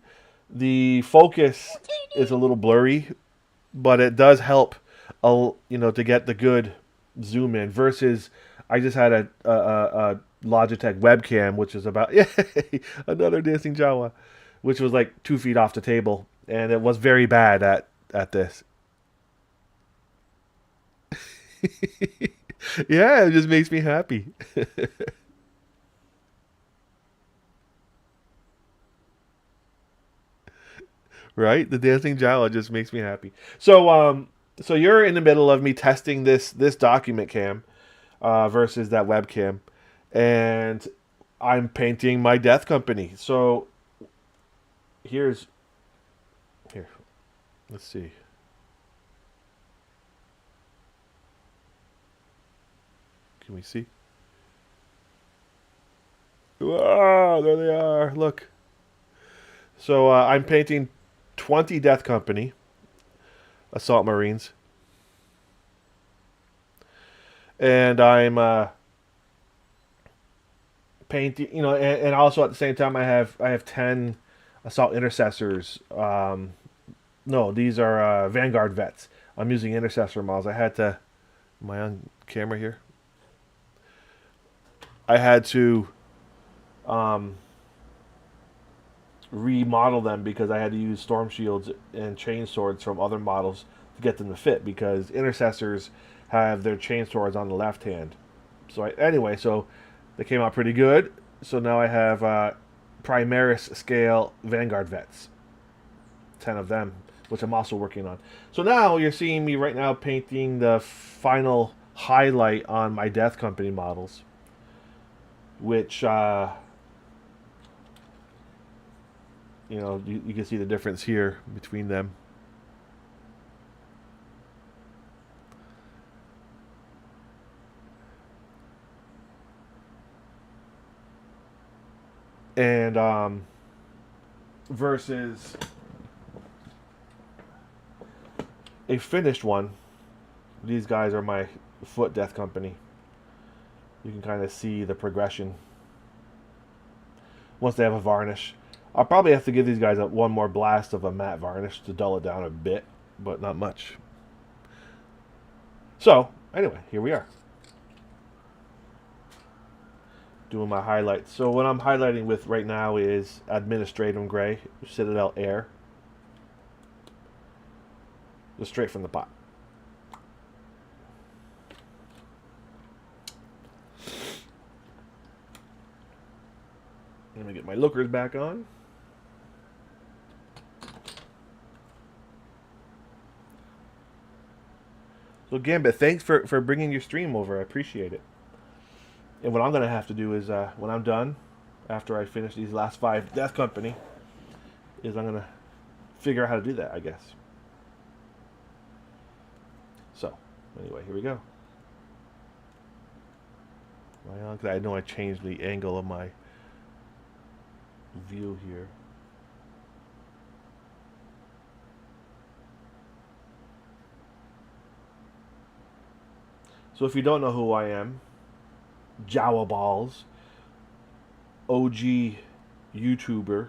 focus is a little blurry, but it does help, to get the good zoom in. Versus, I just had a Logitech webcam, which is about yay, another dancing Jawa, which was like 2 feet off the table, and it was very bad at this. Yeah, it just makes me happy. Right? The dancing Jawa just makes me happy. So you're in the middle of me testing this document cam versus that webcam, and I'm painting my death company. So here's here. Let's see. Can we see? Wow, there they are. Look. So I'm painting 20 death company assault marines, and I'm painting. And also at the same time I have 10 assault intercessors. No, these are Vanguard vets. I'm using intercessor models. I had to. Am I on camera here? I had to um, remodel them because I had to use storm shields and chain swords from other models to get them to fit, because intercessors have their chain swords on the left hand. So they came out pretty good. So now I have Primaris scale Vanguard vets, 10 of them, which I'm also working on. So now you're seeing me right now painting the final highlight on my Death Company models, which you can see the difference here between them. And versus a finished one. These guys are my foot death company. You can kind of see the progression once they have a varnish. I'll probably have to give these guys one more blast of a matte varnish to dull it down a bit, but not much. So, anyway, here we are. Doing my highlights. So what I'm highlighting with right now is Administratum Gray, Citadel Air. Just straight from the pot. Let me get my lookers back on. So Gambit, thanks for bringing your stream over. I appreciate it. And what I'm going to have to do is, when I'm done, after I finish these last 5 Death Company, is I'm going to figure out how to do that, I guess. So, anyway, here we go. Because I know I changed the angle of my view here. So if you don't know who I am, Jawaballs, OG YouTuber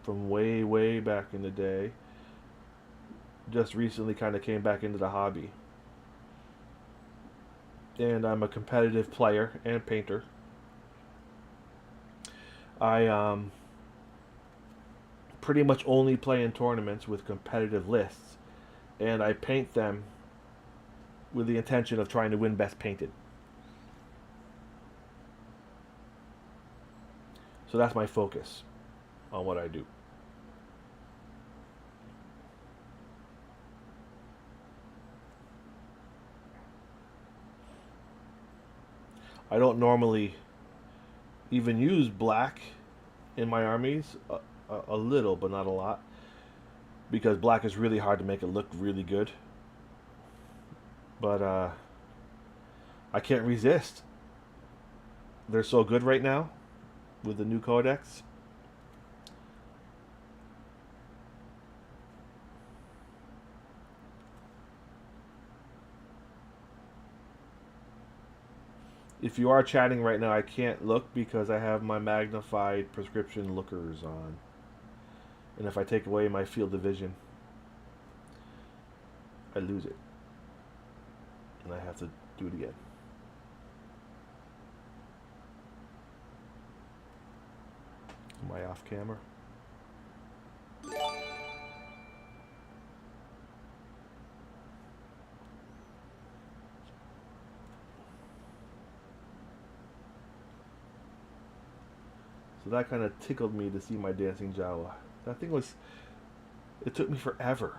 from way, way back in the day, just recently kind of came back into the hobby. And I'm a competitive player and painter. I pretty much only play in tournaments with competitive lists, and I paint them with the intention of trying to win best painted. So that's my focus on what I do. I don't normally even use black in my armies, a little, but not a lot, because black is really hard to make it look really good. But I can't resist. They're so good right now with the new codex. If you are chatting right now, I can't look because I have my magnified prescription lookers on. And if I take away my field of vision, I lose it. And I have to do it again. Am I off camera? So that kind of tickled me to see my dancing Jawa. That thing was, it took me forever.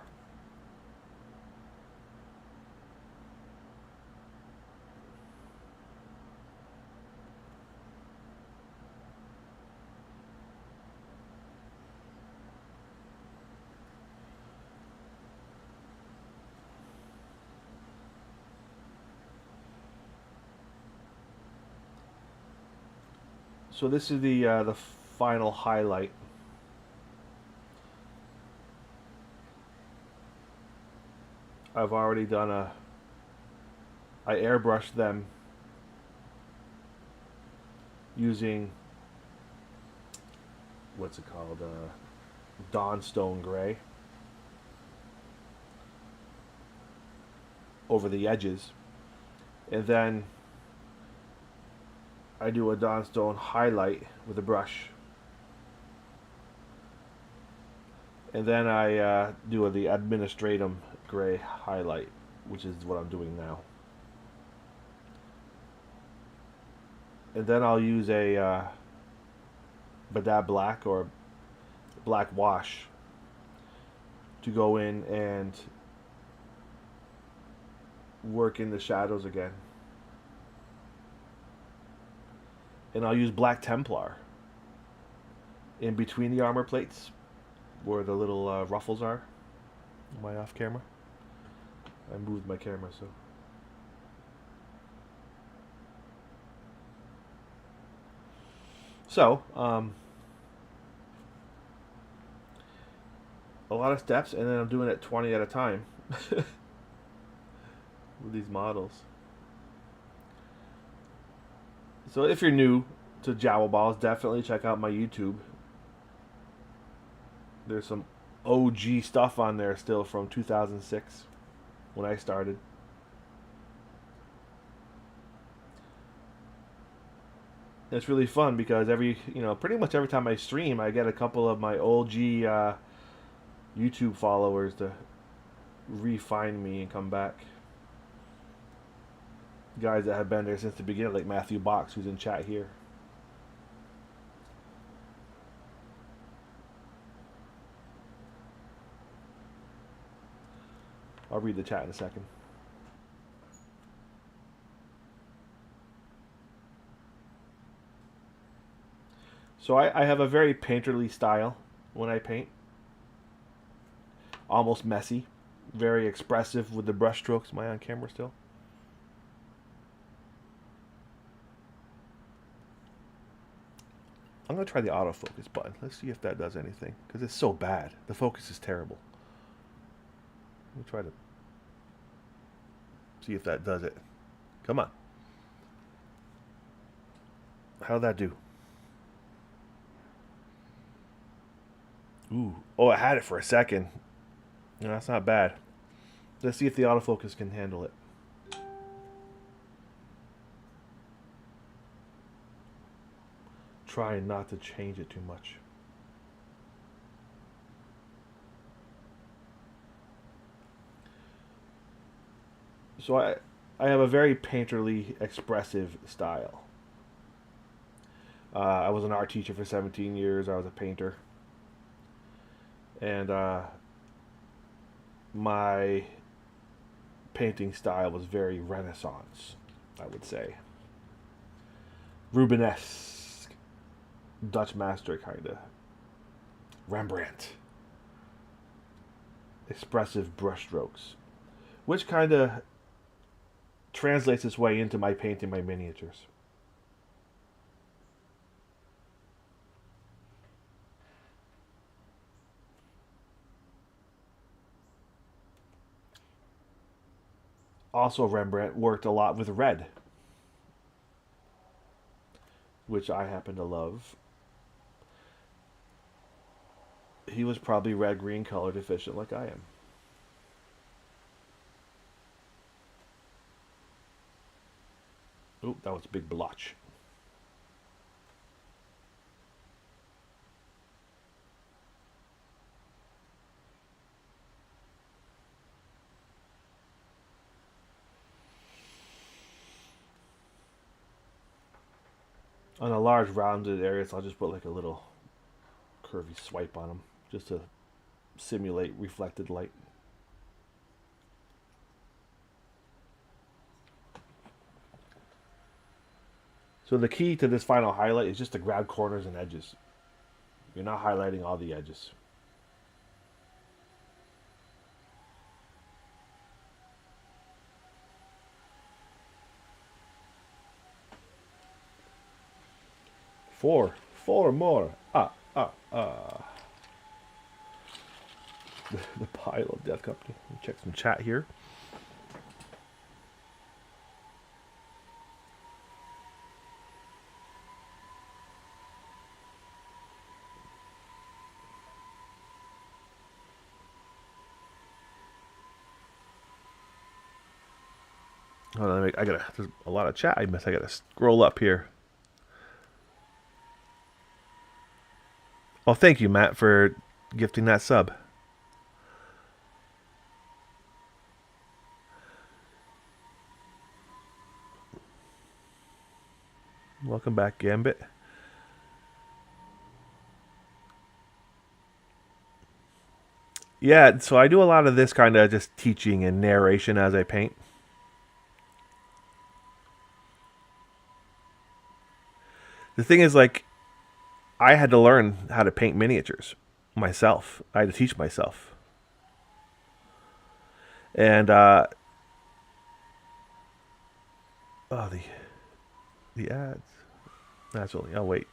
So this is the final highlight. I've already done I airbrushed them using, what's it called, Dawnstone Gray over the edges, and then I do a Dawnstone highlight with a brush, and then I do the Administratum Gray highlight, which is what I'm doing now. And then I'll use a Badab Black or Black Wash to go in and work in the shadows again. And I'll use Black Templar in between the armor plates where the little ruffles are. Am I off camera? I moved my camera, so. So, a lot of steps, and then I'm doing it 20 at a time with these models. So if you're new to Jawaballs, definitely check out my YouTube. There's some OG stuff on there still from 2006 when I started. It's really fun because pretty much every time I stream, I get a couple of my OG YouTube followers to re-find me and come back. Guys that have been there since the beginning, like Matthew Box, who's in chat here. I'll read the chat in a second. So I have a very painterly style when I paint. Almost messy. Very expressive with the brush strokes. Am I on camera still? I'm going to try the autofocus button. Let's see if that does anything. Because it's so bad. The focus is terrible. Let me try to see if that does it. Come on. How'd that do? Ooh. Oh, I had it for a second. No, that's not bad. Let's see if the autofocus can handle it. Trying not to change it too much. So I have a very painterly, expressive style. I was an art teacher for 17 years. I was a painter. And my painting style was very Renaissance, I would say. Rubenesque. Dutch master, kind of. Rembrandt. Expressive brushstrokes. Which kind of translates its way into my painting my miniatures. Also, Rembrandt worked a lot with red. which I happen to love. He was probably red green color deficient like I am. Oh, that was a big blotch. On a large rounded areas, I'll just put like a little curvy swipe on them just to simulate reflected light. So the key to this final highlight is just to grab corners and edges. You're not highlighting all the edges. Four more. The pile of death company. Check some chat here. Hold on, there's a lot of chat I missed. I gotta scroll up here. Well, thank you, Matt, for gifting that sub. Welcome back, Gambit. Yeah, so I do a lot of this kind of just teaching and narration as I paint. The thing is, like, I had to learn how to paint miniatures myself. I had to teach myself. And, oh, the ads. That's only, oh, wait.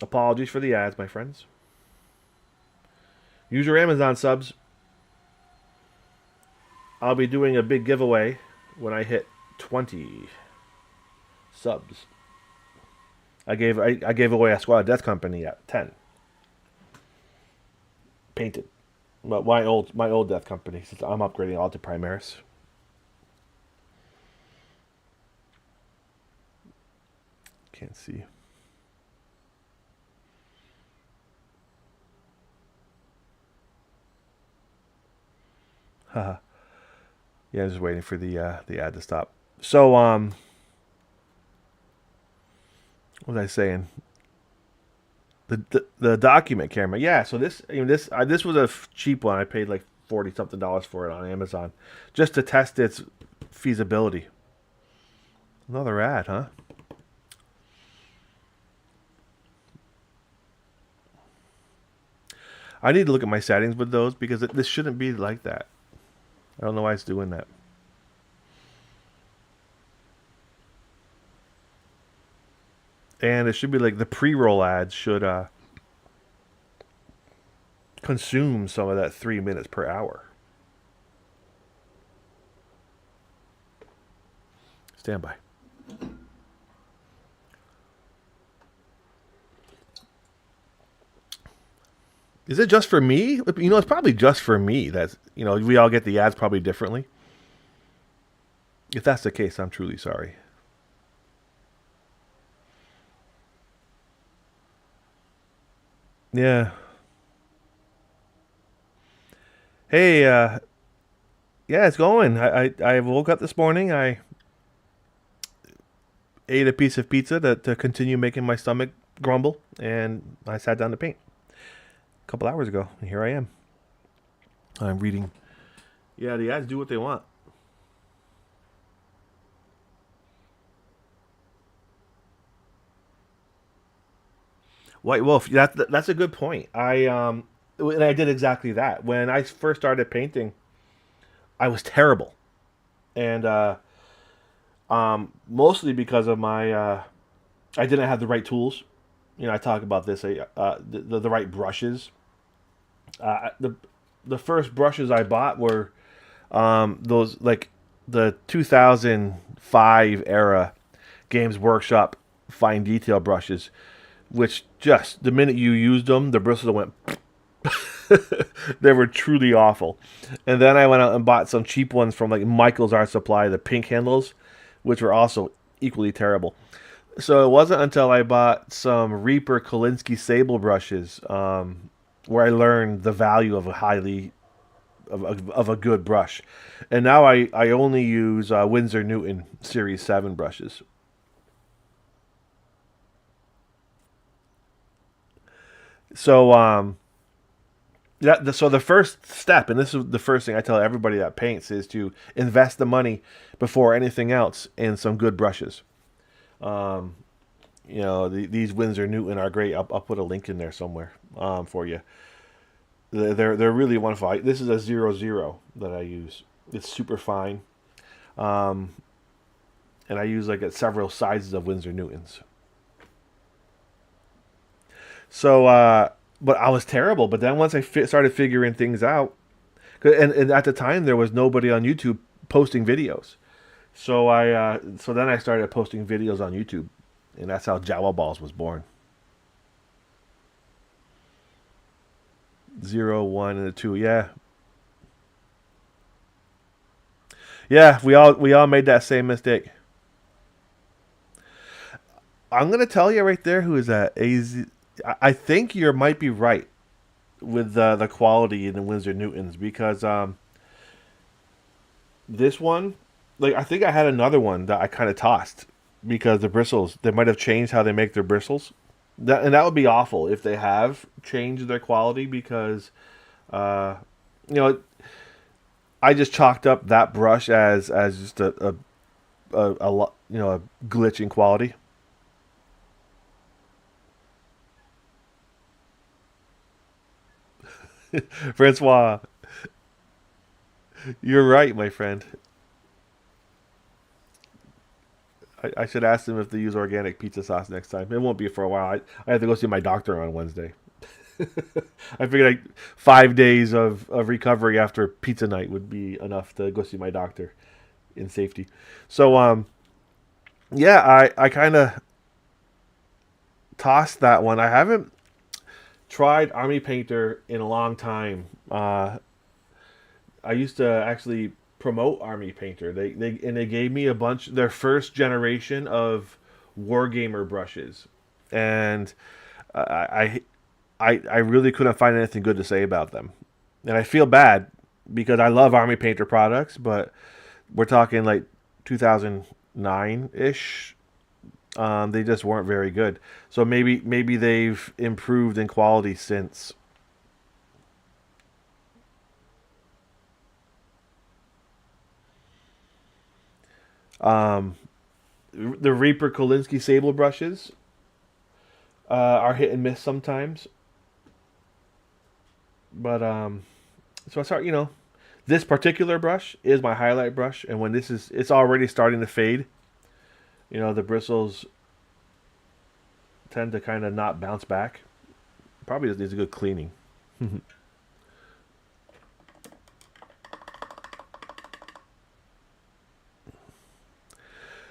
Apologies for the ads, my friends. Use your Amazon subs. I'll be doing a big giveaway when I hit 20 subs. I gave away a Squad of Death Company at 10. Painted. My old Death Company. Since I'm upgrading all to Primaris. Can't see. Haha. Yeah, I'm just waiting for the ad to stop. So what was I saying? The document camera. Yeah, so this was a cheap one. I paid like 40 something dollars for it on Amazon just to test its feasibility. Another ad, huh? I need to look at my settings with those because this shouldn't be like that. I don't know why it's doing that. And it should be like the pre-roll ads should consume some of that 3 minutes per hour. Stand by. Is it just for me? You know, it's probably just for me. That's, you know, we all get the ads probably differently. If that's the case, I'm truly sorry. Yeah. Hey, yeah, it's going. I woke up this morning. I ate a piece of pizza to continue making my stomach grumble, and I sat down to paint a couple hours ago. And here I am. I'm reading. Yeah, the ads do what they want. White Wolf. That's a good point. And I did exactly that when I first started painting. I was terrible, and mostly because of my I didn't have the right tools. You know, I talk about this. The right brushes. The first brushes I bought were those like the 2005 era Games Workshop fine detail brushes, which just the minute you used them, the bristles went. They were truly awful. And then I went out and bought some cheap ones from like Michael's Art Supply, the pink handles, which were also equally terrible. So it wasn't until I bought some Reaper Kolinsky Sable brushes where I learned the value of a of a good brush. And now I only use Winsor Newton Series 7 brushes. So so the first step, and this is the first thing I tell everybody that paints, is to invest the money before anything else in some good brushes. Um, these Winsor Newton are great. I'll put a link in there somewhere for you. They're really wonderful. This is a 00 that I use. It's super fine, um, and I use like several sizes of Winsor Newtons. So, but I was terrible. But then once I started figuring things out, and at the time there was nobody on YouTube posting videos. So then I started posting videos on YouTube, and that's how Jawaballs was born. 0, 1, and a 2. Yeah, yeah. We all made that same mistake. I'm gonna tell you right there who is that. Az. I think you might be right with the quality in the Winsor Newtons because this one, like I think I had another one that I kind of tossed because the bristles they might have changed how they make their bristles. That would be awful if they have changed their quality because uh, you know I just chalked up that brush as just a glitch in quality. Francois, you're right, my friend. I should ask them if they use organic pizza sauce next time. It won't be for a while. I have to go see my doctor on Wednesday. I figured like 5 days of recovery after pizza night would be enough to go see my doctor in safety. So yeah, I kind of tossed that one. I haven't tried Army Painter in a long time. I used to actually promote Army Painter. They gave me a bunch their first generation of Wargamer brushes, and I I really couldn't find anything good to say about them, and I feel bad because I love Army Painter products, but we're talking like 2009 ish. They just weren't very good. So maybe they've improved in quality since. Um, the Reaper Kolinsky Sable brushes are hit and miss sometimes, but so I start this particular brush is my highlight brush, and when it's already starting to fade. The bristles tend to kind of not bounce back. Probably just needs a good cleaning.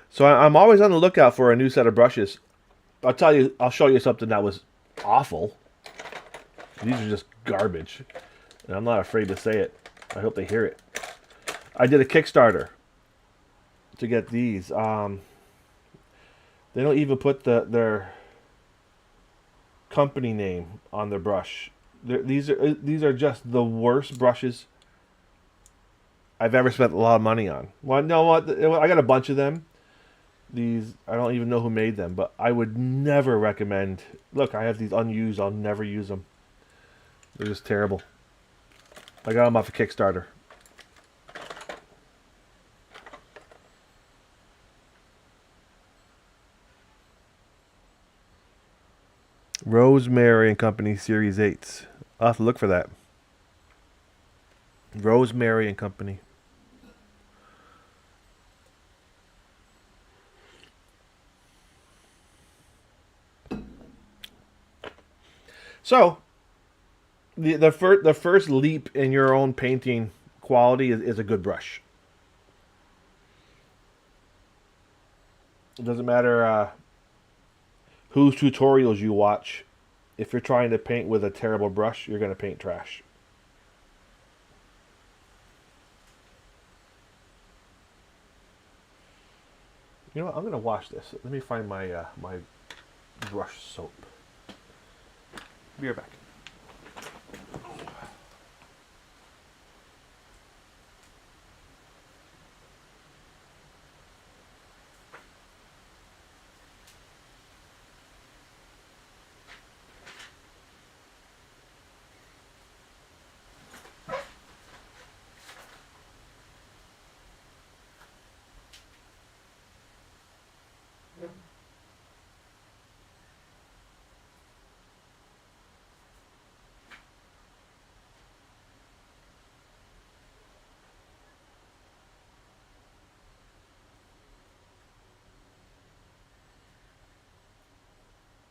So I'm always on the lookout for a new set of brushes. I'll show you something that was awful. These are just garbage, and I'm not afraid to say it. I hope they hear it. I did a Kickstarter to get these. They don't even put their company name on the brush. These are just the worst brushes I've ever spent a lot of money on. Well, no, what I got a bunch of them. These I don't even know who made them, but I would never recommend. Look, I have these unused. I'll never use them. They're just terrible. I got them off a Kickstarter. Rosemary and Company Series 8s. I'll have to look for that. Rosemary and Company. So, The first leap in your own painting quality is a good brush. It doesn't matter whose tutorials you watch. If you're trying to paint with a terrible brush, you're going to paint trash. You know what? I'm going to wash this. Let me find my brush soap. Be right back.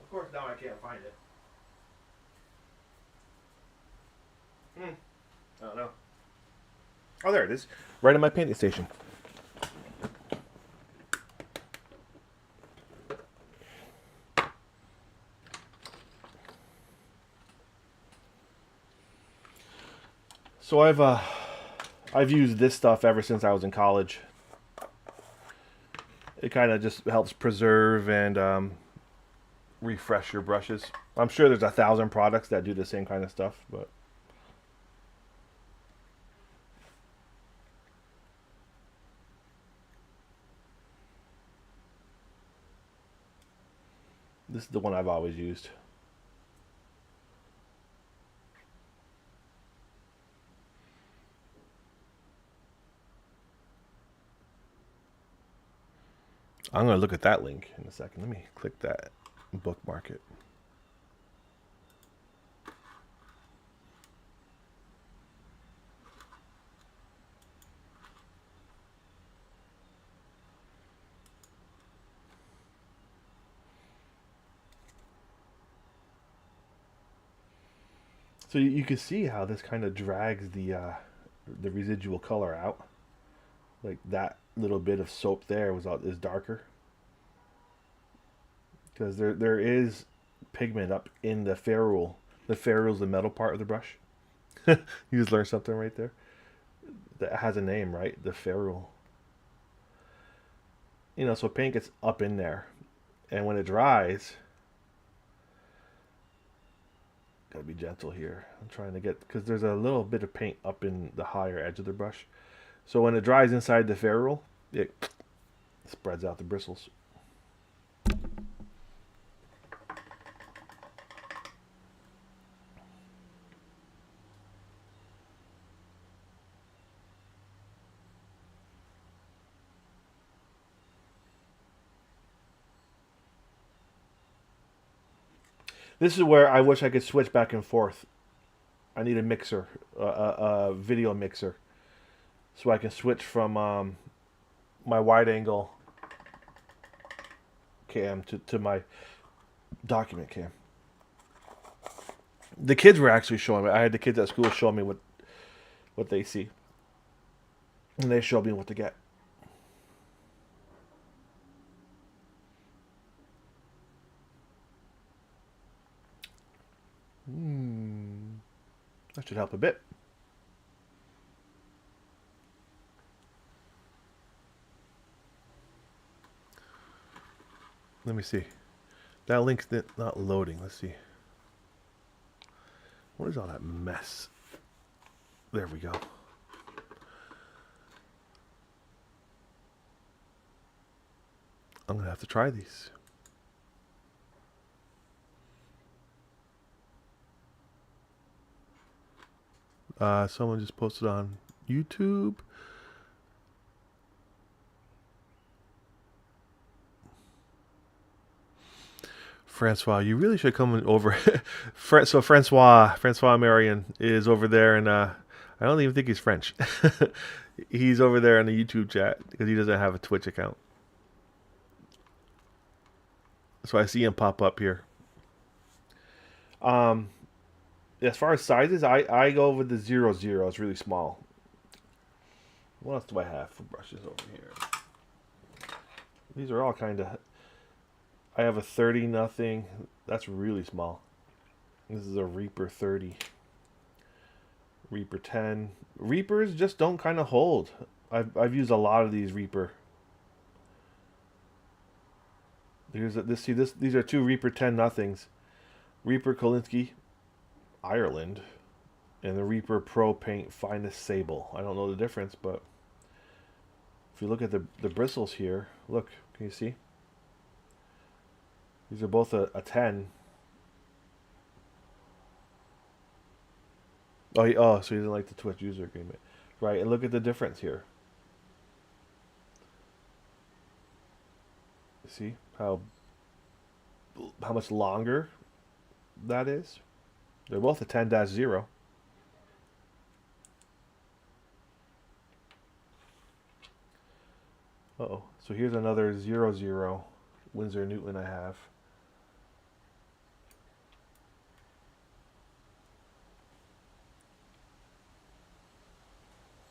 Of course, now I can't find it. I don't know. Oh, there it is. Right in my painting station. So I've used this stuff ever since I was in college. It kind of just helps preserve and refresh your brushes. I'm sure there's 1,000 products that do the same kind of stuff, but this is the one I've always used. I'm going to look at that link in a second. Let me click that and bookmark it. So you can see how this kind of drags the residual color out. Like that little bit of soap there is darker because there is pigment up in the ferrule. The ferrule is the metal part of the brush. You just learned something right there. That has a name, right? The ferrule. So paint gets up in there, and when it dries, gotta be gentle here. I'm trying to get because there's a little bit of paint up in the higher edge of the brush. So when it dries inside the ferrule, it spreads out the bristles. This is where I wish I could switch back and forth. I need a mixer, a video mixer, so I can switch from my wide angle cam to my document cam. The kids were actually showing me. I had the kids at school showing me what they see, and they showed me what to get. That should help a bit. Let me see. That link's not loading. Let's see. What is all that mess? There we go. I'm going to have to try these. Someone just posted on YouTube. Francois, you really should come over. So Francois Marion is over there, and I don't even think he's French. He's over there in the YouTube chat because he doesn't have a Twitch account. So I see him pop up here. as far as sizes, I go with the 00. It's really small. What else do I have for brushes over here? These are all kind of. I have a 30 nothing. That's really small. This is a Reaper 30. Reaper 10. Reapers just don't kind of hold. I've used a lot of these Reaper. These are two Reaper 10 nothings. Reaper Kolinsky, Ireland, and the Reaper Pro Paint Finest Sable. I don't know the difference, but if you look at the bristles here, look, can you see? These are both a 10. Oh, so he doesn't like the Twitch user agreement. Right, and look at the difference here. See how much longer that is? They're both a 10-0. Uh-oh. So here's another 00 Winsor Newton I have.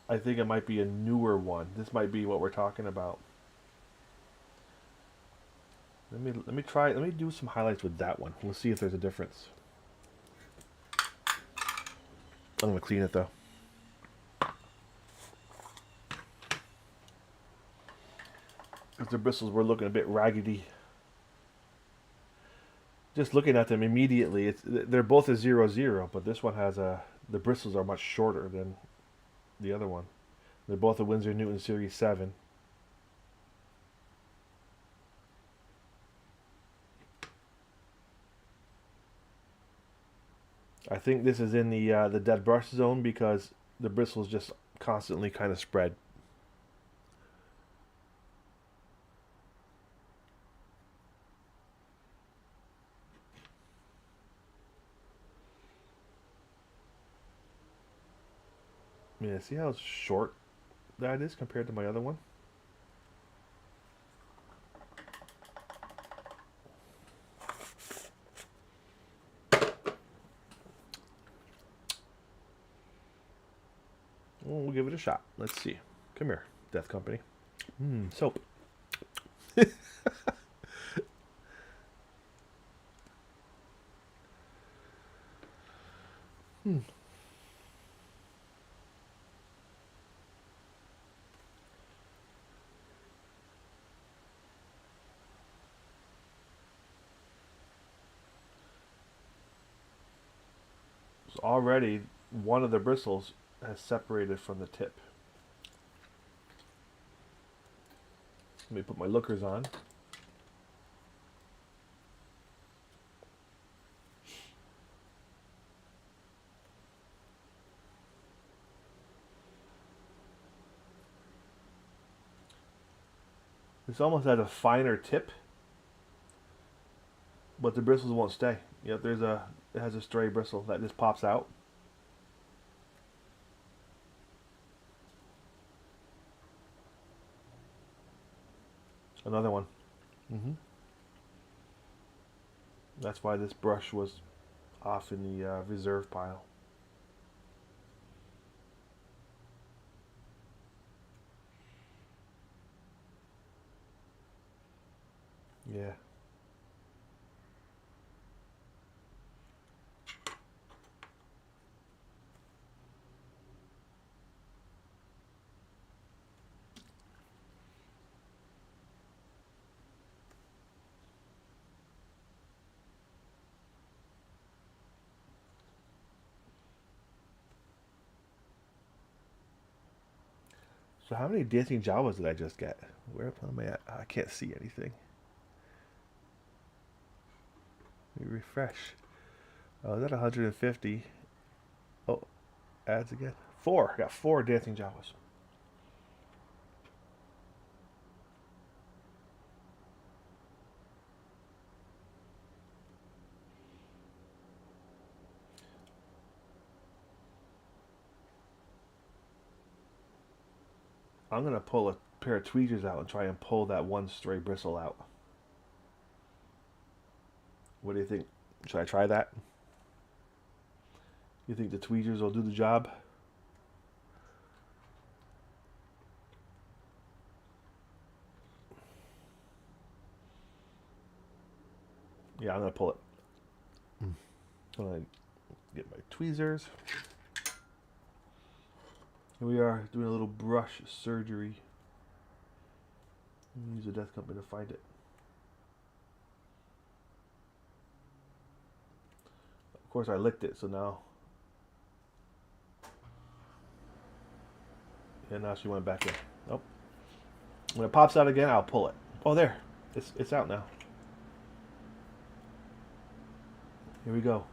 I think it might be a newer one. This might be what we're talking about. Let me do some highlights with that one. We'll see if there's a difference. I'm gonna clean it though. Because the bristles were looking a bit raggedy. Just looking at them immediately, they're both a 00, but this one has the bristles are much shorter than the other one. They're both a Winsor Newton Series 7. I think this is in the dead brush zone because the bristles just constantly kind of spread. Yeah, see how short that is compared to my other one? Well, we'll give it a shot. Let's see. Come here, Death Company. Soap. So already, one of the bristles has separated from the tip. Let me put my lookers on. This almost has a finer tip, but the bristles won't stay. Yep, it has a stray bristle that just pops out. Another one. That's why this brush was off in the reserve pile. Yeah. So how many dancing Jawas did I just get? Where am I at? I can't see anything. Let me refresh. Oh, is that 150? Oh, ads again. 4. I got 4 dancing Jawas. I'm going to pull a pair of tweezers out and try and pull that one stray bristle out. What do you think? Should I try that? You think the tweezers will do the job? Yeah, I'm gonna pull it. I'm gonna get my tweezers. Here we are doing a little brush surgery. Use the death company to find it. Of course, I licked it, so now. And now she went back in. Nope. When it pops out again, I'll pull it. Oh, there. It's out now. Here we go.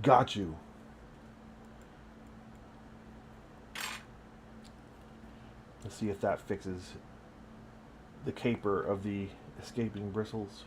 Got you. Let's see if that fixes the caper of the escaping bristles.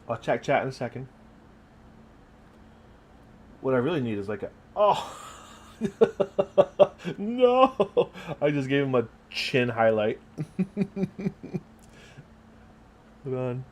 I'll check chat in a second. What I really need is like a... Oh! No! I just gave him a chin highlight. Hold on.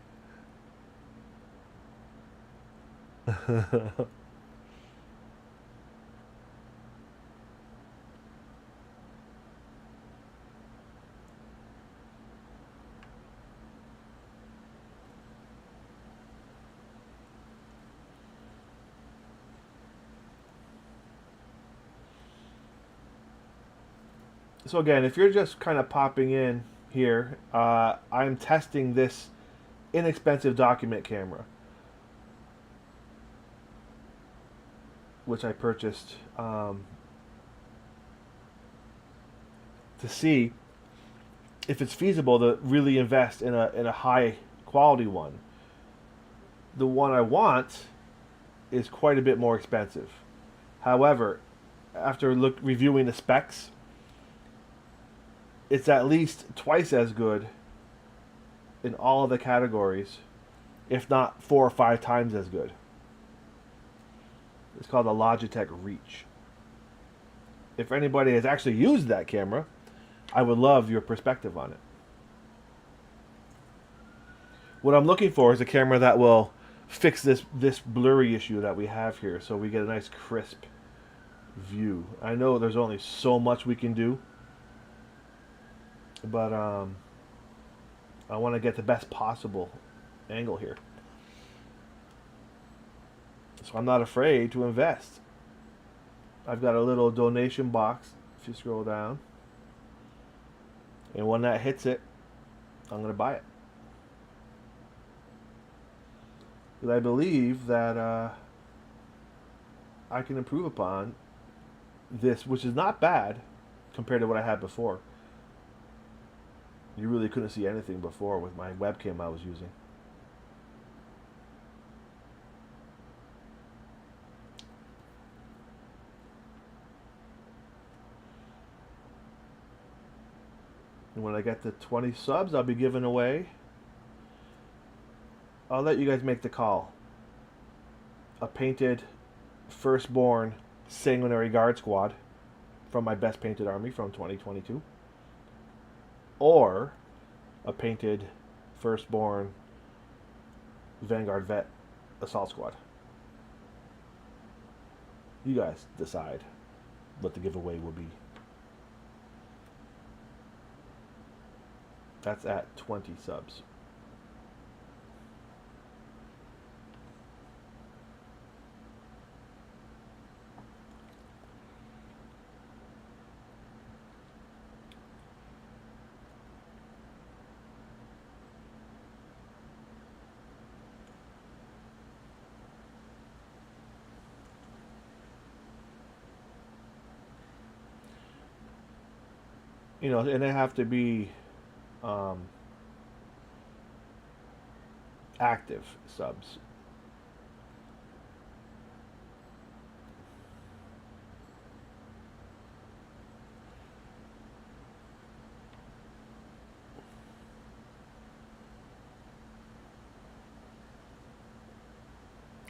So again, if you're just kind of popping in here, I'm testing this inexpensive document camera, which I purchased to see if it's feasible to really invest in a high quality one. The one I want is quite a bit more expensive. However, after reviewing the specs, it's at least twice as good in all of the categories, if not 4 or 5 times as good. It's called the Logitech Reach. If anybody has actually used that camera, I would love your perspective on it. What I'm looking for is a camera that will fix this blurry issue that we have here, so we get a nice crisp view. I know there's only so much we can do, but I want to get the best possible angle here. So I'm not afraid to invest. I've got a little donation box if you scroll down. And when that hits it, I'm going to buy it. Because I believe that I can improve upon this, which is not bad compared to what I had before. You really couldn't see anything before with my webcam I was using. And when I get to 20 subs, I'll be giving away... I'll let you guys make the call. A painted Firstborn Sanguinary Guard Squad from my Best Painted Army from 2022. Or a painted Firstborn Vanguard Vet Assault Squad. You guys decide what the giveaway will be. That's at 20 subs. And they have to be um, active subs.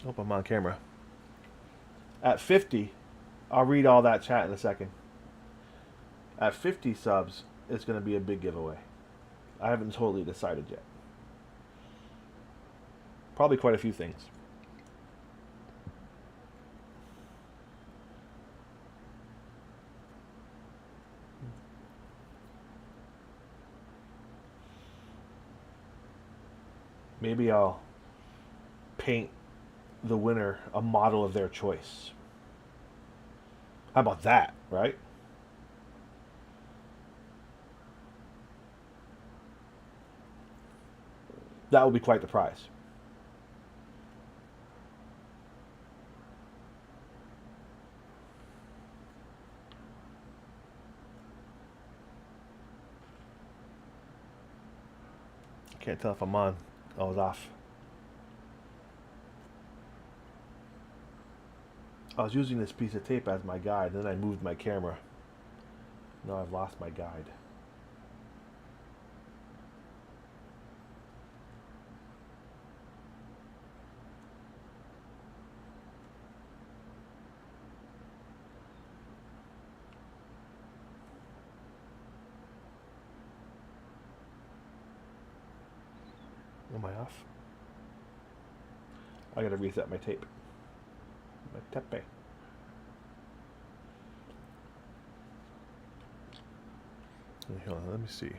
Hope I'm on camera. At 50, I'll read all that chat in a second. At 50 subs, it's going to be a big giveaway. I haven't totally decided yet. Probably quite a few things. Maybe I'll paint the winner a model of their choice. How about that, right? That would be quite the prize. Can't tell if I'm on. I was off. I was using this piece of tape as my guide, then I moved my camera. Now I've lost my guide. Am I off? I gotta reset my tape. My tepe. Hold on, let me see.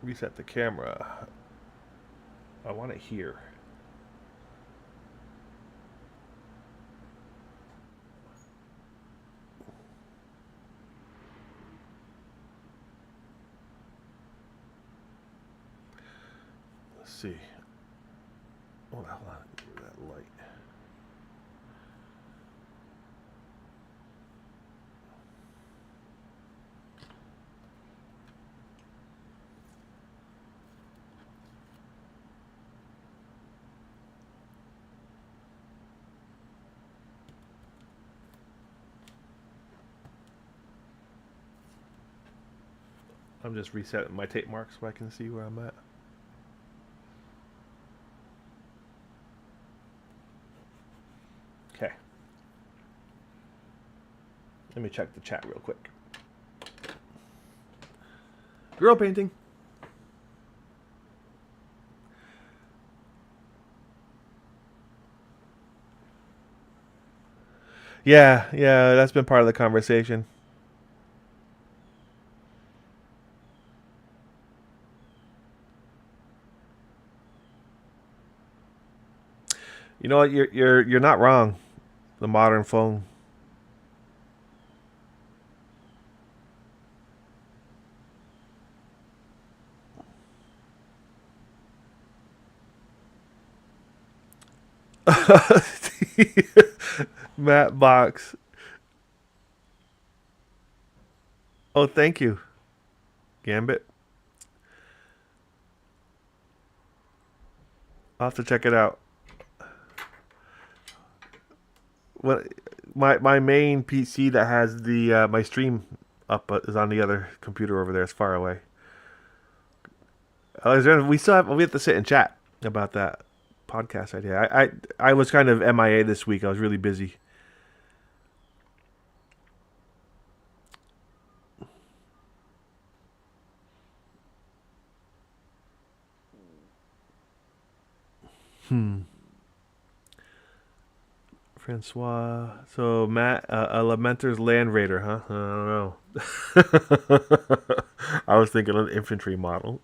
Reset the camera. I want it here. Let's see. Oh, hold on. That light. I'm just resetting my tape mark so I can see where I'm at. Okay. Let me check the chat real quick. Girl painting. Yeah, that's been part of the conversation. You know what? You're not wrong. The modern phone. Matte box. Oh, thank you, Gambit. I'll have to check it out. What my main PC that has the my stream up is on the other computer over there. It's far away. We have to sit and chat about that podcast idea. I was kind of MIA this week. I was really busy. Hmm. Francois. So Matt, a Lamenter's Land Raider, huh? I don't know. I was thinking of an infantry model.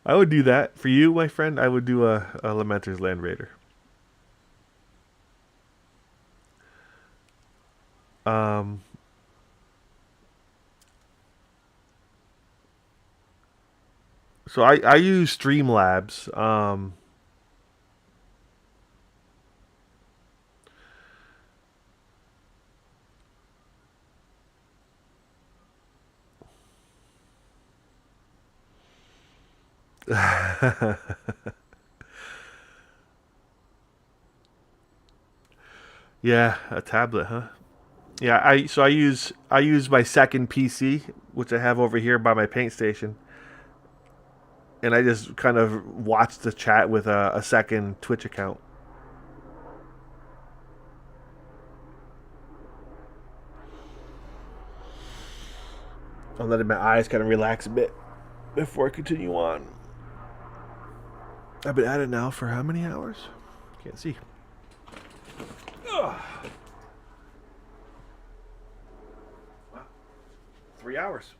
I would do that for you, my friend. I would do a Lamenter's Land Raider. Um, so I use Streamlabs. Yeah, a tablet, huh? Yeah, I use my second PC, which I have over here by my paint station, and I just kind of watch the chat with a second Twitch account. I'm letting my eyes kind of relax a bit before I continue on. I've been at it now for how many hours? Can't see. Ugh. 3 hours.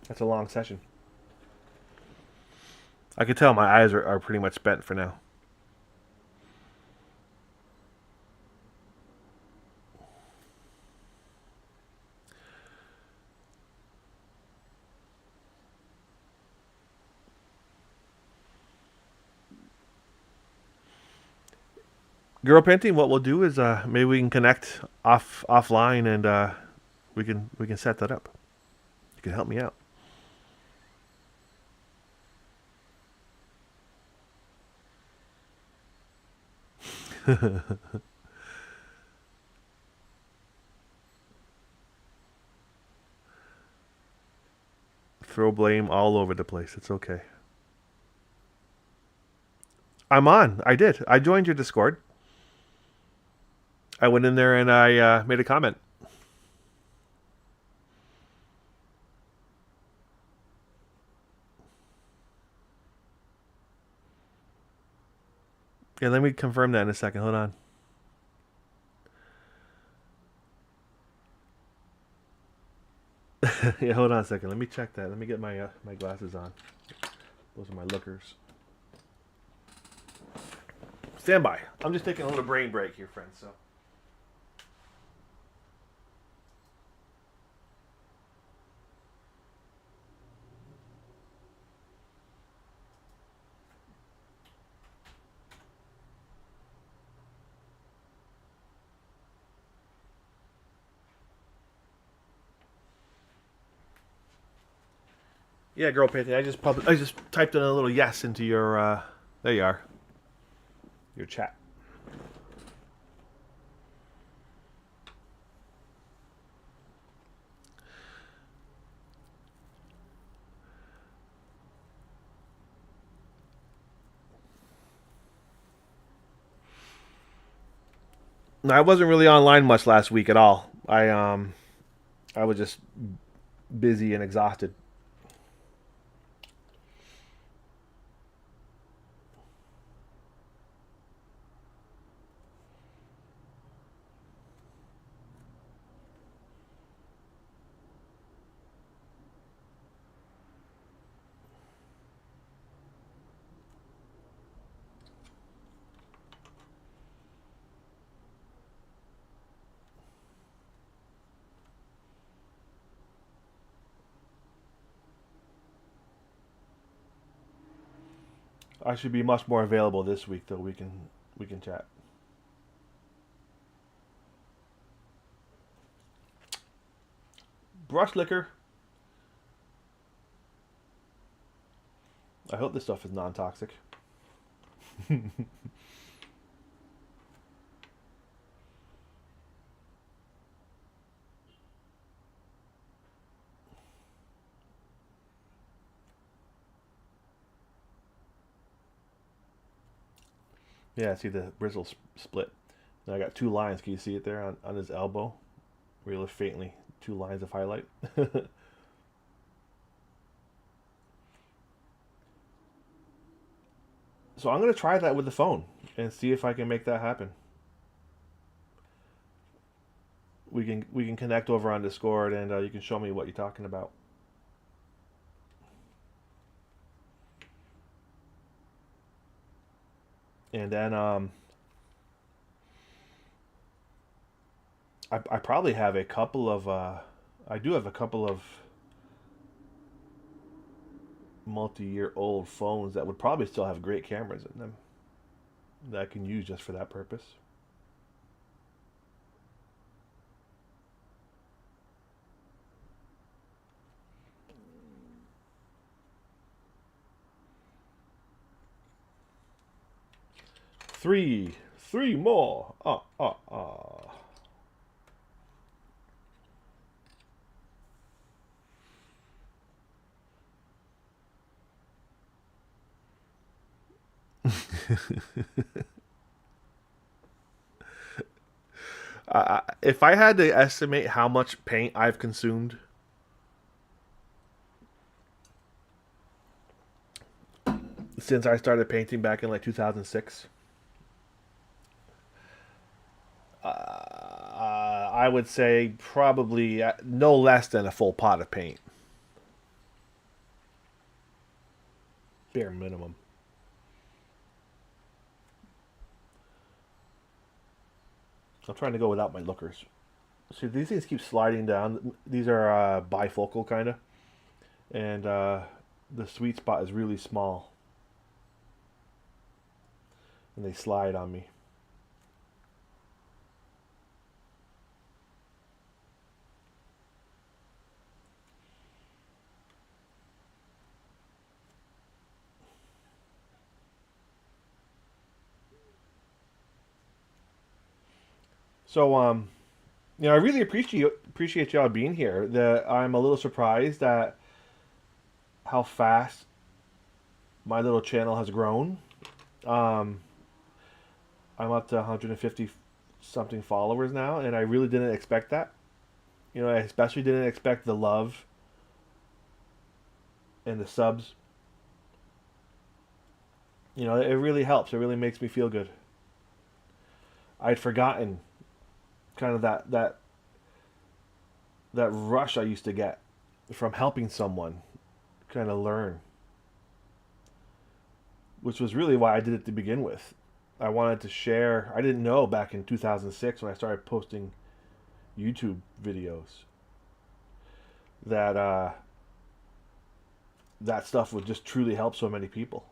That's a long session. I can tell my eyes are pretty much spent for now. Girl painting. What we'll do is maybe we can connect offline and we can set that up. You can help me out. Throw blame all over the place. It's okay. I'm on. I did. I joined your Discord. I went in there and I made a comment. Yeah, let me confirm that in a second. Hold on. Yeah, hold on a second. Let me check that. Let me get my glasses on. Those are my lookers. Stand by. I'm just taking a little brain break here, friends. So. Yeah, girl painting. I just typed in a little yes into your. There you are. Your chat. No, I wasn't really online much last week at all. I was just busy and exhausted. I should be much more available this week, though. We can chat. Brush liquor. I hope this stuff is non-toxic. Yeah, see the bristle split. And I got two lines. Can you see it there on his elbow? Really faintly, two lines of highlight. So I'm gonna try that with the phone and see if I can make that happen. We can connect over on Discord and you can show me what you're talking about. And then I probably have a couple of I do have a couple of multi-year old phones that would probably still have great cameras in them that I can use just for that purpose. Three more. If I had to estimate how much paint I've consumed since I started painting back in like 2006, I would say probably no less than a full pot of paint, bare minimum. I'm trying to go without my lookers. See, these things keep sliding down. These are bifocal kind of, and the sweet spot is really small, and they slide on me. So I really appreciate y'all being here. I'm a little surprised at how fast my little channel has grown. Um, I'm up to 150 something followers now, and I really didn't expect that. I especially didn't expect the love and the subs. It really helps. It really makes me feel good. I'd forgotten kind of that rush I used to get from helping someone kind of learn, which was really why I did it to begin with. I wanted to share. I didn't know back in 2006 when I started posting YouTube videos that that stuff would just truly help so many people.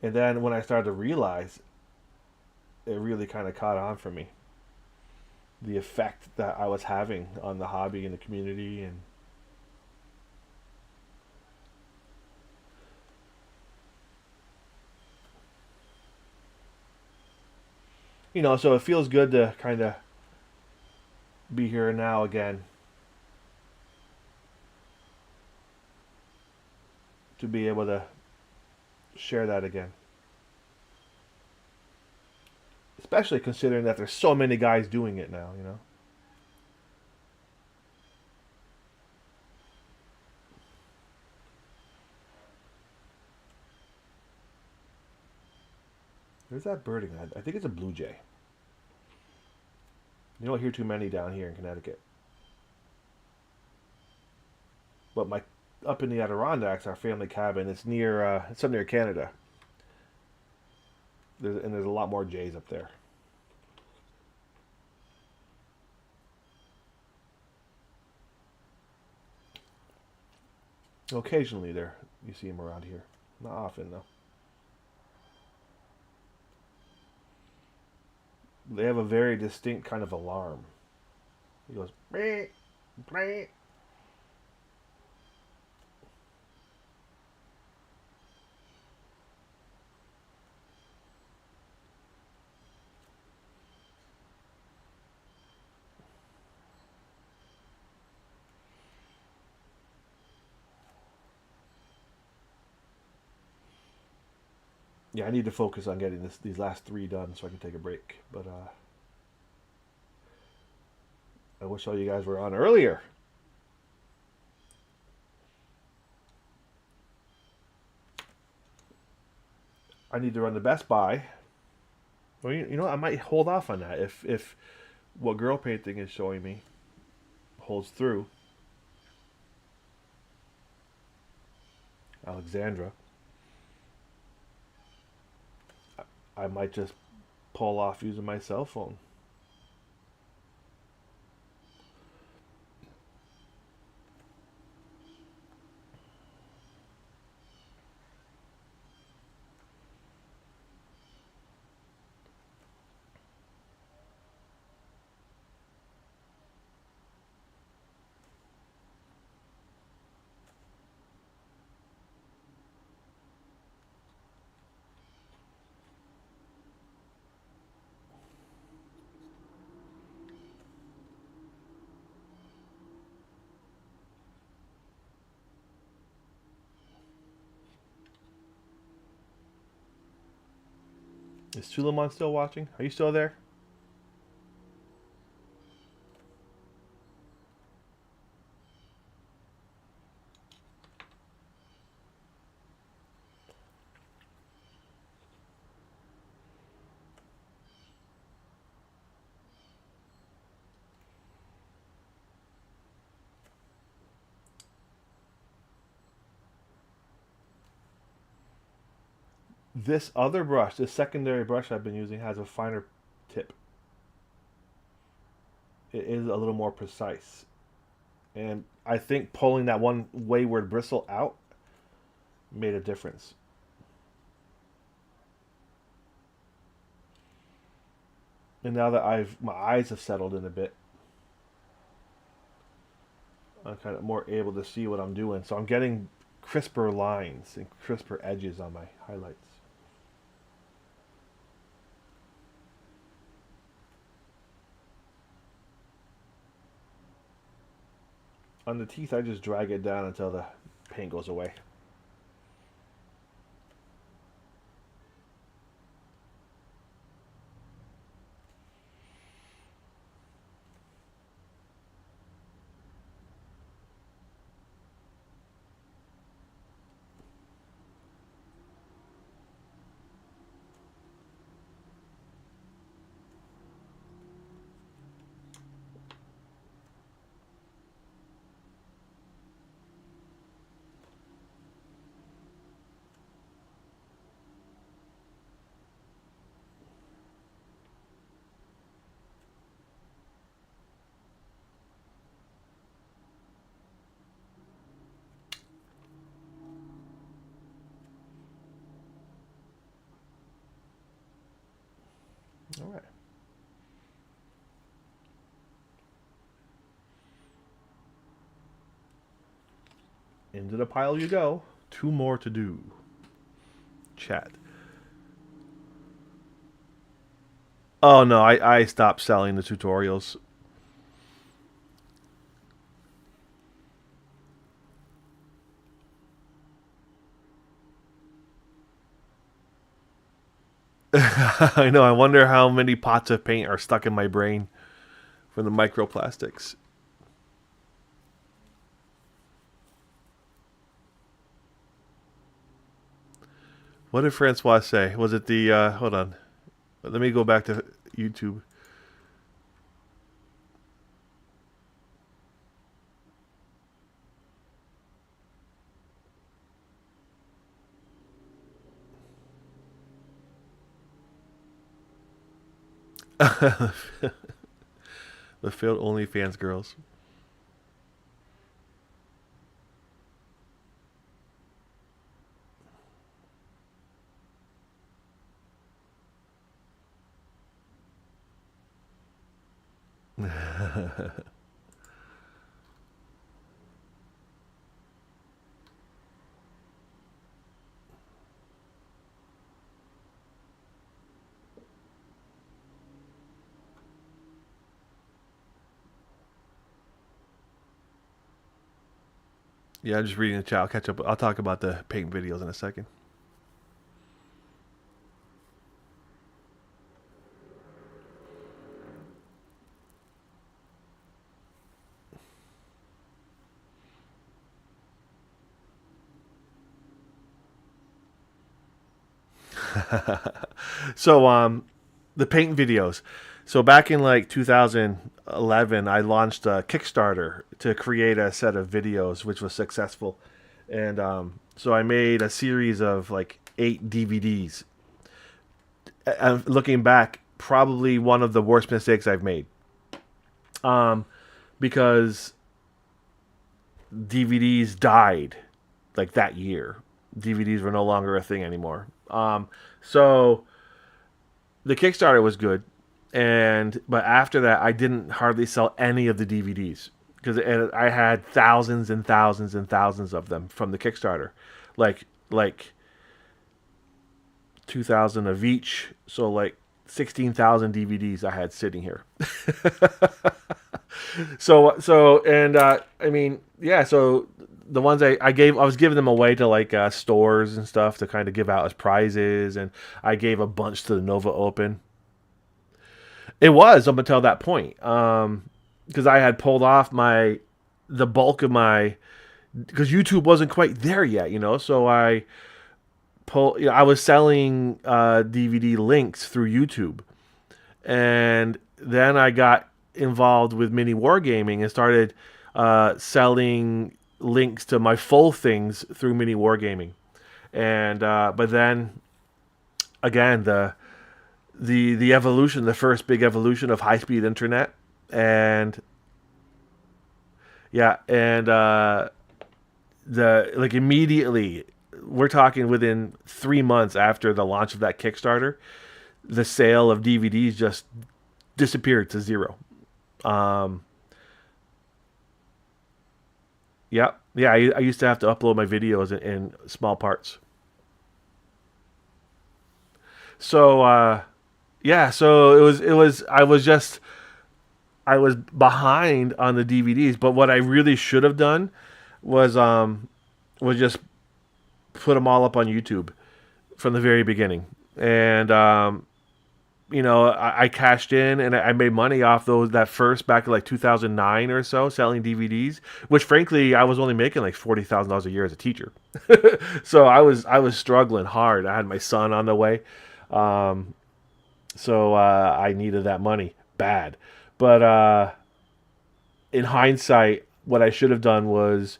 And then when I started to realize, it really kind of caught on for me. The effect that I was having on the hobby and the community, and so it feels good to kind of be here now again, to be able to share that again. Especially considering that there's so many guys doing it now. There's that birding. I think it's a blue jay. You don't hear too many down here in Connecticut. But my up in the Adirondacks, our family cabin, it's up near Canada. There's a lot more jays up there. Occasionally, there you see them around here. Not often though. They have a very distinct kind of alarm. He goes, "Beep, beep." Yeah, I need to focus on getting these last three done so I can take a break. But I wish all you guys were on earlier. I need to run to Best Buy. Well, I might hold off on that if what girl painting is showing me holds through. Alexandra. I might just pull off using my cell phone. Is Suleiman still watching? Are you still there? This other brush, this secondary brush I've been using, has a finer tip. It is a little more precise. And I think pulling that one wayward bristle out made a difference. And now that my eyes have settled in a bit, I'm kind of more able to see what I'm doing. So I'm getting crisper lines and crisper edges on my highlights. On the teeth, I just drag it down until the paint goes away. All right. Into the pile you go. 2 more to do. Chat. Oh no, I stopped selling the tutorials. I know, I wonder how many pots of paint are stuck in my brain from the microplastics. What did Francois say? Was it the hold on. Let me go back to YouTube. The failed OnlyFans girls. Yeah, I'm just reading the chat. I'll catch up. I'll talk about the paint videos in a second. So the paint videos. So back in like 2011, I launched a Kickstarter to create a set of videos, which was successful. And so I made a series of like 8 DVDs. And looking back, probably one of the worst mistakes I've made. Because DVDs died like that year. DVDs were no longer a thing anymore. So the Kickstarter was good, but after that, I didn't hardly sell any of the DVDs because I had thousands and thousands and thousands of them from the Kickstarter, like 2,000 of each, so like 16,000 DVDs I had sitting here. So I mean, yeah. So the ones I was giving them away to like stores and stuff to kind of give out as prizes, and I gave a bunch to the Nova Open. It was up until that point, because I had pulled off the bulk of my, because YouTube wasn't quite there yet, So I was selling DVD links through YouTube, and then I got involved with mini wargaming and started selling links to my full things through mini wargaming. And but then again, the evolution, the first big evolution of high speed internet, and yeah, and the like immediately, we're talking within 3 months after the launch of that Kickstarter, the sale of DVDs just disappeared to zero. Um, yeah, yeah. I used to have to upload my videos in small parts. So yeah, so it was I was behind on the DVDs, but what I really should have done was just put them all up on YouTube from the very beginning, and I cashed in and I made money off those that first back in like 2009 or so selling DVDs, which frankly I was only making like $40,000 a year as a teacher. So I was struggling hard. I had my son on the way, um, so I needed that money bad. But in hindsight, what I should have done was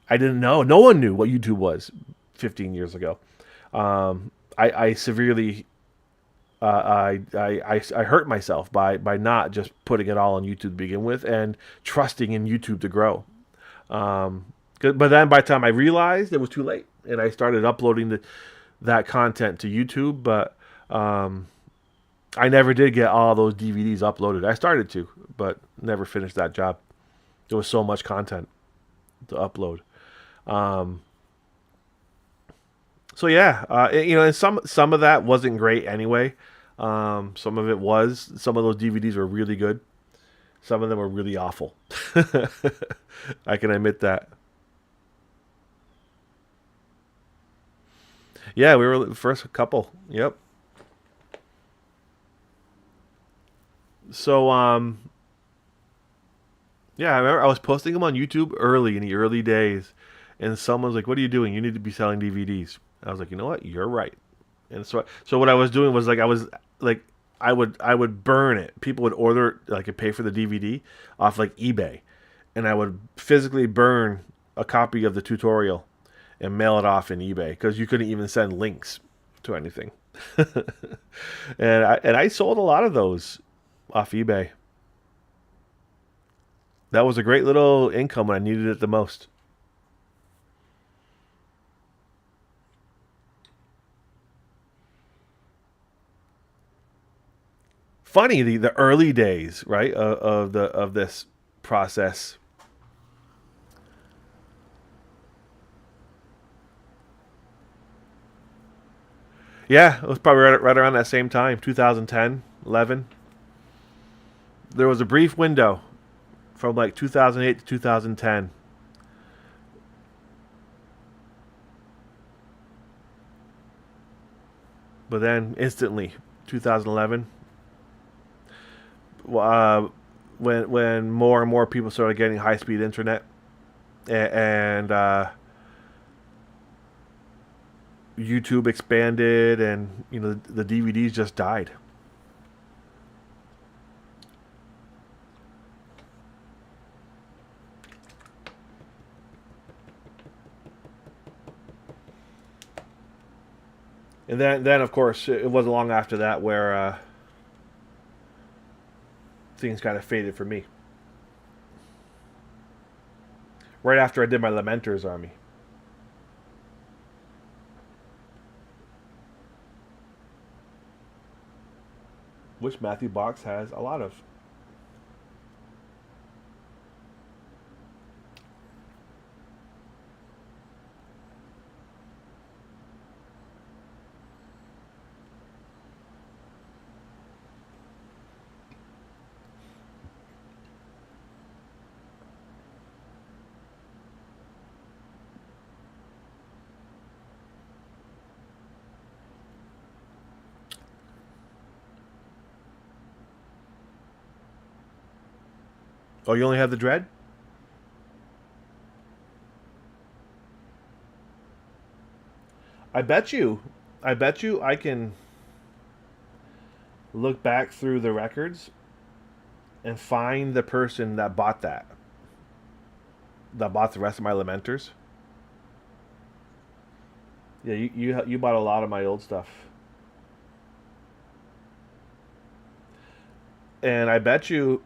I didn't know. No one knew what YouTube was 15 years ago. I severely I hurt myself by not just putting it all on YouTube to begin with and trusting in YouTube to grow. But then by the time I realized, it was too late, and I started uploading that content to YouTube. But I never did get all those DVDs uploaded. I started to, but never finished that job. There was so much content to upload. Um, so yeah, and some of that wasn't great anyway. Some of it was. Some of those DVDs were really good. Some of them were really awful. I can admit that. Yeah, we were the first couple. Yep. So yeah, I remember I was posting them on YouTube early in the early days, and someone was like, "What are you doing? You need to be selling DVDs." I was like, "You know what? You're right." And so what I was doing was like like I would burn it. People would order like and pay for the DVD off like eBay, and I would physically burn a copy of the tutorial and mail it off in eBay because you couldn't even send links to anything. And I sold a lot of those off eBay. That was a great little income when I needed it the most. Funny the early days, right, of this process. Yeah, it was probably right around that same time, 2010, 11. There was a brief window from like 2008 to 2010, but then instantly 2011, uh, when more and more people started getting high speed internet, and YouTube expanded, and the DVDs just died. And then of course it wasn't long after that where things kind of faded for me. Right after I did my Lamenter's Army, which Matthew Box has a lot of. Oh, you only have the dread? I bet you. I bet you I can look back through the records and find the person that bought that. That bought the rest of my Lamenters. Yeah, you bought a lot of my old stuff. And I bet you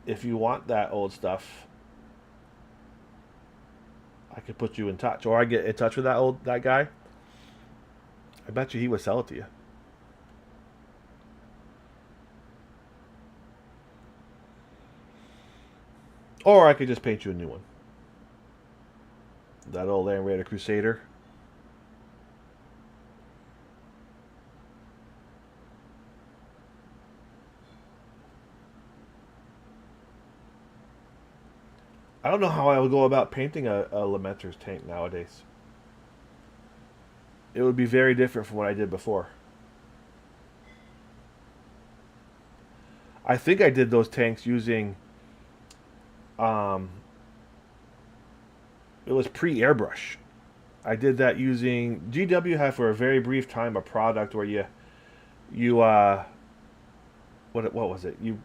if you want that old stuff, I could put you in touch, or I get in touch with that guy. I bet you he would sell it to you. Or I could just paint you a new one. That old Land Raider Crusader. I don't know how I would go about painting a Lamenter's tank nowadays. It would be very different from what I did before. I think I did those tanks using um, it was pre-airbrush. I did that using GW had for a very brief time a product where you what was it? You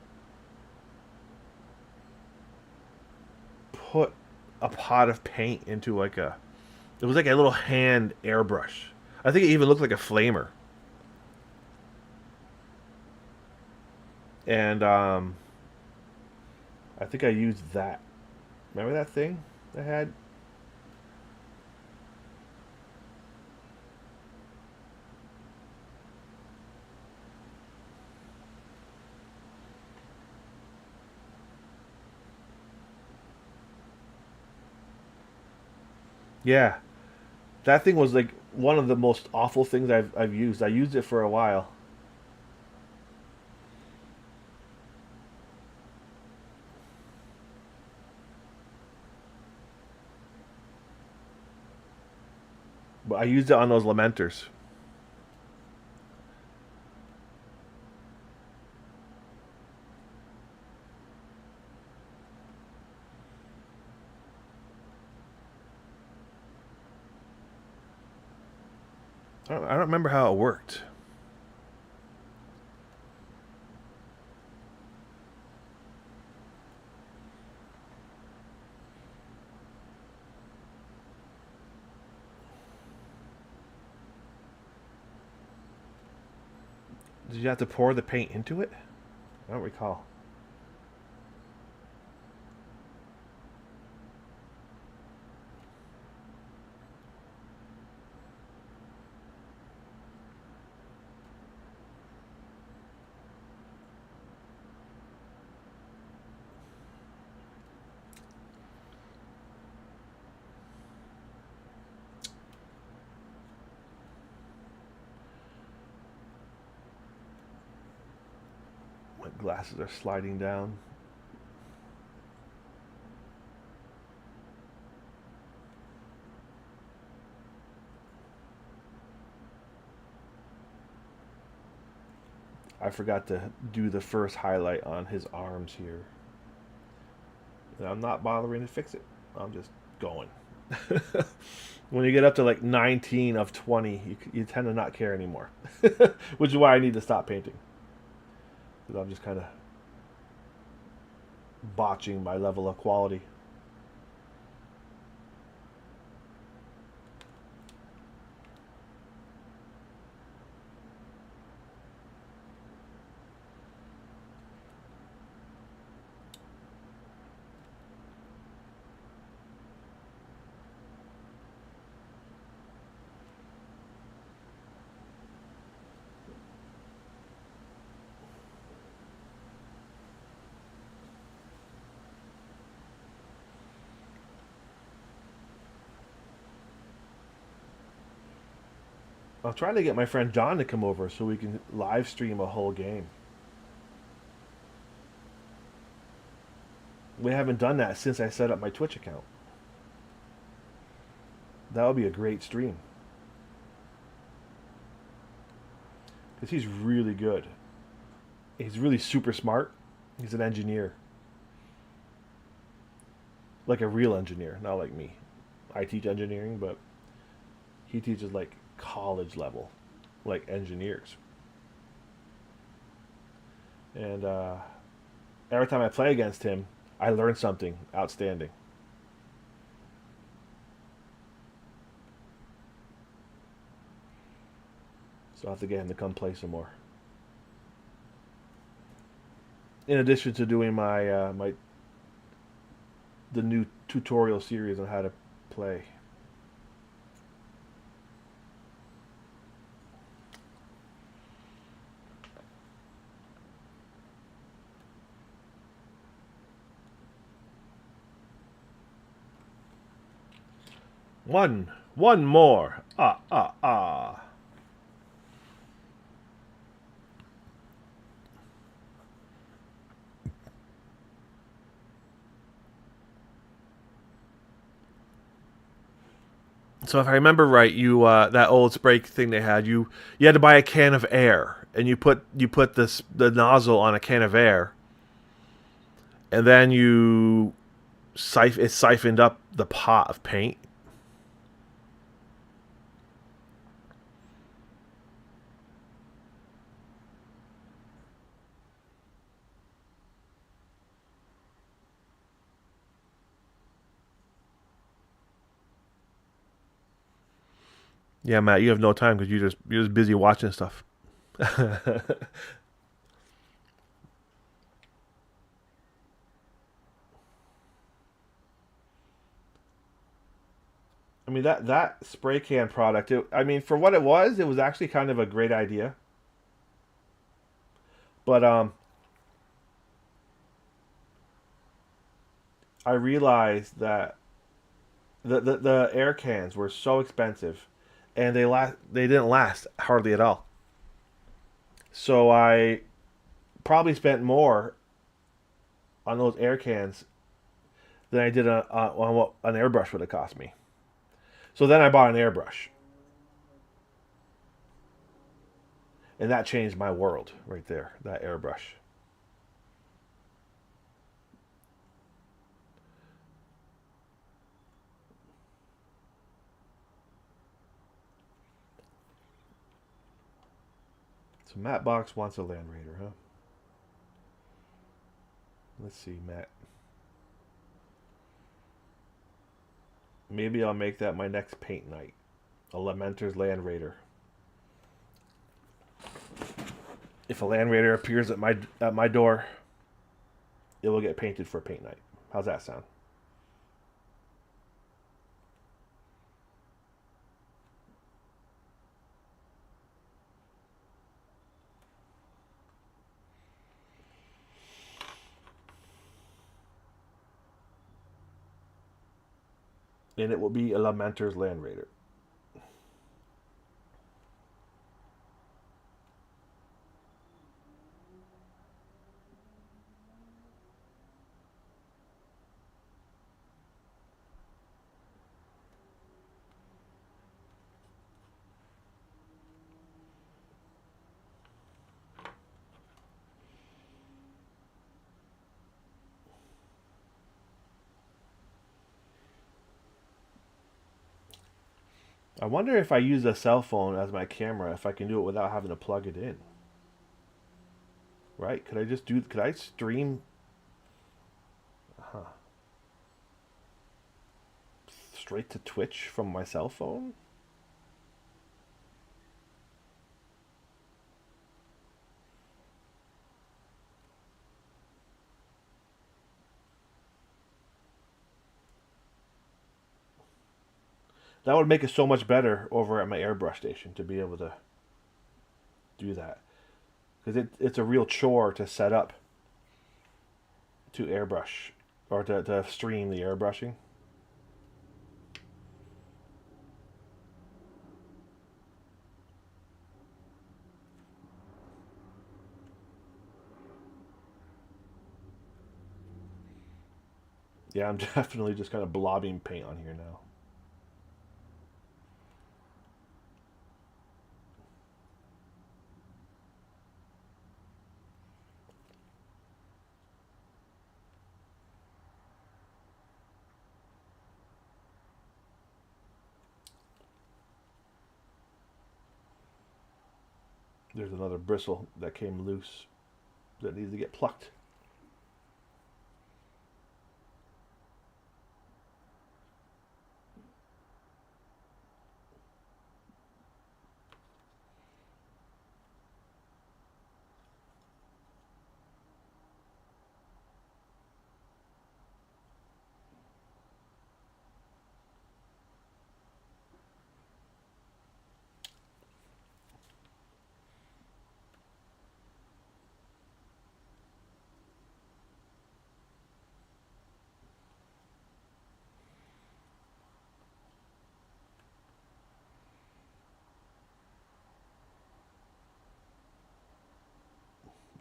put a pot of paint into like a it was like a little hand airbrush. I think it even looked like a flamer. And I think I used that. Remember that thing I had? Yeah, that thing was like one of the most awful things I've used. I used it for a while. But I used it on those Lamenters. I don't remember how it worked. Did you have to pour the paint into it? I don't recall. My glasses are sliding down. I forgot to do the first highlight on his arms here. And I'm not bothering to fix it. I'm just going. When you get up to like 19 of 20, you tend to not care anymore. Which is why I need to stop painting. Because I'm just kind of botching my level of quality. I'm trying to get my friend John to come over so we can live stream a whole game. We haven't done that since I set up my Twitch account. That would be a great stream. Because he's really good. He's really super smart. He's an engineer. like a real engineer, not like me. I teach engineering, but he teaches like college level, like engineers. And every time I play against him, I learn something outstanding. So I have to get him to come play some more. In addition to doing my the new tutorial series on how to play. One more. Ah. So if I remember right, you that old spray thing they had, you had to buy a can of air, and you put the nozzle on a can of air, and then it siphoned up the pot of paint. Yeah, Matt, you have no time because you're just busy watching stuff. I mean that spray can product. I mean, for what it was actually kind of a great idea. But I realized that the air cans were so expensive, and they didn't last hardly at all. So I probably spent more on those air cans than I did on what an airbrush would have cost me. So then I bought an airbrush, and that changed my world right there. That airbrush. So Matt Box wants a Land Raider, huh? Let's see, Matt. Maybe I'll make that my next paint night. A Lamenter's Land Raider. If a Land Raider appears at my door, it will get painted for paint night. How's that sound? And it will be a Lamenter's Land Raider. I wonder if I use a cell phone as my camera, if I can do it without having to plug it in. Right? Could I stream huh, straight to Twitch from my cell phone? That would make it so much better over at my airbrush station to be able to do that. Because it's a real chore to set up to airbrush or to stream the airbrushing. Yeah, I'm definitely just kind of blobbing paint on here now. There's another bristle that came loose that needs to get plucked.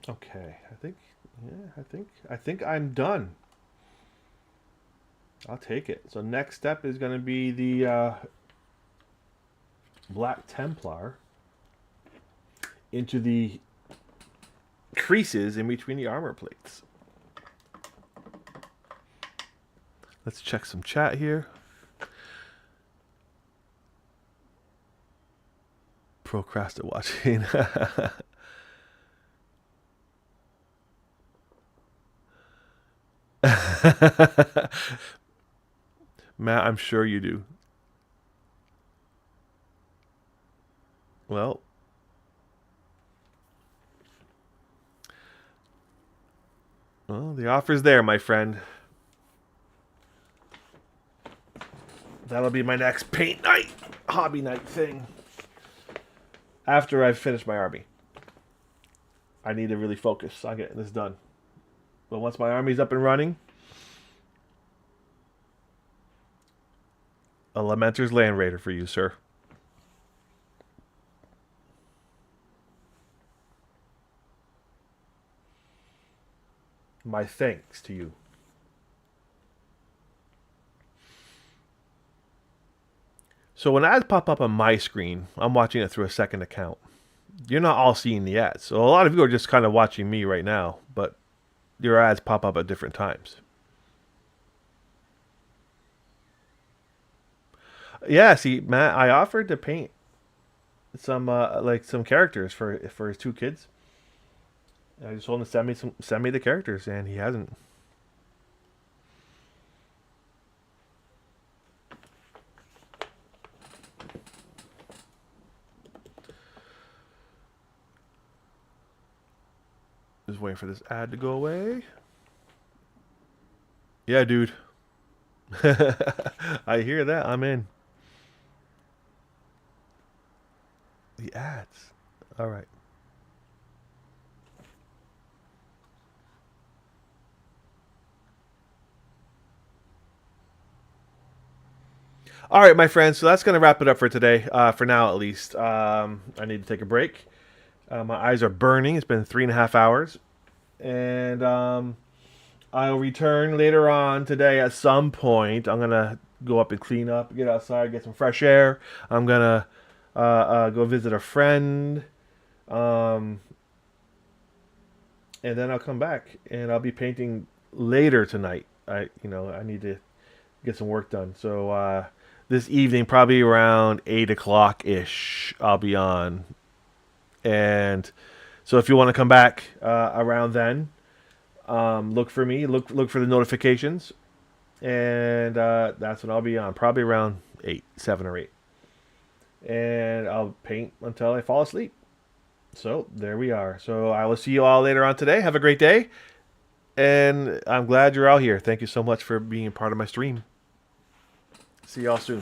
Okay, I think I'm done. I'll take it. So next step is going to be the Black Templar into the creases in between the armor plates. Let's check some chat here. Procrastinate watching. Matt, I'm sure you do. Well, the offer's there, my friend. That'll be my next paint night, hobby night thing. After I've finished my army. I need to really focus on getting this done. But once my army's up and running, a Lamenter's Land Raider for you, sir. My thanks to you. So when ads pop up on my screen, I'm watching it through a second account. You're not all seeing the ads. So a lot of you are just kind of watching me right now, but your ads pop up at different times. Yeah, see, Matt, I offered to paint some some characters for his two kids. I just told him to send me the characters, and he hasn't. Just waiting for this ad to go away. Yeah, dude. I hear that. I'm in. The ads. All right. All right, my friends. So that's going to wrap it up for today, for now at least. I need to take a break. My eyes are burning. It's been 3.5 hours. And I'll return later on today at some point. I'm going to go up and clean up, get outside, get some fresh air. I'm going to go visit a friend. And then I'll come back and I'll be painting later tonight. I need to get some work done. So this evening, probably around 8 o'clock ish, I'll be on. And so if you want to come back around then, look for me. Look for the notifications, and that's when I'll be on. Probably around 7 or 8, and I'll paint until I fall asleep. So there we are. So I will see you all later on today. Have a great day, and I'm glad you're all here. Thank you so much for being part of my stream. See y'all soon.